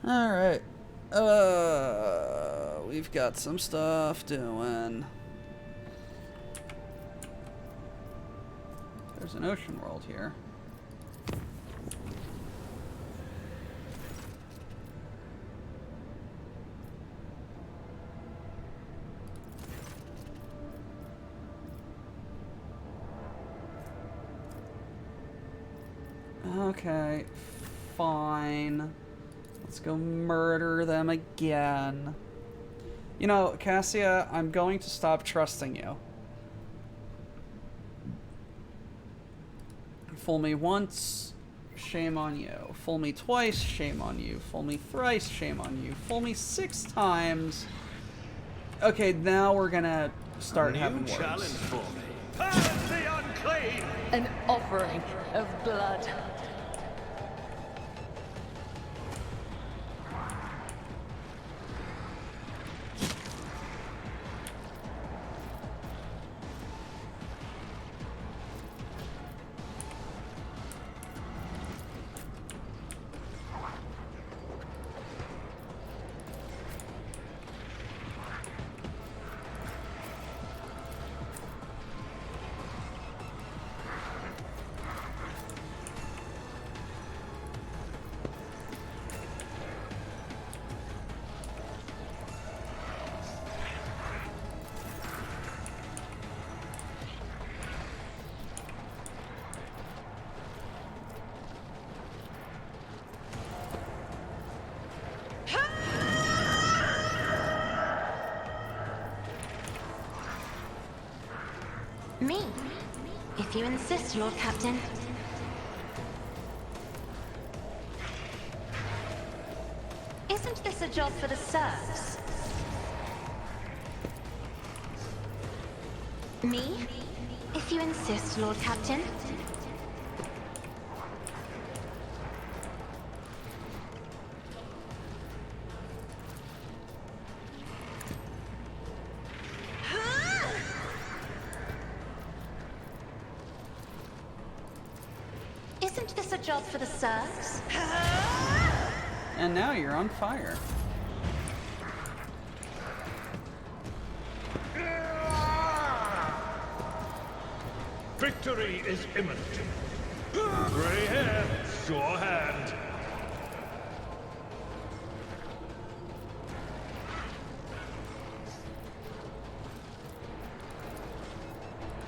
Alright. We've got some stuff doing. There's an ocean world here. Okay, fine. Let's go murder them again. You know, Cassia, I'm going to stop trusting you. Fool me once, shame on you. Fool me twice, shame on you. Fool me thrice, shame on you. Fool me 6 times. Okay, now we're gonna start having words. Challenge for me. Purge the unclean! An offering of blood. Me, if you insist, Lord Captain. Isn't this a job for the serfs? Me, if you insist, Lord Captain. Isn't this a job for the serfs? And now you're on fire. Victory is imminent. Gray hair, sure hand.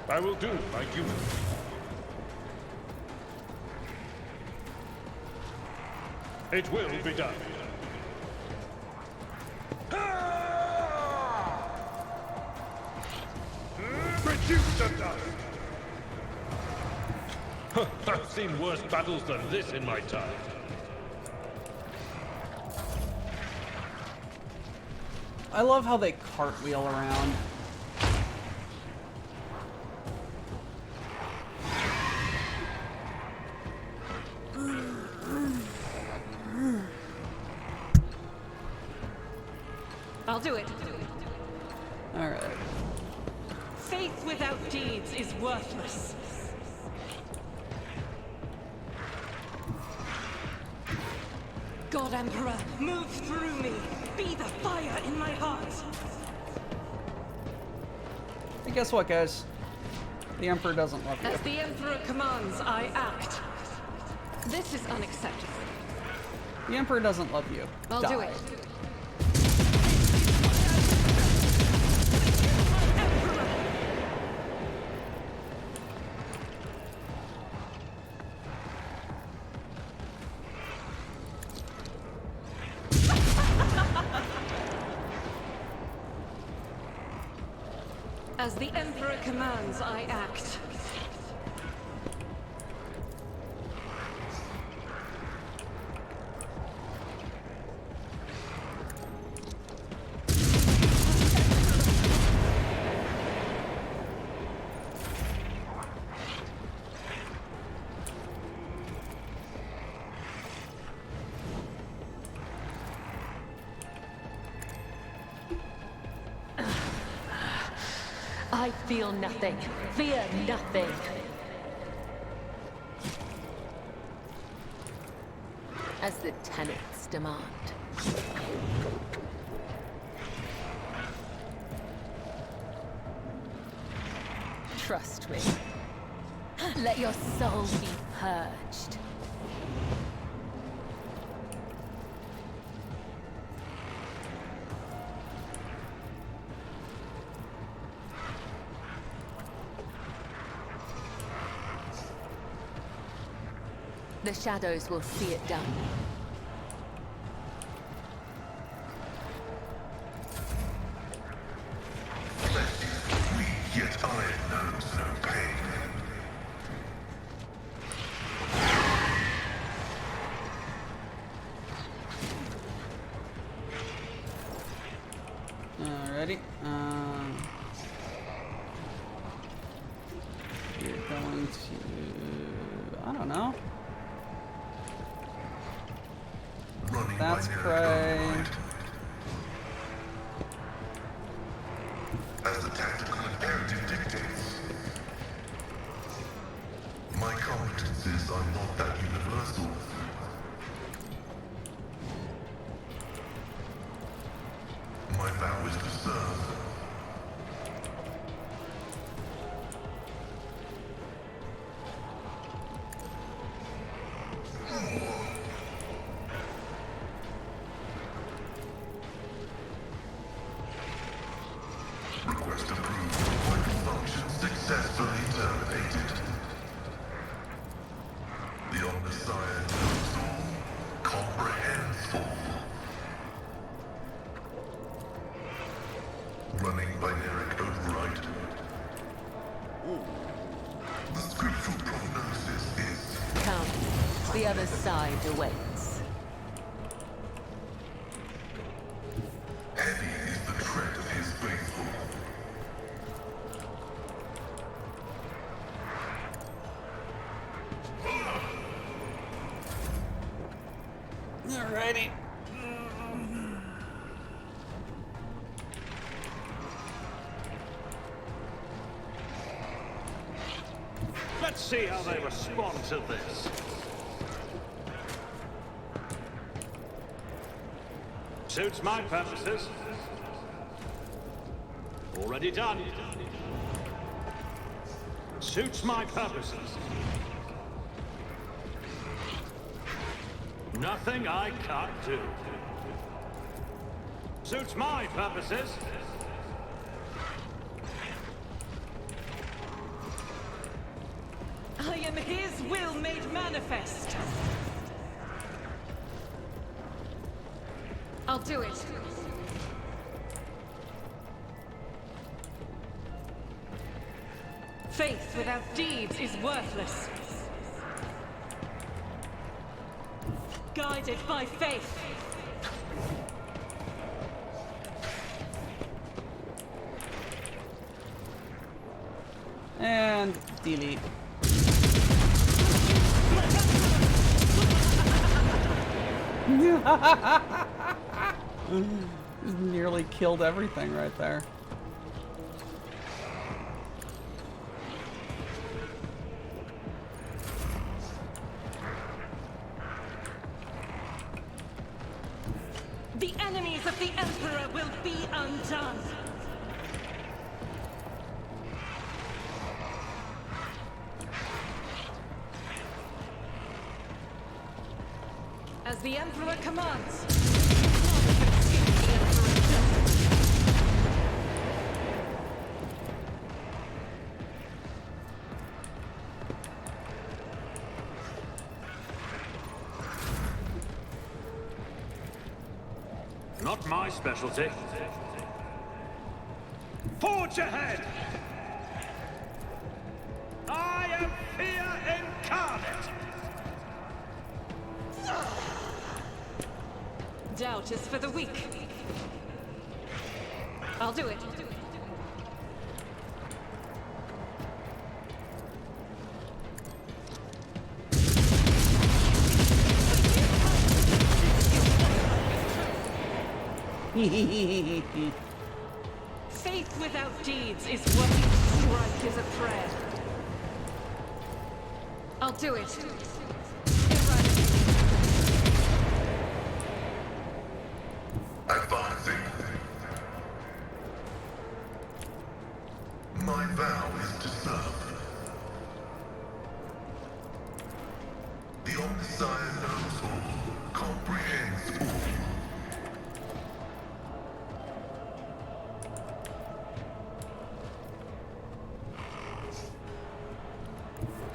I will do my duty. It will be done. Reduce the dust! I've seen worse battles than this in my time. I love how they cartwheel around. I'll do it. Alright. Faith without deeds is worthless. God Emperor, move through me. Be the fire in my heart. And guess what, guys? The Emperor doesn't love you. As the Emperor commands, I act. This is unacceptable. The Emperor doesn't love you. I'll Die. do it. As the Emperor commands, I act. I feel nothing. Fear nothing. As the tenets demand. Trust me. Let your soul be purged. The shadows will see it done. Yet iron knows no pain. Alrighty. You're going to... I don't know. That's prey. As the tactical imperative dictates. My competences are not that universal. My vow is to serve. Request approved. Vital function successfully terminated. The Omnissiah knows all, comprehends all. Running binaric override. The scriptural prognosis is... Come, the other side awaits. Heavy is the tread of his faithful. Alrighty. Let's see how they respond to this. Suits my purposes. Already done. Suits my purposes. Nothing I can't do. Suits my purposes. I am his will made manifest. I'll do it. Faith without deeds is worthless. Guided by faith. And delete. Nearly killed everything right there. The enemies of the Emperor will be undone. As the Emperor commands. Not my specialty. Forge ahead! I am fear incarnate! Doubt is for the weak. I'll do it. Faith without deeds is what each strike is a prayer. I'll do it. Advancing. My vow is to serve. The Omnissiah knows all, comprehends all.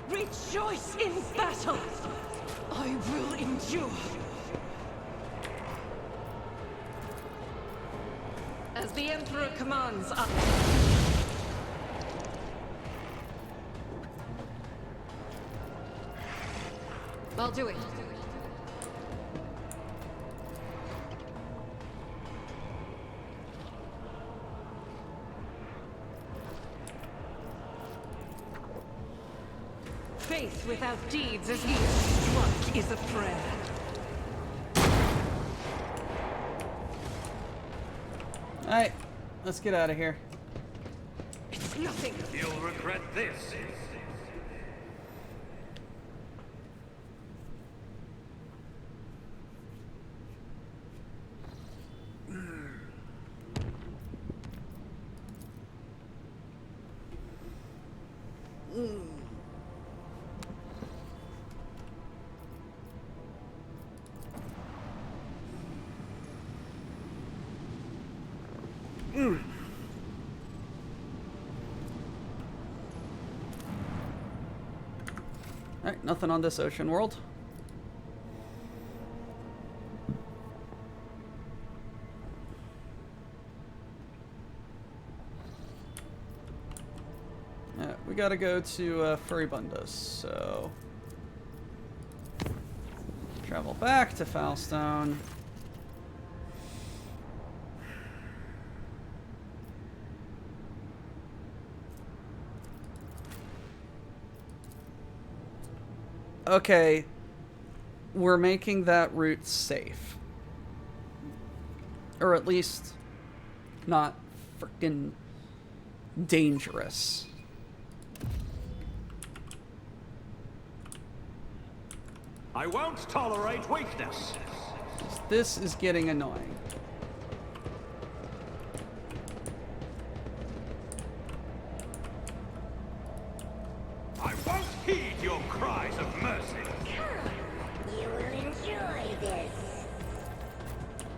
Rejoice in battle! I will endure. As the Emperor commands, I'll do it. Faith without deeds as each struck is a prayer. Alright, let's get out of here. It's nothing. You'll regret this. Alright, nothing on this ocean world. Yeah, we gotta go to Furibundos, so travel back to Foulstone. Okay, we're making that route safe. Or at least not freaking dangerous. I won't tolerate weakness. This is getting annoying. I won't heed your cries of mercy. You will enjoy this.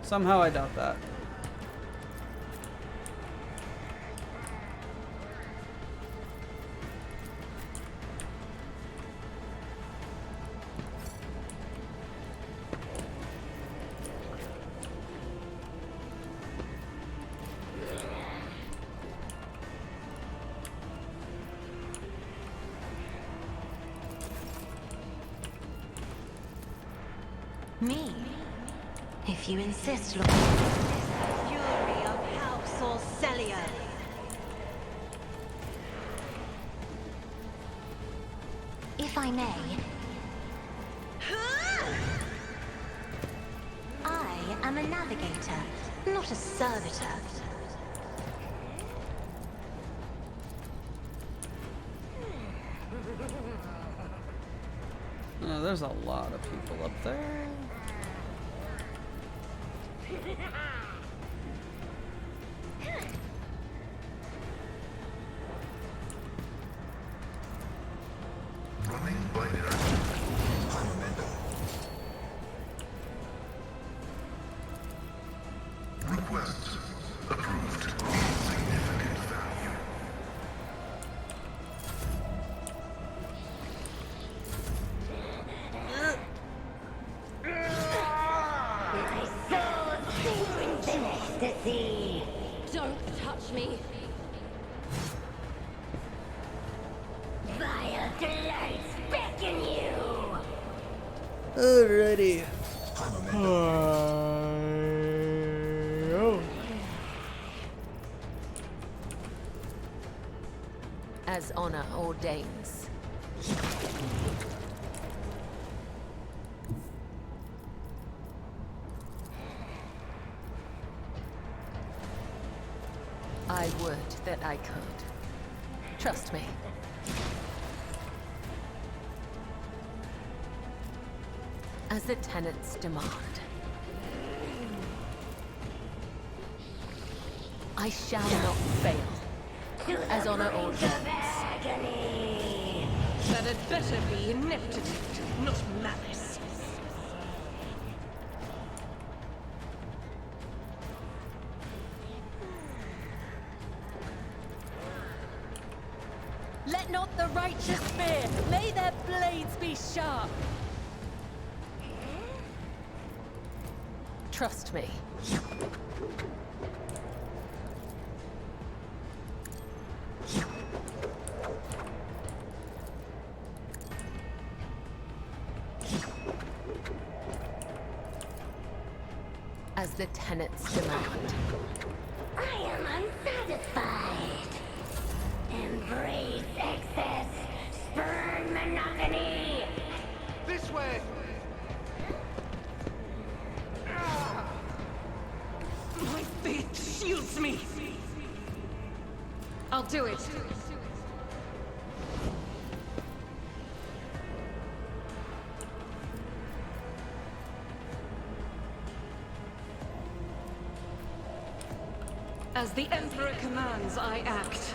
Somehow I doubt that. Me? If you insist, Lord. Fury of House Orcelio. If I may. I am a navigator, not a servitor. There's a lot of people up there. Running by inertia. Fundamental. Request approved. Significant value. My soul sinks in ecstasy. Don't touch me. Vile delights beckon you. Alrighty. As honor ordains. I would that I could. Trust me. As the tenants demand. I shall not fail. As honor ordains. That had better be ineptitude, not malice. Let not the righteous fear. May their blades be sharp. Trust me. As the tenants demand. I am unsatisfied. Embrace excess. Spurn monotony. This way! My faith shields me. I'll do it. As the Emperor commands, I act.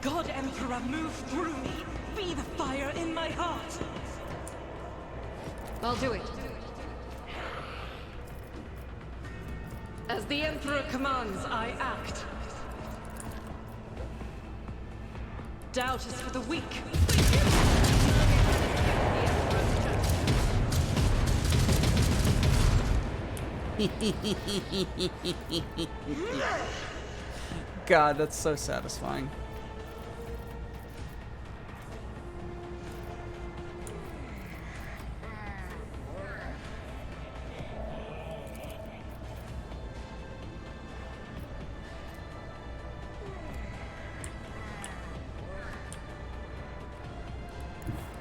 God Emperor, move through me. Be the fire in my heart. I'll do it. As the Emperor commands, I act. Doubt is for the weak. God, that's so satisfying.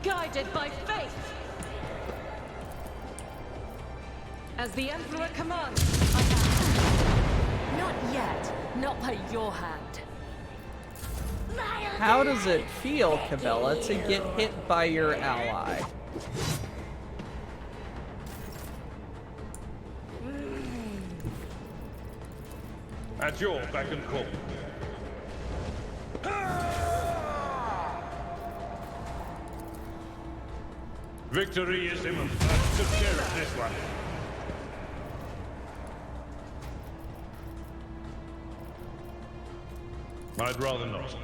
Guided by faith. As the Emperor commands, I act. Not yet. Not by your hand. How does it feel, Cabela, to get hit by your ally? At your beck and call. Victory is imminent. Took care of this one. I'd rather not.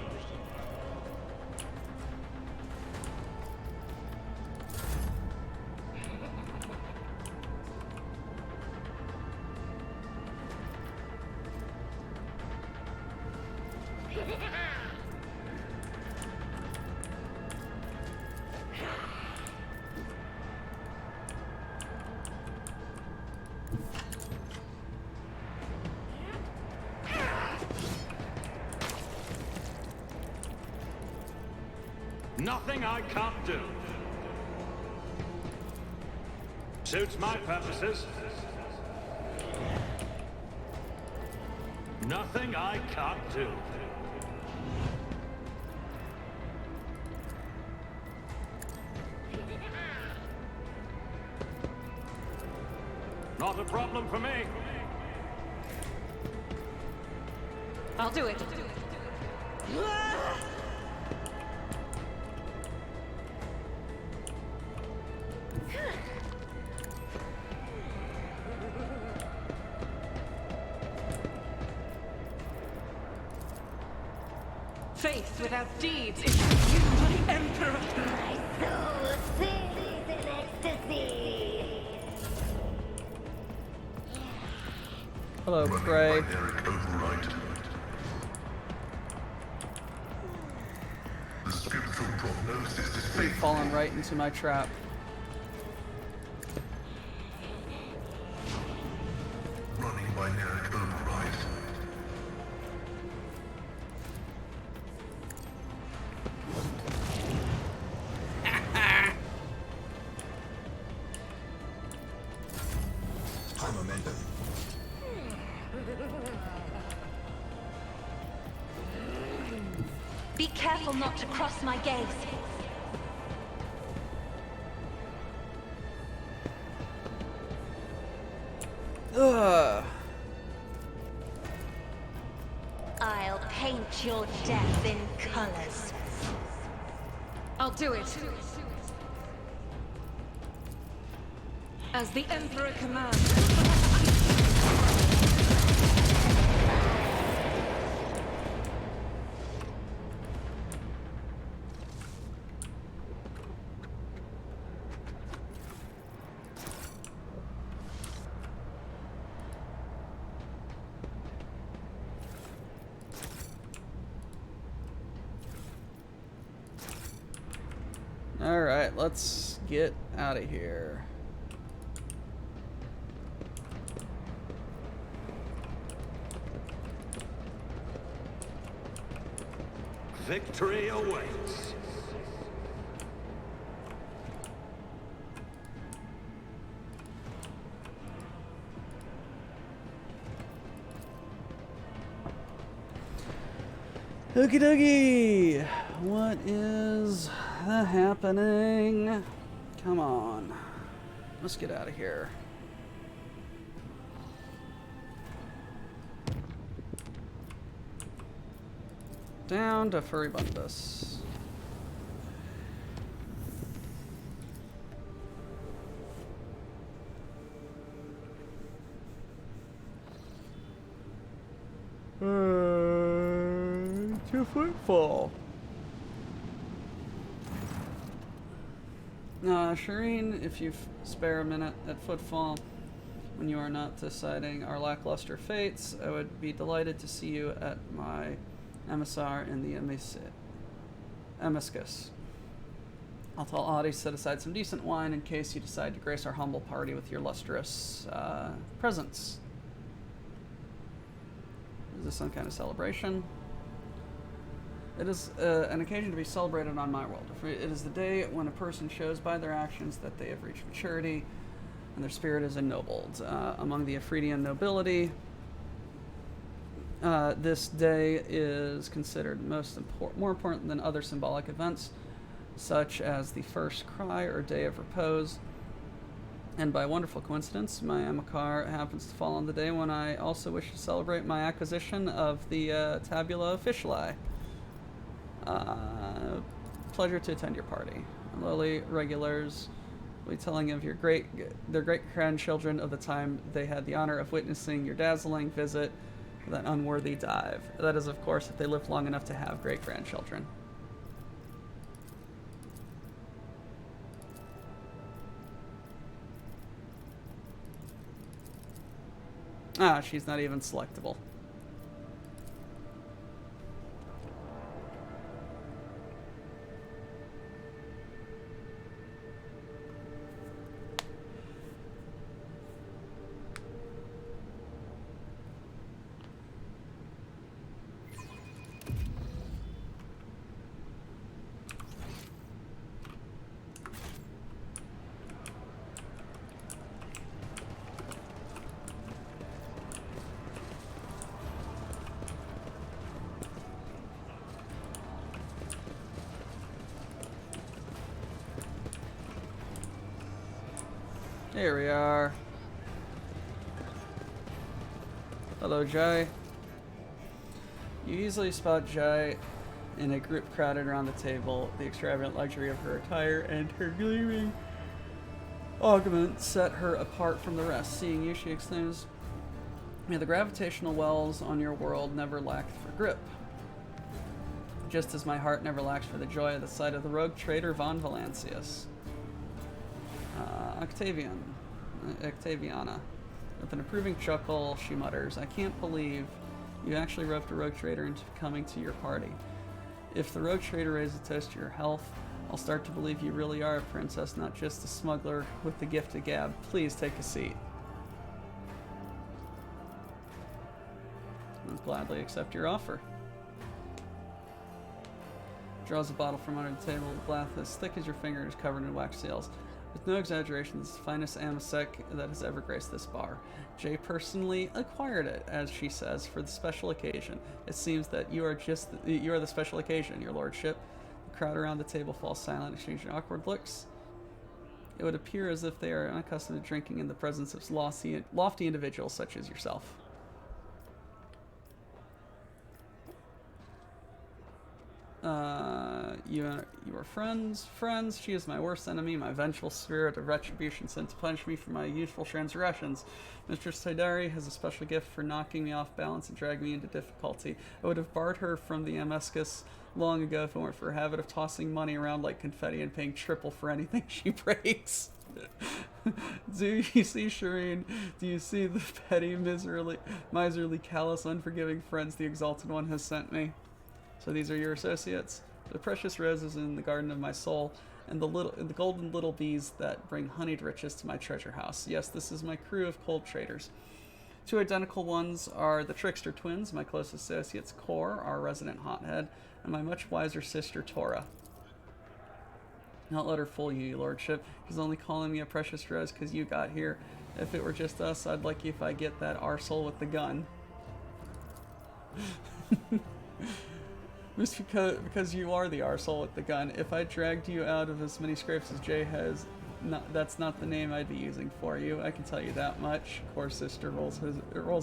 Nothing I can't do. Suits my purposes. Nothing I can't do. Not a problem for me. I'll do it. Faith without deeds is you, my Emperor. My soul sings in ecstasy. Hello, Prey. The scriptural prognosis is You've fallen right into my trap. running binaric override. High momentum. Be careful not to cross my gaze. Ugh. I'll paint your death in colors. I'll do it. As the Emperor commands. Alright, let's get out of here. Victory awaits. Okie dokie! What is happening? Come on. Let's get out of here. Down to Furibundus. To Footfall. Shireen, if you spare a minute at Footfall, when you are not deciding our lackluster fates, I would be delighted to see you at my emissar in the Emmiscus. I'll tell Audie to set aside some decent wine in case you decide to grace our humble party with your lustrous presence. Is this some kind of celebration? It is an occasion to be celebrated on my world. It is the day when a person shows by their actions that they have reached maturity and their spirit is ennobled. Among the Afridian nobility, This day is considered more important than other symbolic events, such as the First Cry or Day of Repose. And by wonderful coincidence, my Amakar happens to fall on the day when I also wish to celebrate my acquisition of the Tabula Officiali. Pleasure to attend your party. Lowly regulars will be telling of their great-grandchildren of the time they had the honor of witnessing your dazzling visit with that unworthy dive. That is, of course, if they lived long enough to have great-grandchildren. Ah, she's not even selectable. Here we are. Hello, Jai. You easily spot Jai in a group crowded around the table. The extravagant luxury of her attire and her gleaming augment set her apart from the rest. Seeing you, she exclaims, "May the gravitational wells on your world never lack for grip, just as my heart never lacks for the joy of the sight of the rogue traitor Von Valancius." Octaviana. With an approving chuckle, she mutters, "I can't believe you actually roped a rogue trader into coming to your party. If the rogue trader raises a toast to your health, I'll start to believe you really are a princess, not just a smuggler with the gift of gab. Please take a seat." I'll gladly accept your offer. Draws a bottle from under the table. The glass as thick as your finger is covered in wax seals. With no exaggeration, this is the finest amasec that has ever graced this bar. Jay personally acquired it, as she says, for the special occasion. It seems that you are the special occasion, your lordship. The crowd around the table falls silent, exchanging awkward looks. It would appear as if they are unaccustomed to drinking in the presence of lofty individuals such as yourself. You are friends? Friends? She is my worst enemy, my vengeful spirit of retribution sent to punish me for my youthful transgressions. Mistress Tidari has a special gift for knocking me off balance and dragging me into difficulty. I would have barred her from the Amescus long ago if it weren't for her habit of tossing money around like confetti and paying triple for anything she breaks. Do you see, Shireen? Do you see the petty, miserly, callous, unforgiving friends the Exalted One has sent me? So these are your associates. The precious roses in the garden of my soul, and the golden little bees that bring honeyed riches to my treasure house. Yes, this is my crew of cold traders. Two identical ones are the Trickster twins, my close associates Kor, our resident hothead, and my much wiser sister Tora. Don't let her fool you, your lordship. She's only calling me a precious rose because you got here. If it were just us, I'd like you if I get that arsehole with the gun. Just because you are the arsehole with the gun. If I dragged you out of as many scrapes as Jay has, that's not the name I'd be using for you. I can tell you that much. Kor's sister rolls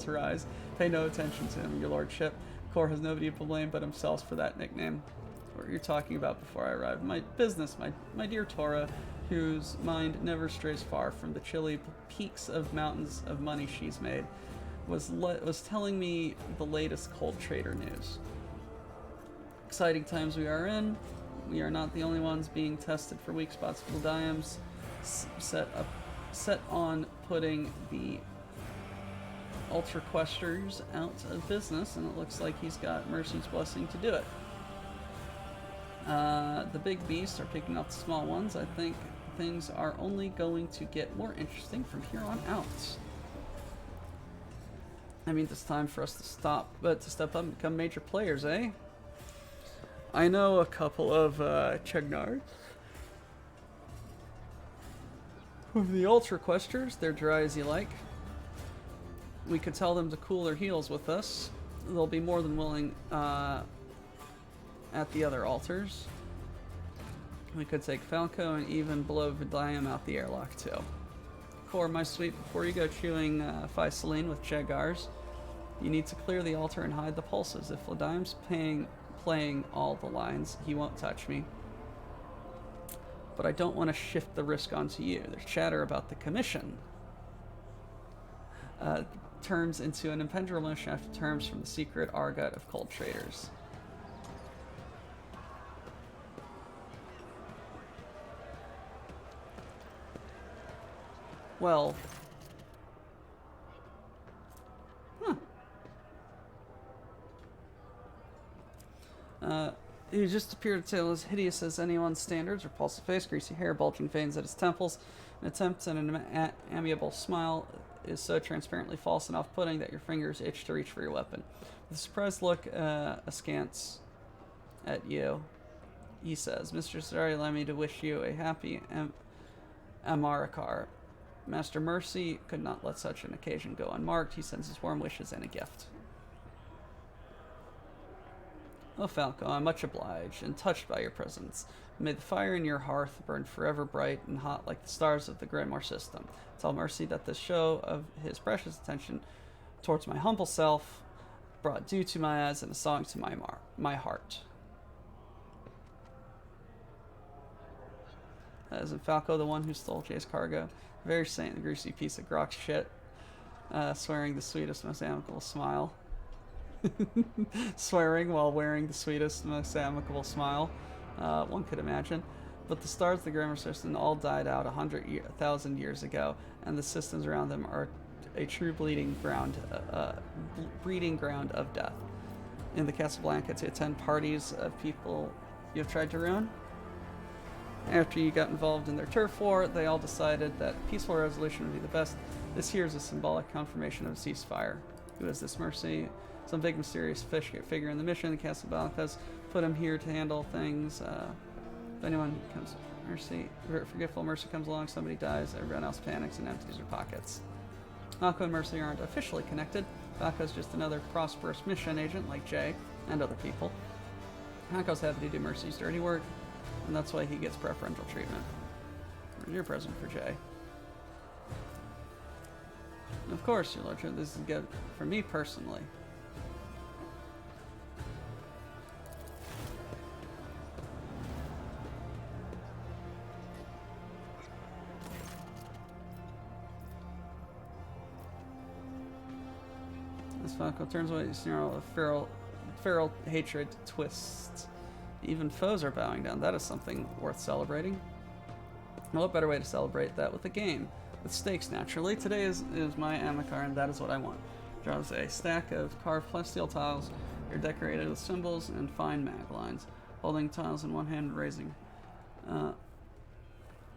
her eyes. Pay no attention to him, your lordship. Kor has nobody to blame but himself for that nickname. What were you talking about before I arrived? My business, my dear Tora, whose mind never strays far from the chilly peaks of mountains of money she's made, was telling me the latest cold trader news. Exciting times we are in. We are not the only ones being tested for weak spots. Vladium's set on putting the Ultra Questers out of business, and it looks like he's got Mercy's blessing to do it. The big beasts are picking up the small ones. I think things are only going to get more interesting from here on out. I mean, it's time for us to step up and become major players, eh? I know a couple of Chegnards. With the Ultra Questers, they're dry as you like. We could tell them to cool their heels with us. they'll be more than willing at the other altars. We could take Falco and even blow Vidalium out the airlock too. Core, my sweet, before you go chewing Faisaline with Jagars, you need to clear the altar and hide the pulses. If Vidalium's playing all the lines, he won't touch me. But I don't want to shift the risk onto you. There's chatter about the commission. Turns into an impending motion after terms from the secret Argot of cold traders. Well, he just appeared to tale as hideous as anyone's standards, repulsive face, greasy hair, bulging veins at his temples, an attempt at an amiable smile is so transparently false and off-putting that your fingers itch to reach for your weapon. With a surprised look askance at you, he says, Mr. Cesare, allow me to wish you a happy Amarakar. Master Mercy could not let such an occasion go unmarked. He sends his warm wishes and a gift. Oh, Falco, I'm much obliged and touched by your presence. May the fire in your hearth burn forever bright and hot like the stars of the Grimoire system. Tell Mercy that this show of his precious attention towards my humble self brought dew to my eyes and a song to my heart. Isn't Falco the one who stole Jay's cargo? Very saint, the greasy piece of grok shit, swearing the sweetest, most amicable smile. Swearing while wearing the sweetest, most amicable smile, one could imagine. But the stars of the Grimoire system all died out 1,000 years ago, and the systems around them are a true breeding ground of death. In the Casablanca, to attend parties of people you have tried to ruin. After you got involved in their turf war, they all decided that peaceful resolution would be the best. This here is a symbolic confirmation of a ceasefire. Who is this Mercy? Some big mysterious figure in the mission. The Casablancas put him here to handle things. If anyone comes, forgetful Mercy comes along, somebody dies, everyone else panics and empties their pockets. Falco and Mercy aren't officially connected. Falco's just another prosperous mission agent like Jay and other people. Falco's happy to do Mercy's dirty work, and that's why he gets preferential treatment. Here's your present for Jay. And of course, your lordship, this is good for me personally. As Falco turns away, you snarl a feral hatred twists. Even foes are bowing down. That is something worth celebrating. Well, what better way to celebrate that with a game? With stakes, naturally. Today is my Amakar, and that is what I want. Draws a stack of carved plasteel tiles. They're decorated with symbols and fine mag lines. Holding tiles in one hand and raising.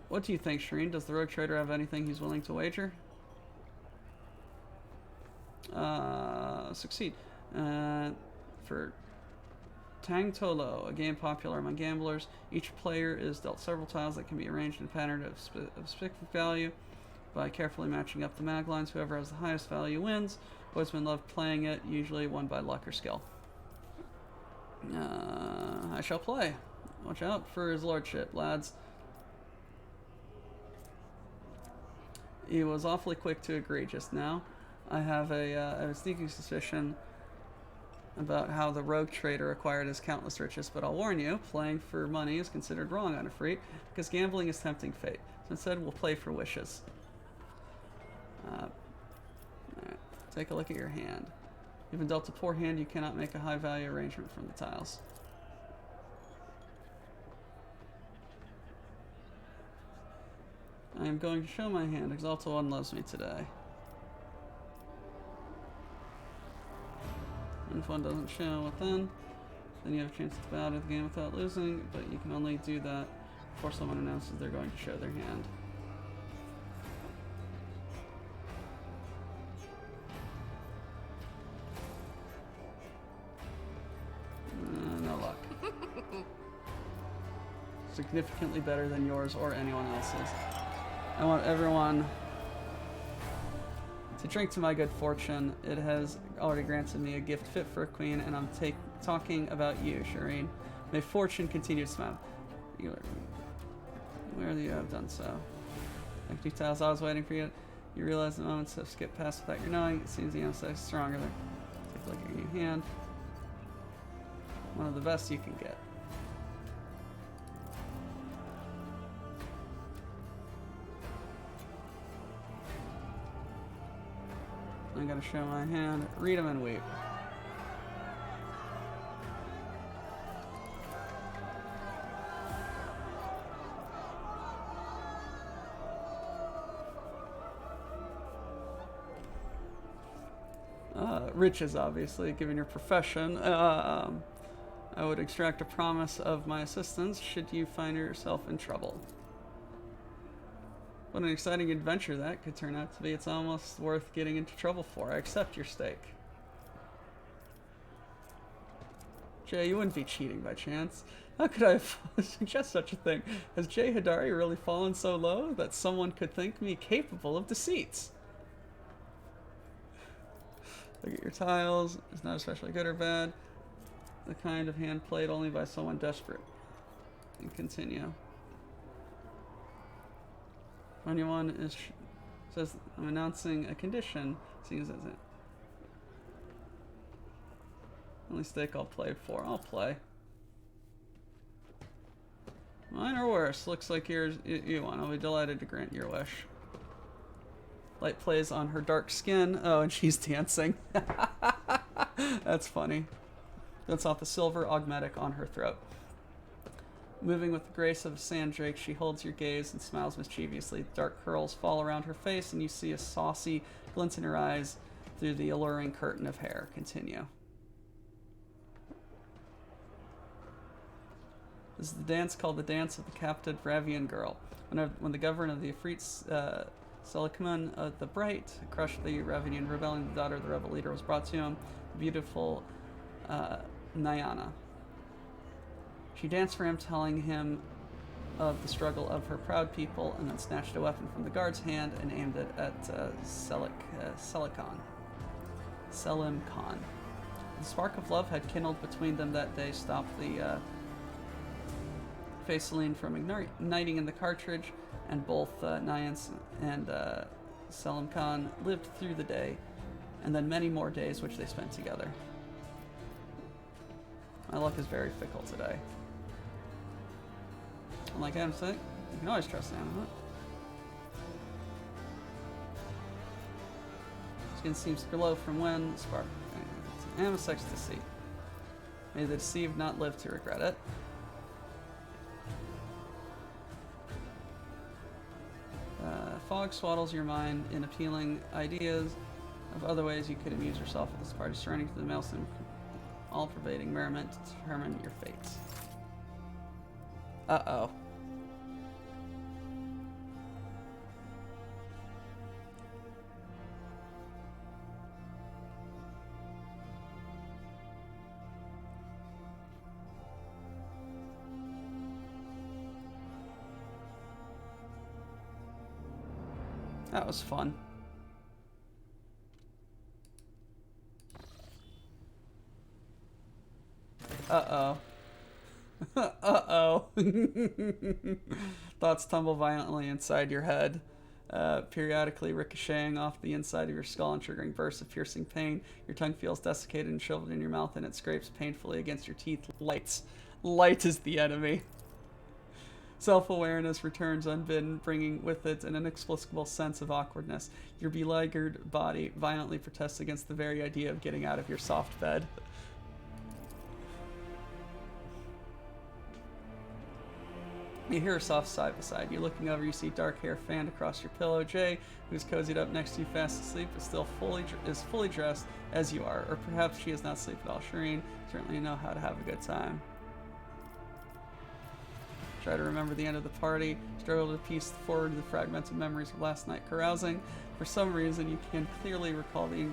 What do you think, Shireen? Does the rogue trader have anything he's willing to wager? Succeed. For Tang Tolo, a game popular among gamblers, each player is dealt several tiles that can be arranged in a pattern of specific value. By carefully matching up the mag lines, whoever has the highest value wins. Woodsmen love playing it, usually won by luck or skill. I shall play. Watch out for his lordship, lads. He was awfully quick to agree just now. I have a sneaking suspicion about how the rogue trader acquired his countless riches, but I'll warn you, playing for money is considered wrong on a freak, because gambling is tempting fate. So instead, we'll play for wishes. Alright, take a look at your hand. You've been dealt a poor hand, you cannot make a high value arrangement from the tiles. I am going to show my hand. Exalted One loves me today. And if one doesn't show it then you have a chance to bow out of the game without losing, but you can only do that before someone announces they're going to show their hand. No luck. Significantly better than yours or anyone else's. I want everyone To drink to my good fortune, it has already granted me a gift fit for a queen, and I'm talking about you, Shireen. May fortune continue to smile. Where you have done so. Like details, I was waiting for you. You realize the moments have skipped past without your knowing. It seems the emphasize is stronger. Take a look at your new hand. One of the best you can get. I gotta show my hand. Read them and weep. Riches, obviously, given your profession. I would extract a promise of my assistance should you find yourself in trouble. What an exciting adventure that could turn out to be. It's almost worth getting into trouble for. I accept your stake. Jay, you wouldn't be cheating by chance. How could I suggest such a thing? Has Jay Hidari really fallen so low that someone could think me capable of deceits? Look at your tiles. It's not especially good or bad. The kind of hand played only by someone desperate. And continue. 21 is says I'm announcing a condition. Seems as it. Only stake I'll play for. I'll play. Mine or worse. Looks like yours. You won. I'll be delighted to grant your wish. Light plays on her dark skin. Oh, and she's dancing. That's funny. That's off the silver augmetic on her throat. Moving with the grace of a sand drake, she holds your gaze and smiles mischievously. Dark curls fall around her face, and you see a saucy glint in her eyes through the alluring curtain of hair. Continue. This is the dance called the Dance of the Captive Ravian Girl. When the governor of the Ifrit, Selikuman the Bright, crushed the Ravinian rebellion, the daughter of the rebel leader was brought to him, the beautiful Nyana. She danced for him, telling him of the struggle of her proud people, and then snatched a weapon from the guard's hand and aimed it at Selim Khan. The spark of love had kindled between them that day, stopped the Faisaline from igniting in the cartridge, and both Nyans and Selim Khan lived through the day, and then many more days which they spent together. My luck is very fickle today. And like Adam said, you can always trust Amulet. Skin seems to glow from when spark. Amosex's deceit. May the deceived not live to regret it. Fog swaddles your mind in appealing ideas of other ways you could amuse yourself at this party, surrendering to the maelstrom, all-pervading merriment to determine your fates. Uh-oh. That was fun. Uh-oh. Uh-oh. Thoughts tumble violently inside your head, periodically ricocheting off the inside of your skull and triggering bursts of piercing pain. Your tongue feels desiccated and shriveled in your mouth, and it scrapes painfully against your teeth. Light is the enemy. Self-awareness returns unbidden, bringing with it an inexplicable sense of awkwardness. Your beleaguered body violently protests against the very idea of getting out of your soft bed. You hear a soft sigh beside you. Looking over, you see dark hair fanned across your pillow. Jay, who's cozied up next to you fast asleep, is still fully dressed as you are. Or perhaps she is not asleep at all. Shireen, certainly know how to have a good time. Try to remember the end of the party, struggle to piece forward the fragmented memories of last night carousing. For some reason, you can clearly recall the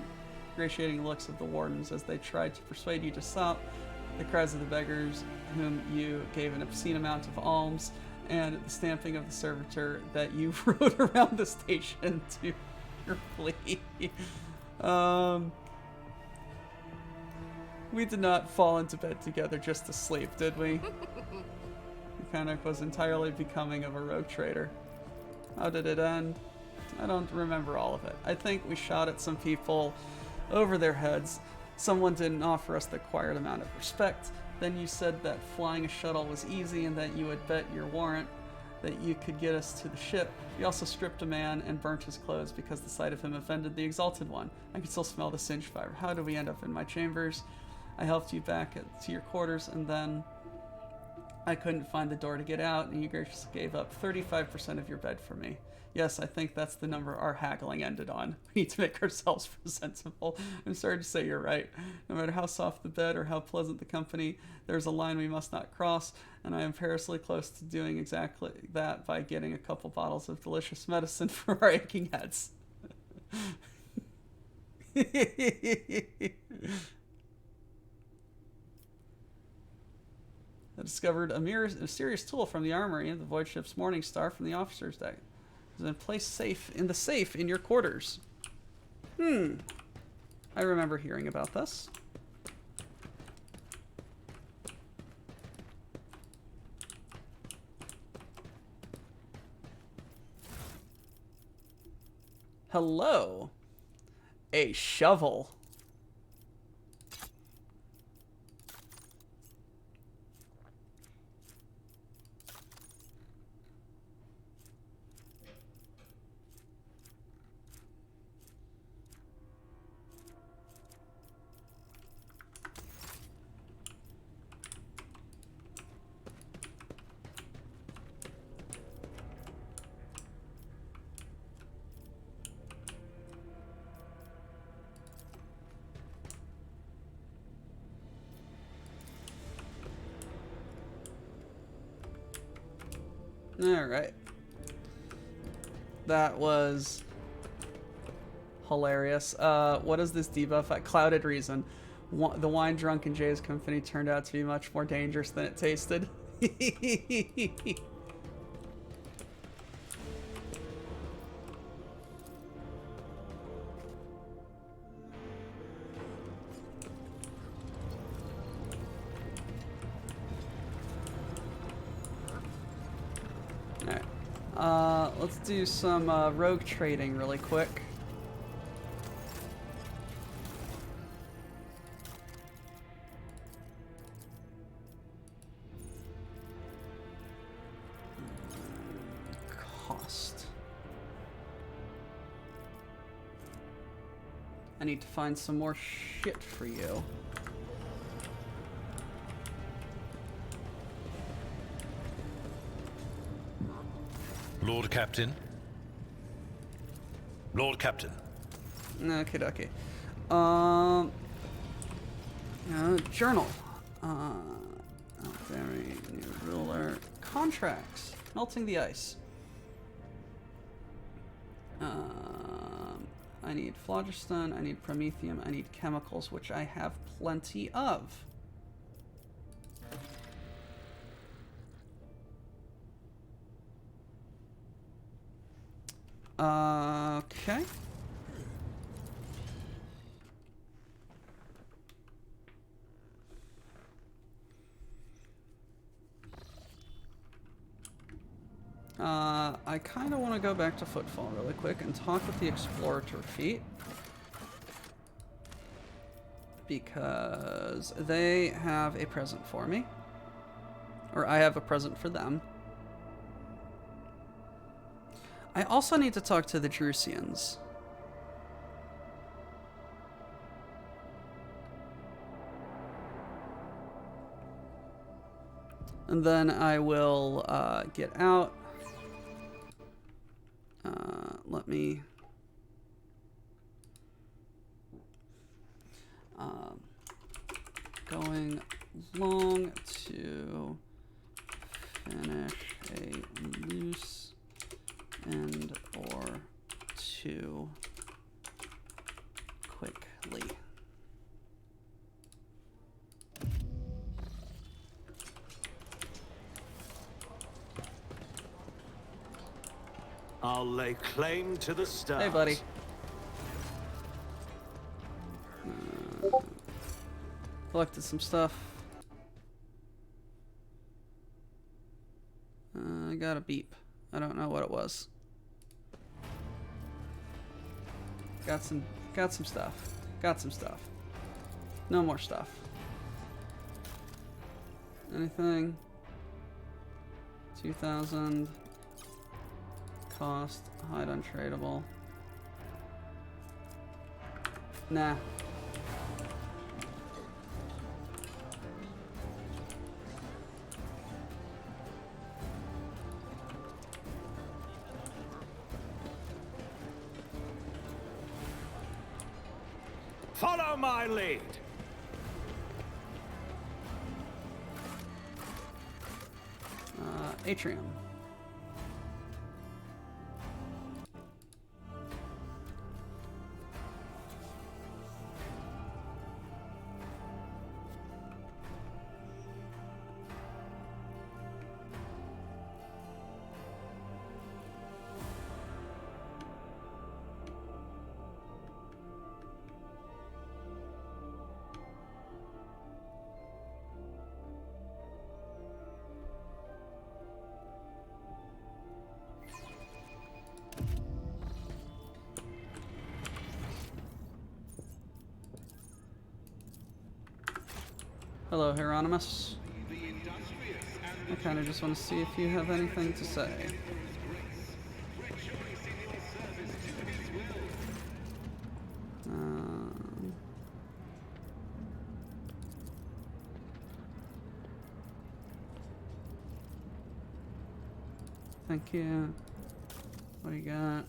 ingratiating looks of the wardens as they tried to persuade you to stop, the cries of the beggars whom you gave an obscene amount of alms, and the stamping of the servitor that you rode around the station to. plea. We did not fall into bed together just to sleep, did we? Mechanic was entirely becoming of a rogue trader. How did it end? I don't remember all of it. I think we shot at some people over their heads. Someone didn't offer us the required amount of respect. Then you said that flying a shuttle was easy and that you would bet your warrant that you could get us to the ship. You also stripped a man and burnt his clothes because the sight of him offended the Exalted One. I could still smell the singe fire. How did we end up in my chambers? I helped you back to your quarters, and then I couldn't find the door to get out, and you graciously gave up 35% of your bed for me. Yes, I think that's the number our haggling ended on. We need to make ourselves presentable. I'm sorry to say you're right. No matter how soft the bed or how pleasant the company, there's a line we must not cross, and I am perilously close to doing exactly that by getting a couple bottles of delicious medicine for our aching heads. I discovered a mysterious tool from the armory of the void ship's Morning Star from the officer's deck. It was in place in the safe in your quarters. I remember hearing about this. Hello. A shovel. Alright. That was hilarious. What is this debuff at Clouded Reason? The wine drunk in Jay's company turned out to be much more dangerous than it tasted. Let's do some rogue trading really quick. Cost. I need to find some more shit for you. Lord Captain. Lord Captain. Okay, okay. Journal. Very new ruler. Contracts. Melting the ice. I need phlogiston. I need promethium. I need chemicals, which I have plenty of. Okay. I kind of want to go back to Footfall really quick and talk with the Explorator Feet. Because they have a present for me. Or I have a present for them. I also need to talk to the Drusians. And then I will get out. Let me... going long to finish a loose end or two quickly. I'll lay claim to the stars. Hey, buddy. Collected some stuff. I got a beep. I don't know what it was. Got some stuff. Got some stuff. No more stuff. Anything? 2,000. Cost. Hide untradeable. Nah. Follow my lead. Atrium. Hello, Hieronymus. I kind of just want to see if you have anything to say. Thank you. What do you got?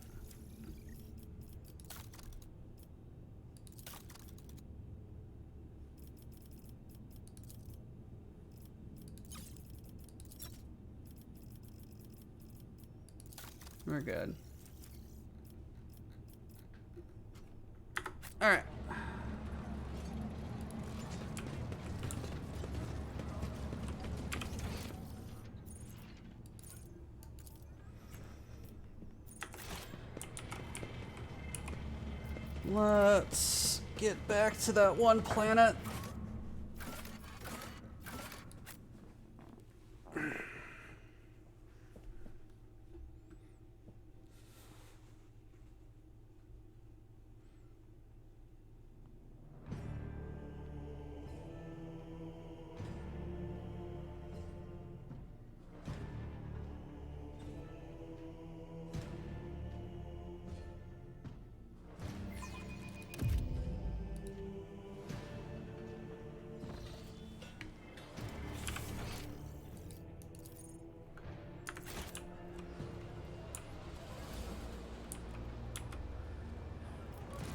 We're good. All right. Let's get back to that one planet.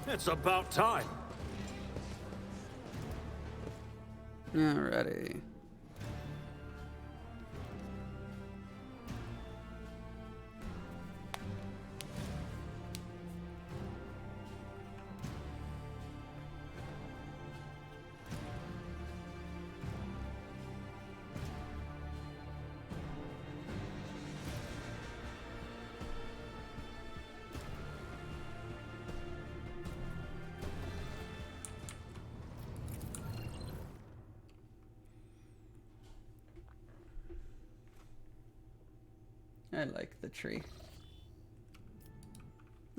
It's about time. Alrighty. I like the tree.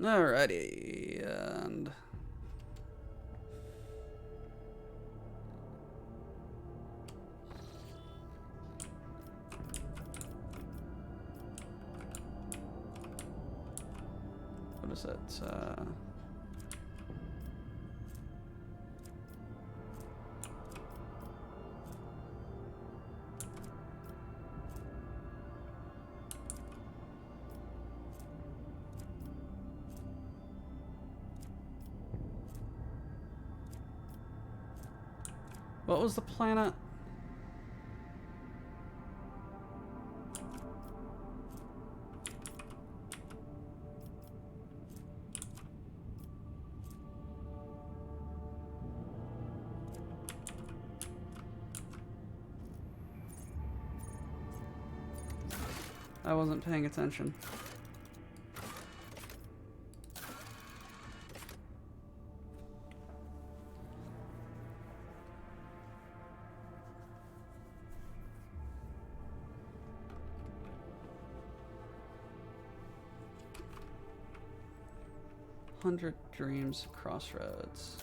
Alrighty, and what is it? What was the planet? I wasn't paying attention. 100 Dreams Crossroads.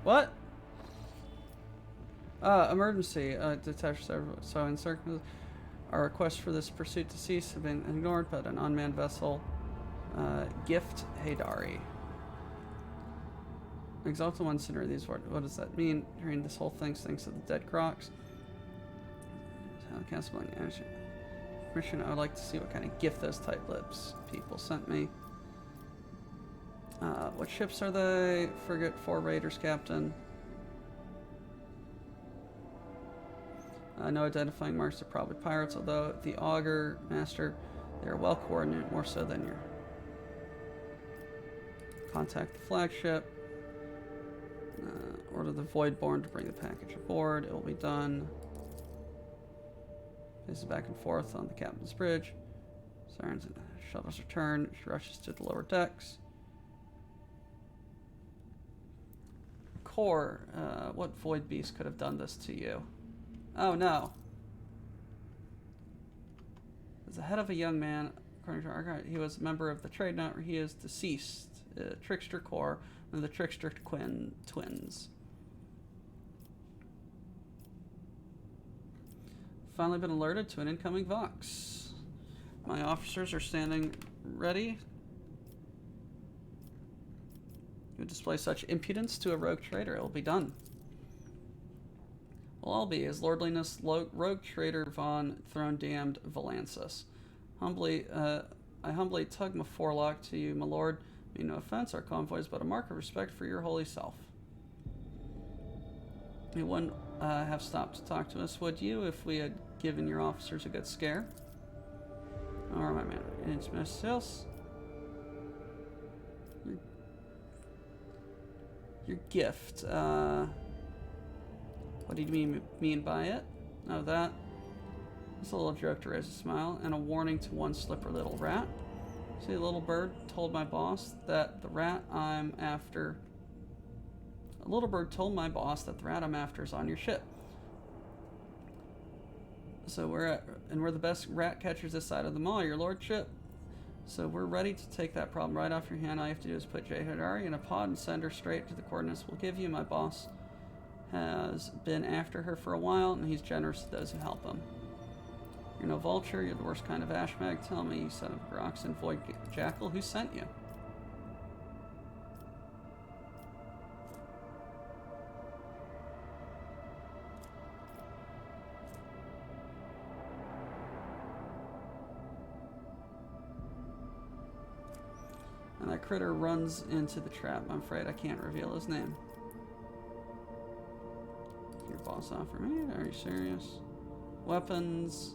What? Emergency. Detached server. So in our request for this pursuit to cease have been ignored, but an unmanned vessel, Gift Haydari. Exalted One Sinner, these words. What does that mean? During this whole thing, thanks to the dead crocs. Canceling mission. I would like to see what kind of gift those tight lips people sent me. What ships are they? Frigate, 4 raiders, Captain. No identifying marks are probably pirates, although the Augur Master, they are well coordinated, more so than your. Contact the flagship. Order the Voidborn to bring the package aboard. It will be done. Paces back and forth on the captain's bridge. Sirens and shuttles return. She rushes to the lower decks. Core, what void beast could have done this to you? Oh no. As the head of a young man, according to Archive, he was a member of the Trade Knot, where he is deceased. Trickster Core, and the Trickster twins. Finally been alerted to an incoming Vox. My officers are standing ready. You display such impudence to a rogue trader, it will be done. Well, I'll be His Lordliness Rogue Trader von Throne Damned Valansis. I humbly tug my forelock to you, my lord. Mean no offense, our convoy is but a mark of respect for your holy self. You wouldn't have stopped to talk to us, would you, if we had given your officers a good scare? Alright, my man. It's Miss Sales. Your gift. What do you mean by it? Oh, that. It's a little joke to raise a smile, and a warning to one slippery little rat. See, the little bird told my boss that the rat I'm after. A little bird told my boss that the rat I'm after is on your ship. So we're the best rat catchers this side of the mall, your lordship. So we're ready to take that problem right off your hand. All you have to do is put Jade Haydari in a pod and send her straight to the coordinates we'll give you. My boss has been after her for a while, and he's generous to those who help him. You're no vulture, you're the worst kind of ashmag. Tell me, you son of a Grox and Void Jackal, who sent you? And that critter runs into the trap. I'm afraid I can't reveal his name. Your boss offer me? Are you serious? Weapons.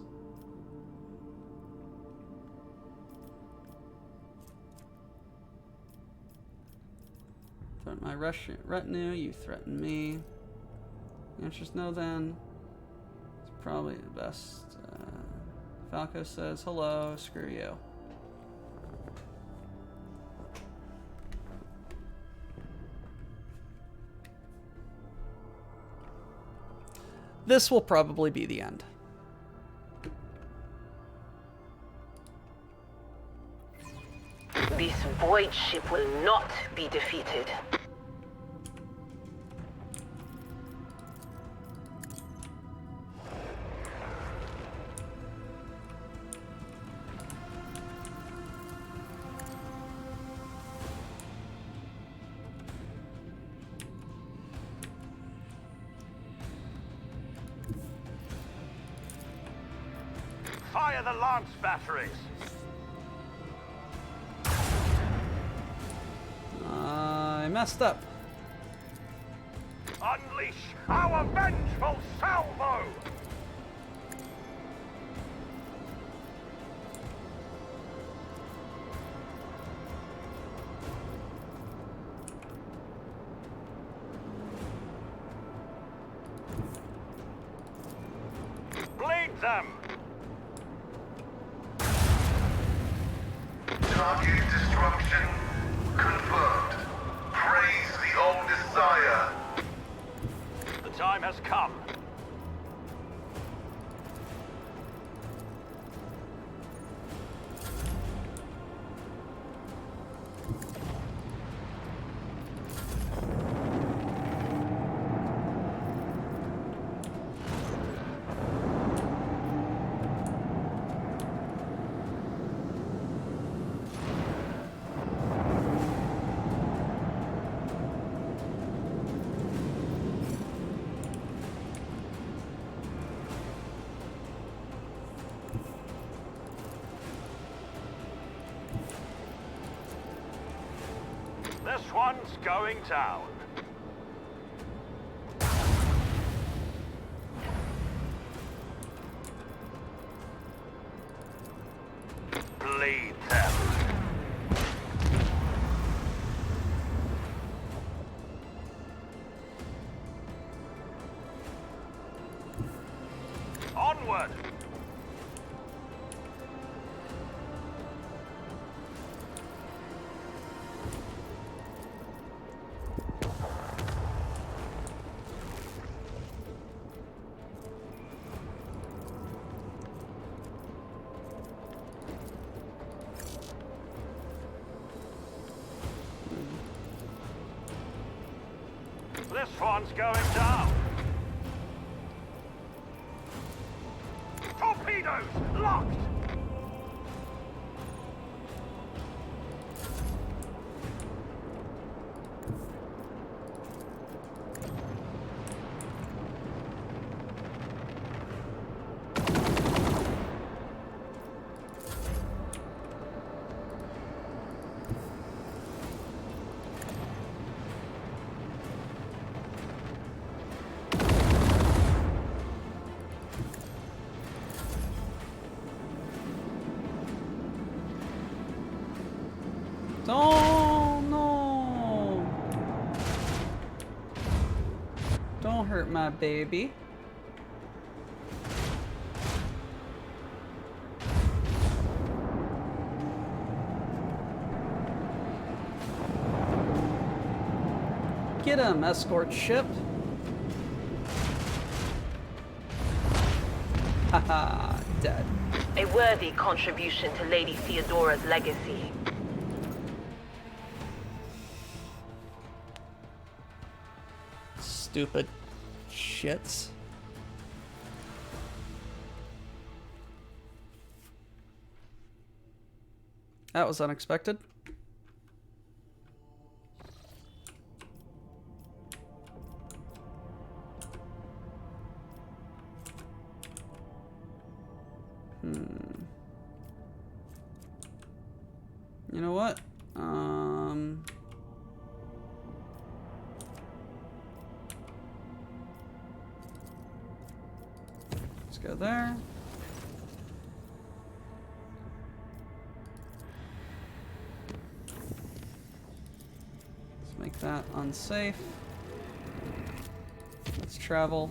Threaten my retinue, you threaten me. The answer is no then. It's probably the best. Falco says, hello, screw you. This will probably be the end. This void ship will not be defeated. Fire the lance batteries! I messed up. Unleash unleash our vengeful salvo! Bleed them! Target destruction confirmed. Praise the old Desire. The time has come. This one's going down. Bleed them. Onward! This one's going down. Torpedoes locked. Oh no! Don't hurt my baby. Get him, escort ship. Haha, dead. A worthy contribution to Lady Theodora's legacy. Stupid shits. That was unexpected. You know what? Let's go there. Let's make that unsafe. Let's travel.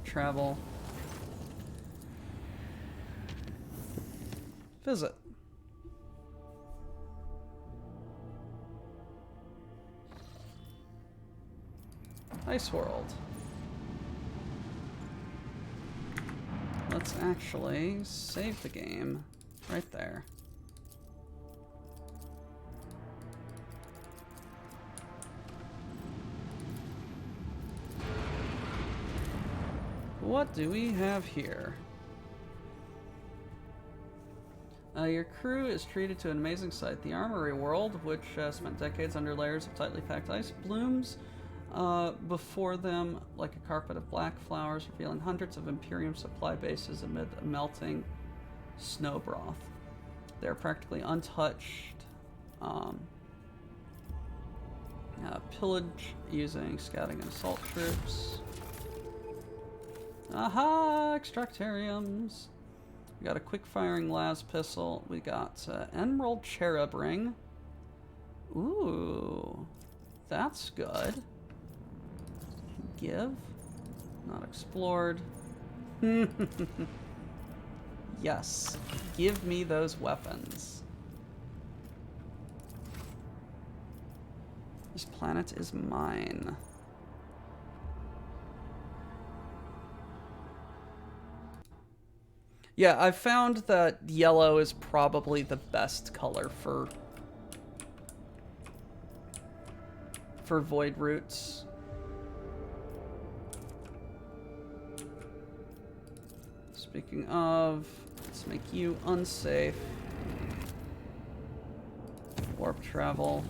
Travel. Visit. Ice World. Let's actually save the game right there. What do we have here? Your crew is treated to an amazing sight. The Armory World, which spent decades under layers of tightly packed ice, blooms before them like a carpet of black flowers, revealing hundreds of Imperium supply bases amid a melting snow broth. They are practically untouched Pillage using scouting and assault troops. Aha! Extractariums. We got a quick-firing las pistol. We got Emerald Cherub Ring. Ooh, that's good. Give. Not explored. Yes. Give me those weapons. This planet is mine. Yeah, I've found that yellow is probably the best color for void roots. Speaking of, let's make you unsafe. Warp travel.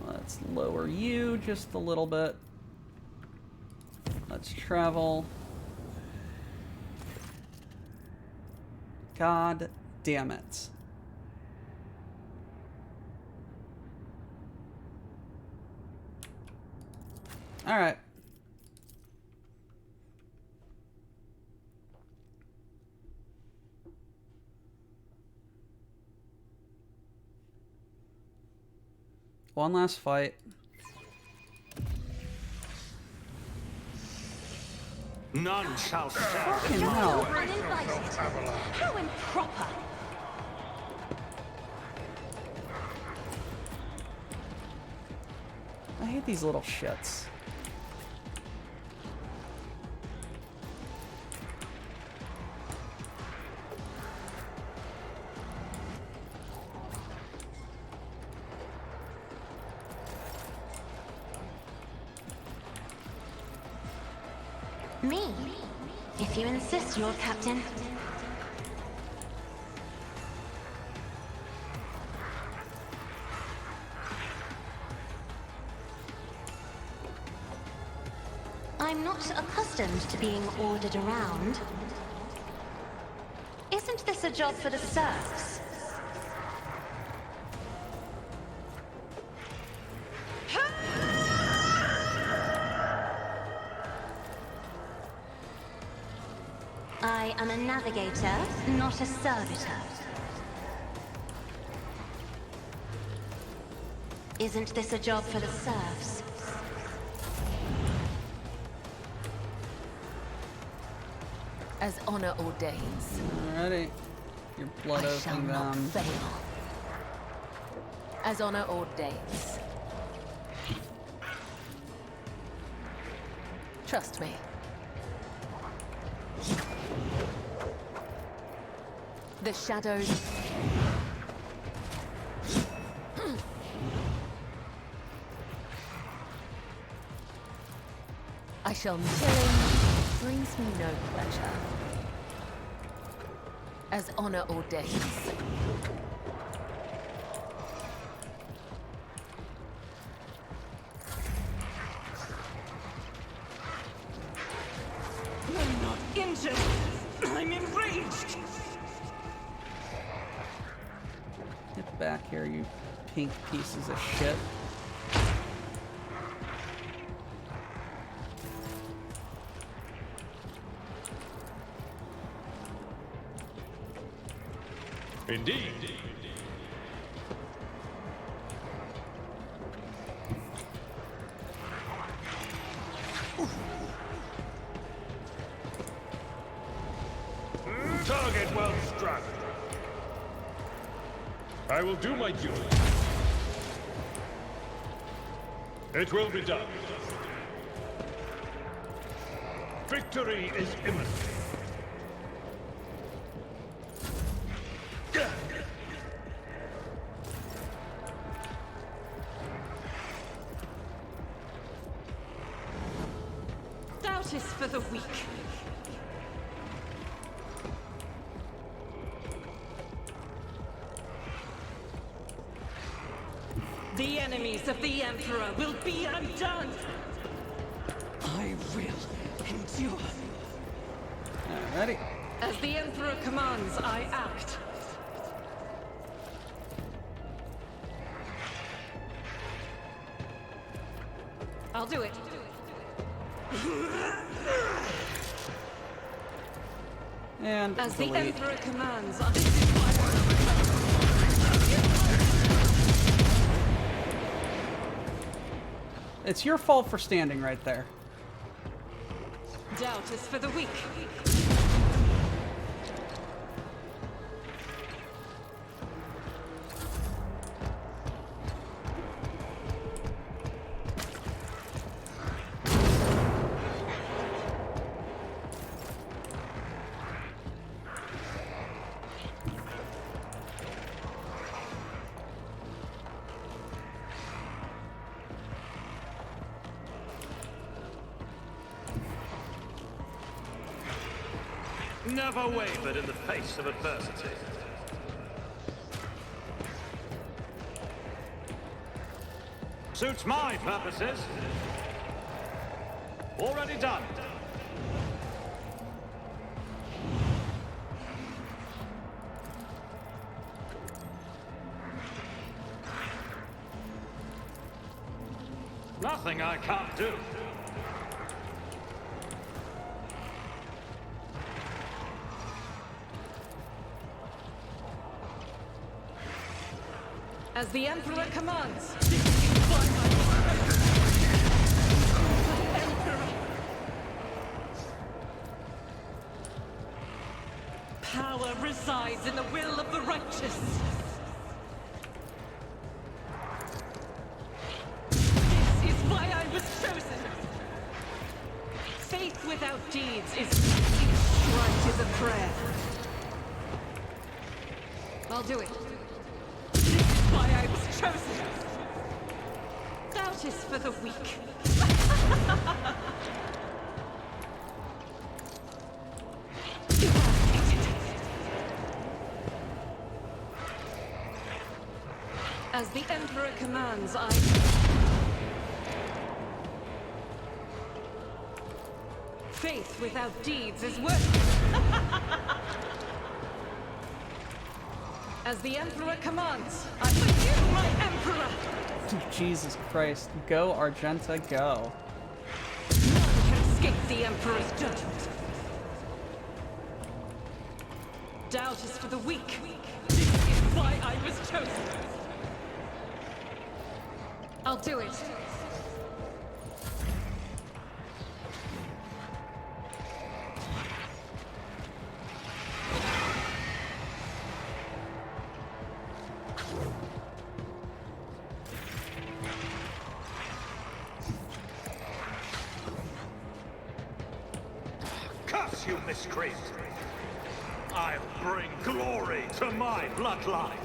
Let's lower you just a little bit. Let's travel. God damn it. All right. One last fight. None shall stand. Fucking hell. Uninvited. How improper. I hate these little shits. Me? If you insist, Lord Captain. I'm not accustomed to being ordered around. Isn't this a job for the serfs? I am a navigator, not a servitor. Isn't this a job for the serfs? As honor ordains. Alrighty. Your blood I shall opening not them. fail. As honor ordains. Trust me. The shadows. I shall killing brings me no pleasure. As honor ordains. I'm not injured. I'm enraged. Get back here, you pink pieces of shit. Indeed. Target well struck. I will do my duty. It will be done. Victory is imminent. Doubt The enemies of the Emperor will be undone! I will endure. Alrighty. As the Emperor commands, I act. I'll do it. And as the delete. Emperor commands, It's your fault for standing right there. doubt is for the weak. Never wavered in the face of adversity. Suits my purposes. Already done. Nothing I can't do. As the Emperor commands. Power resides in the will of the righteous. This is why I was chosen. Faith without deeds is each right is a prayer. I'll do it. Why I was chosen. Doubt is for the weak. As the Emperor commands, I... Faith without deeds is worthless. As the Emperor commands, I forgive my Emperor! Jesus Christ. Go, Argenta, go. None can escape the Emperor's judgment. Doubt is for the weak. This is why I was chosen. I'll do it. Curse you, miscreant! I'll bring glory to my bloodline!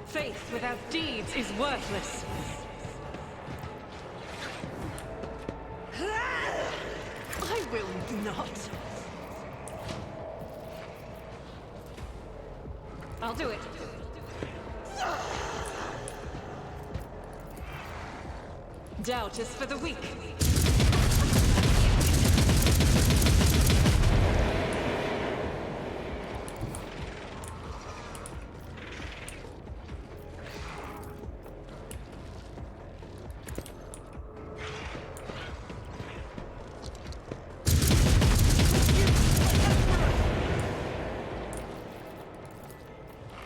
Faith without deeds is worthless. I will not. I'll do it. Doubt is for the weak.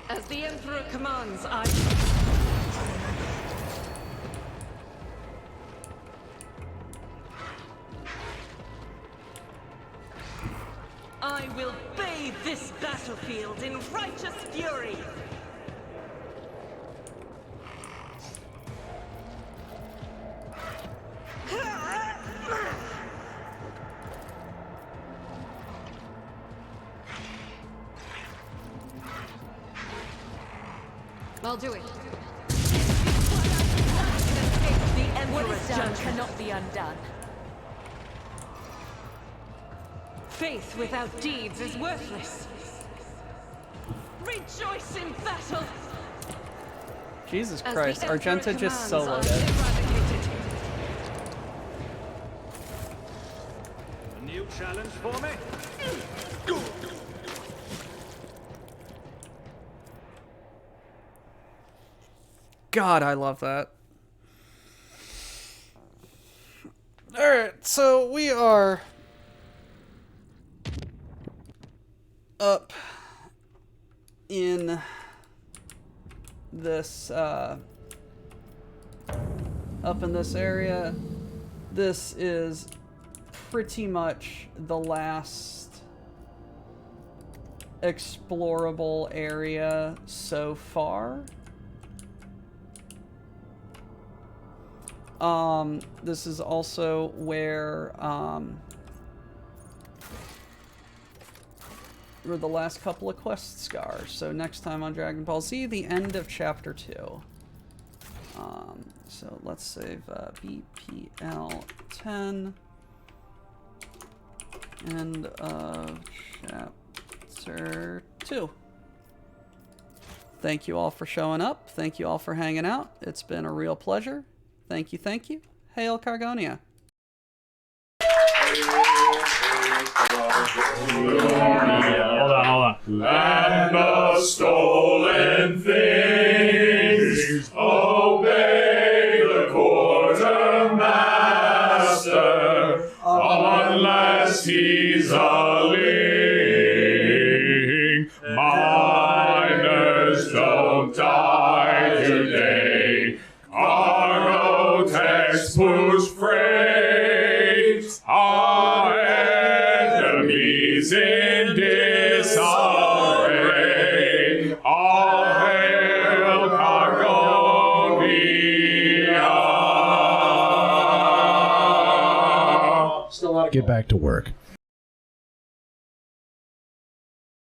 As the Emperor commands, I will bathe this battlefield in righteous fury! I'll do it. Escape the What Emperor's is done judgment. cannot be undone. Faith without deeds is worthless. Rejoice in battle. Jesus As Christ, the Emperor Argenta just commands, soloed it. eradicated. A new challenge for me? God, I love that. Alright, so we are up in this area. This is pretty much the last explorable area so far. This is also where the last couple of quests are. So next time on Dragon Ball Z, the end of Chapter 2. So let's save BPL 10. End of Chapter 2. Thank you all for showing up. Thank you all for hanging out. It's been a real pleasure. Thank you, thank you. Hail Cargonia. Hold on. Land of stolen things, obey the quartermaster, unless he's a ling. Miners don't die today. Cargo text push freight. Our enemies in disarray. All hail Cargonia. Get back to work.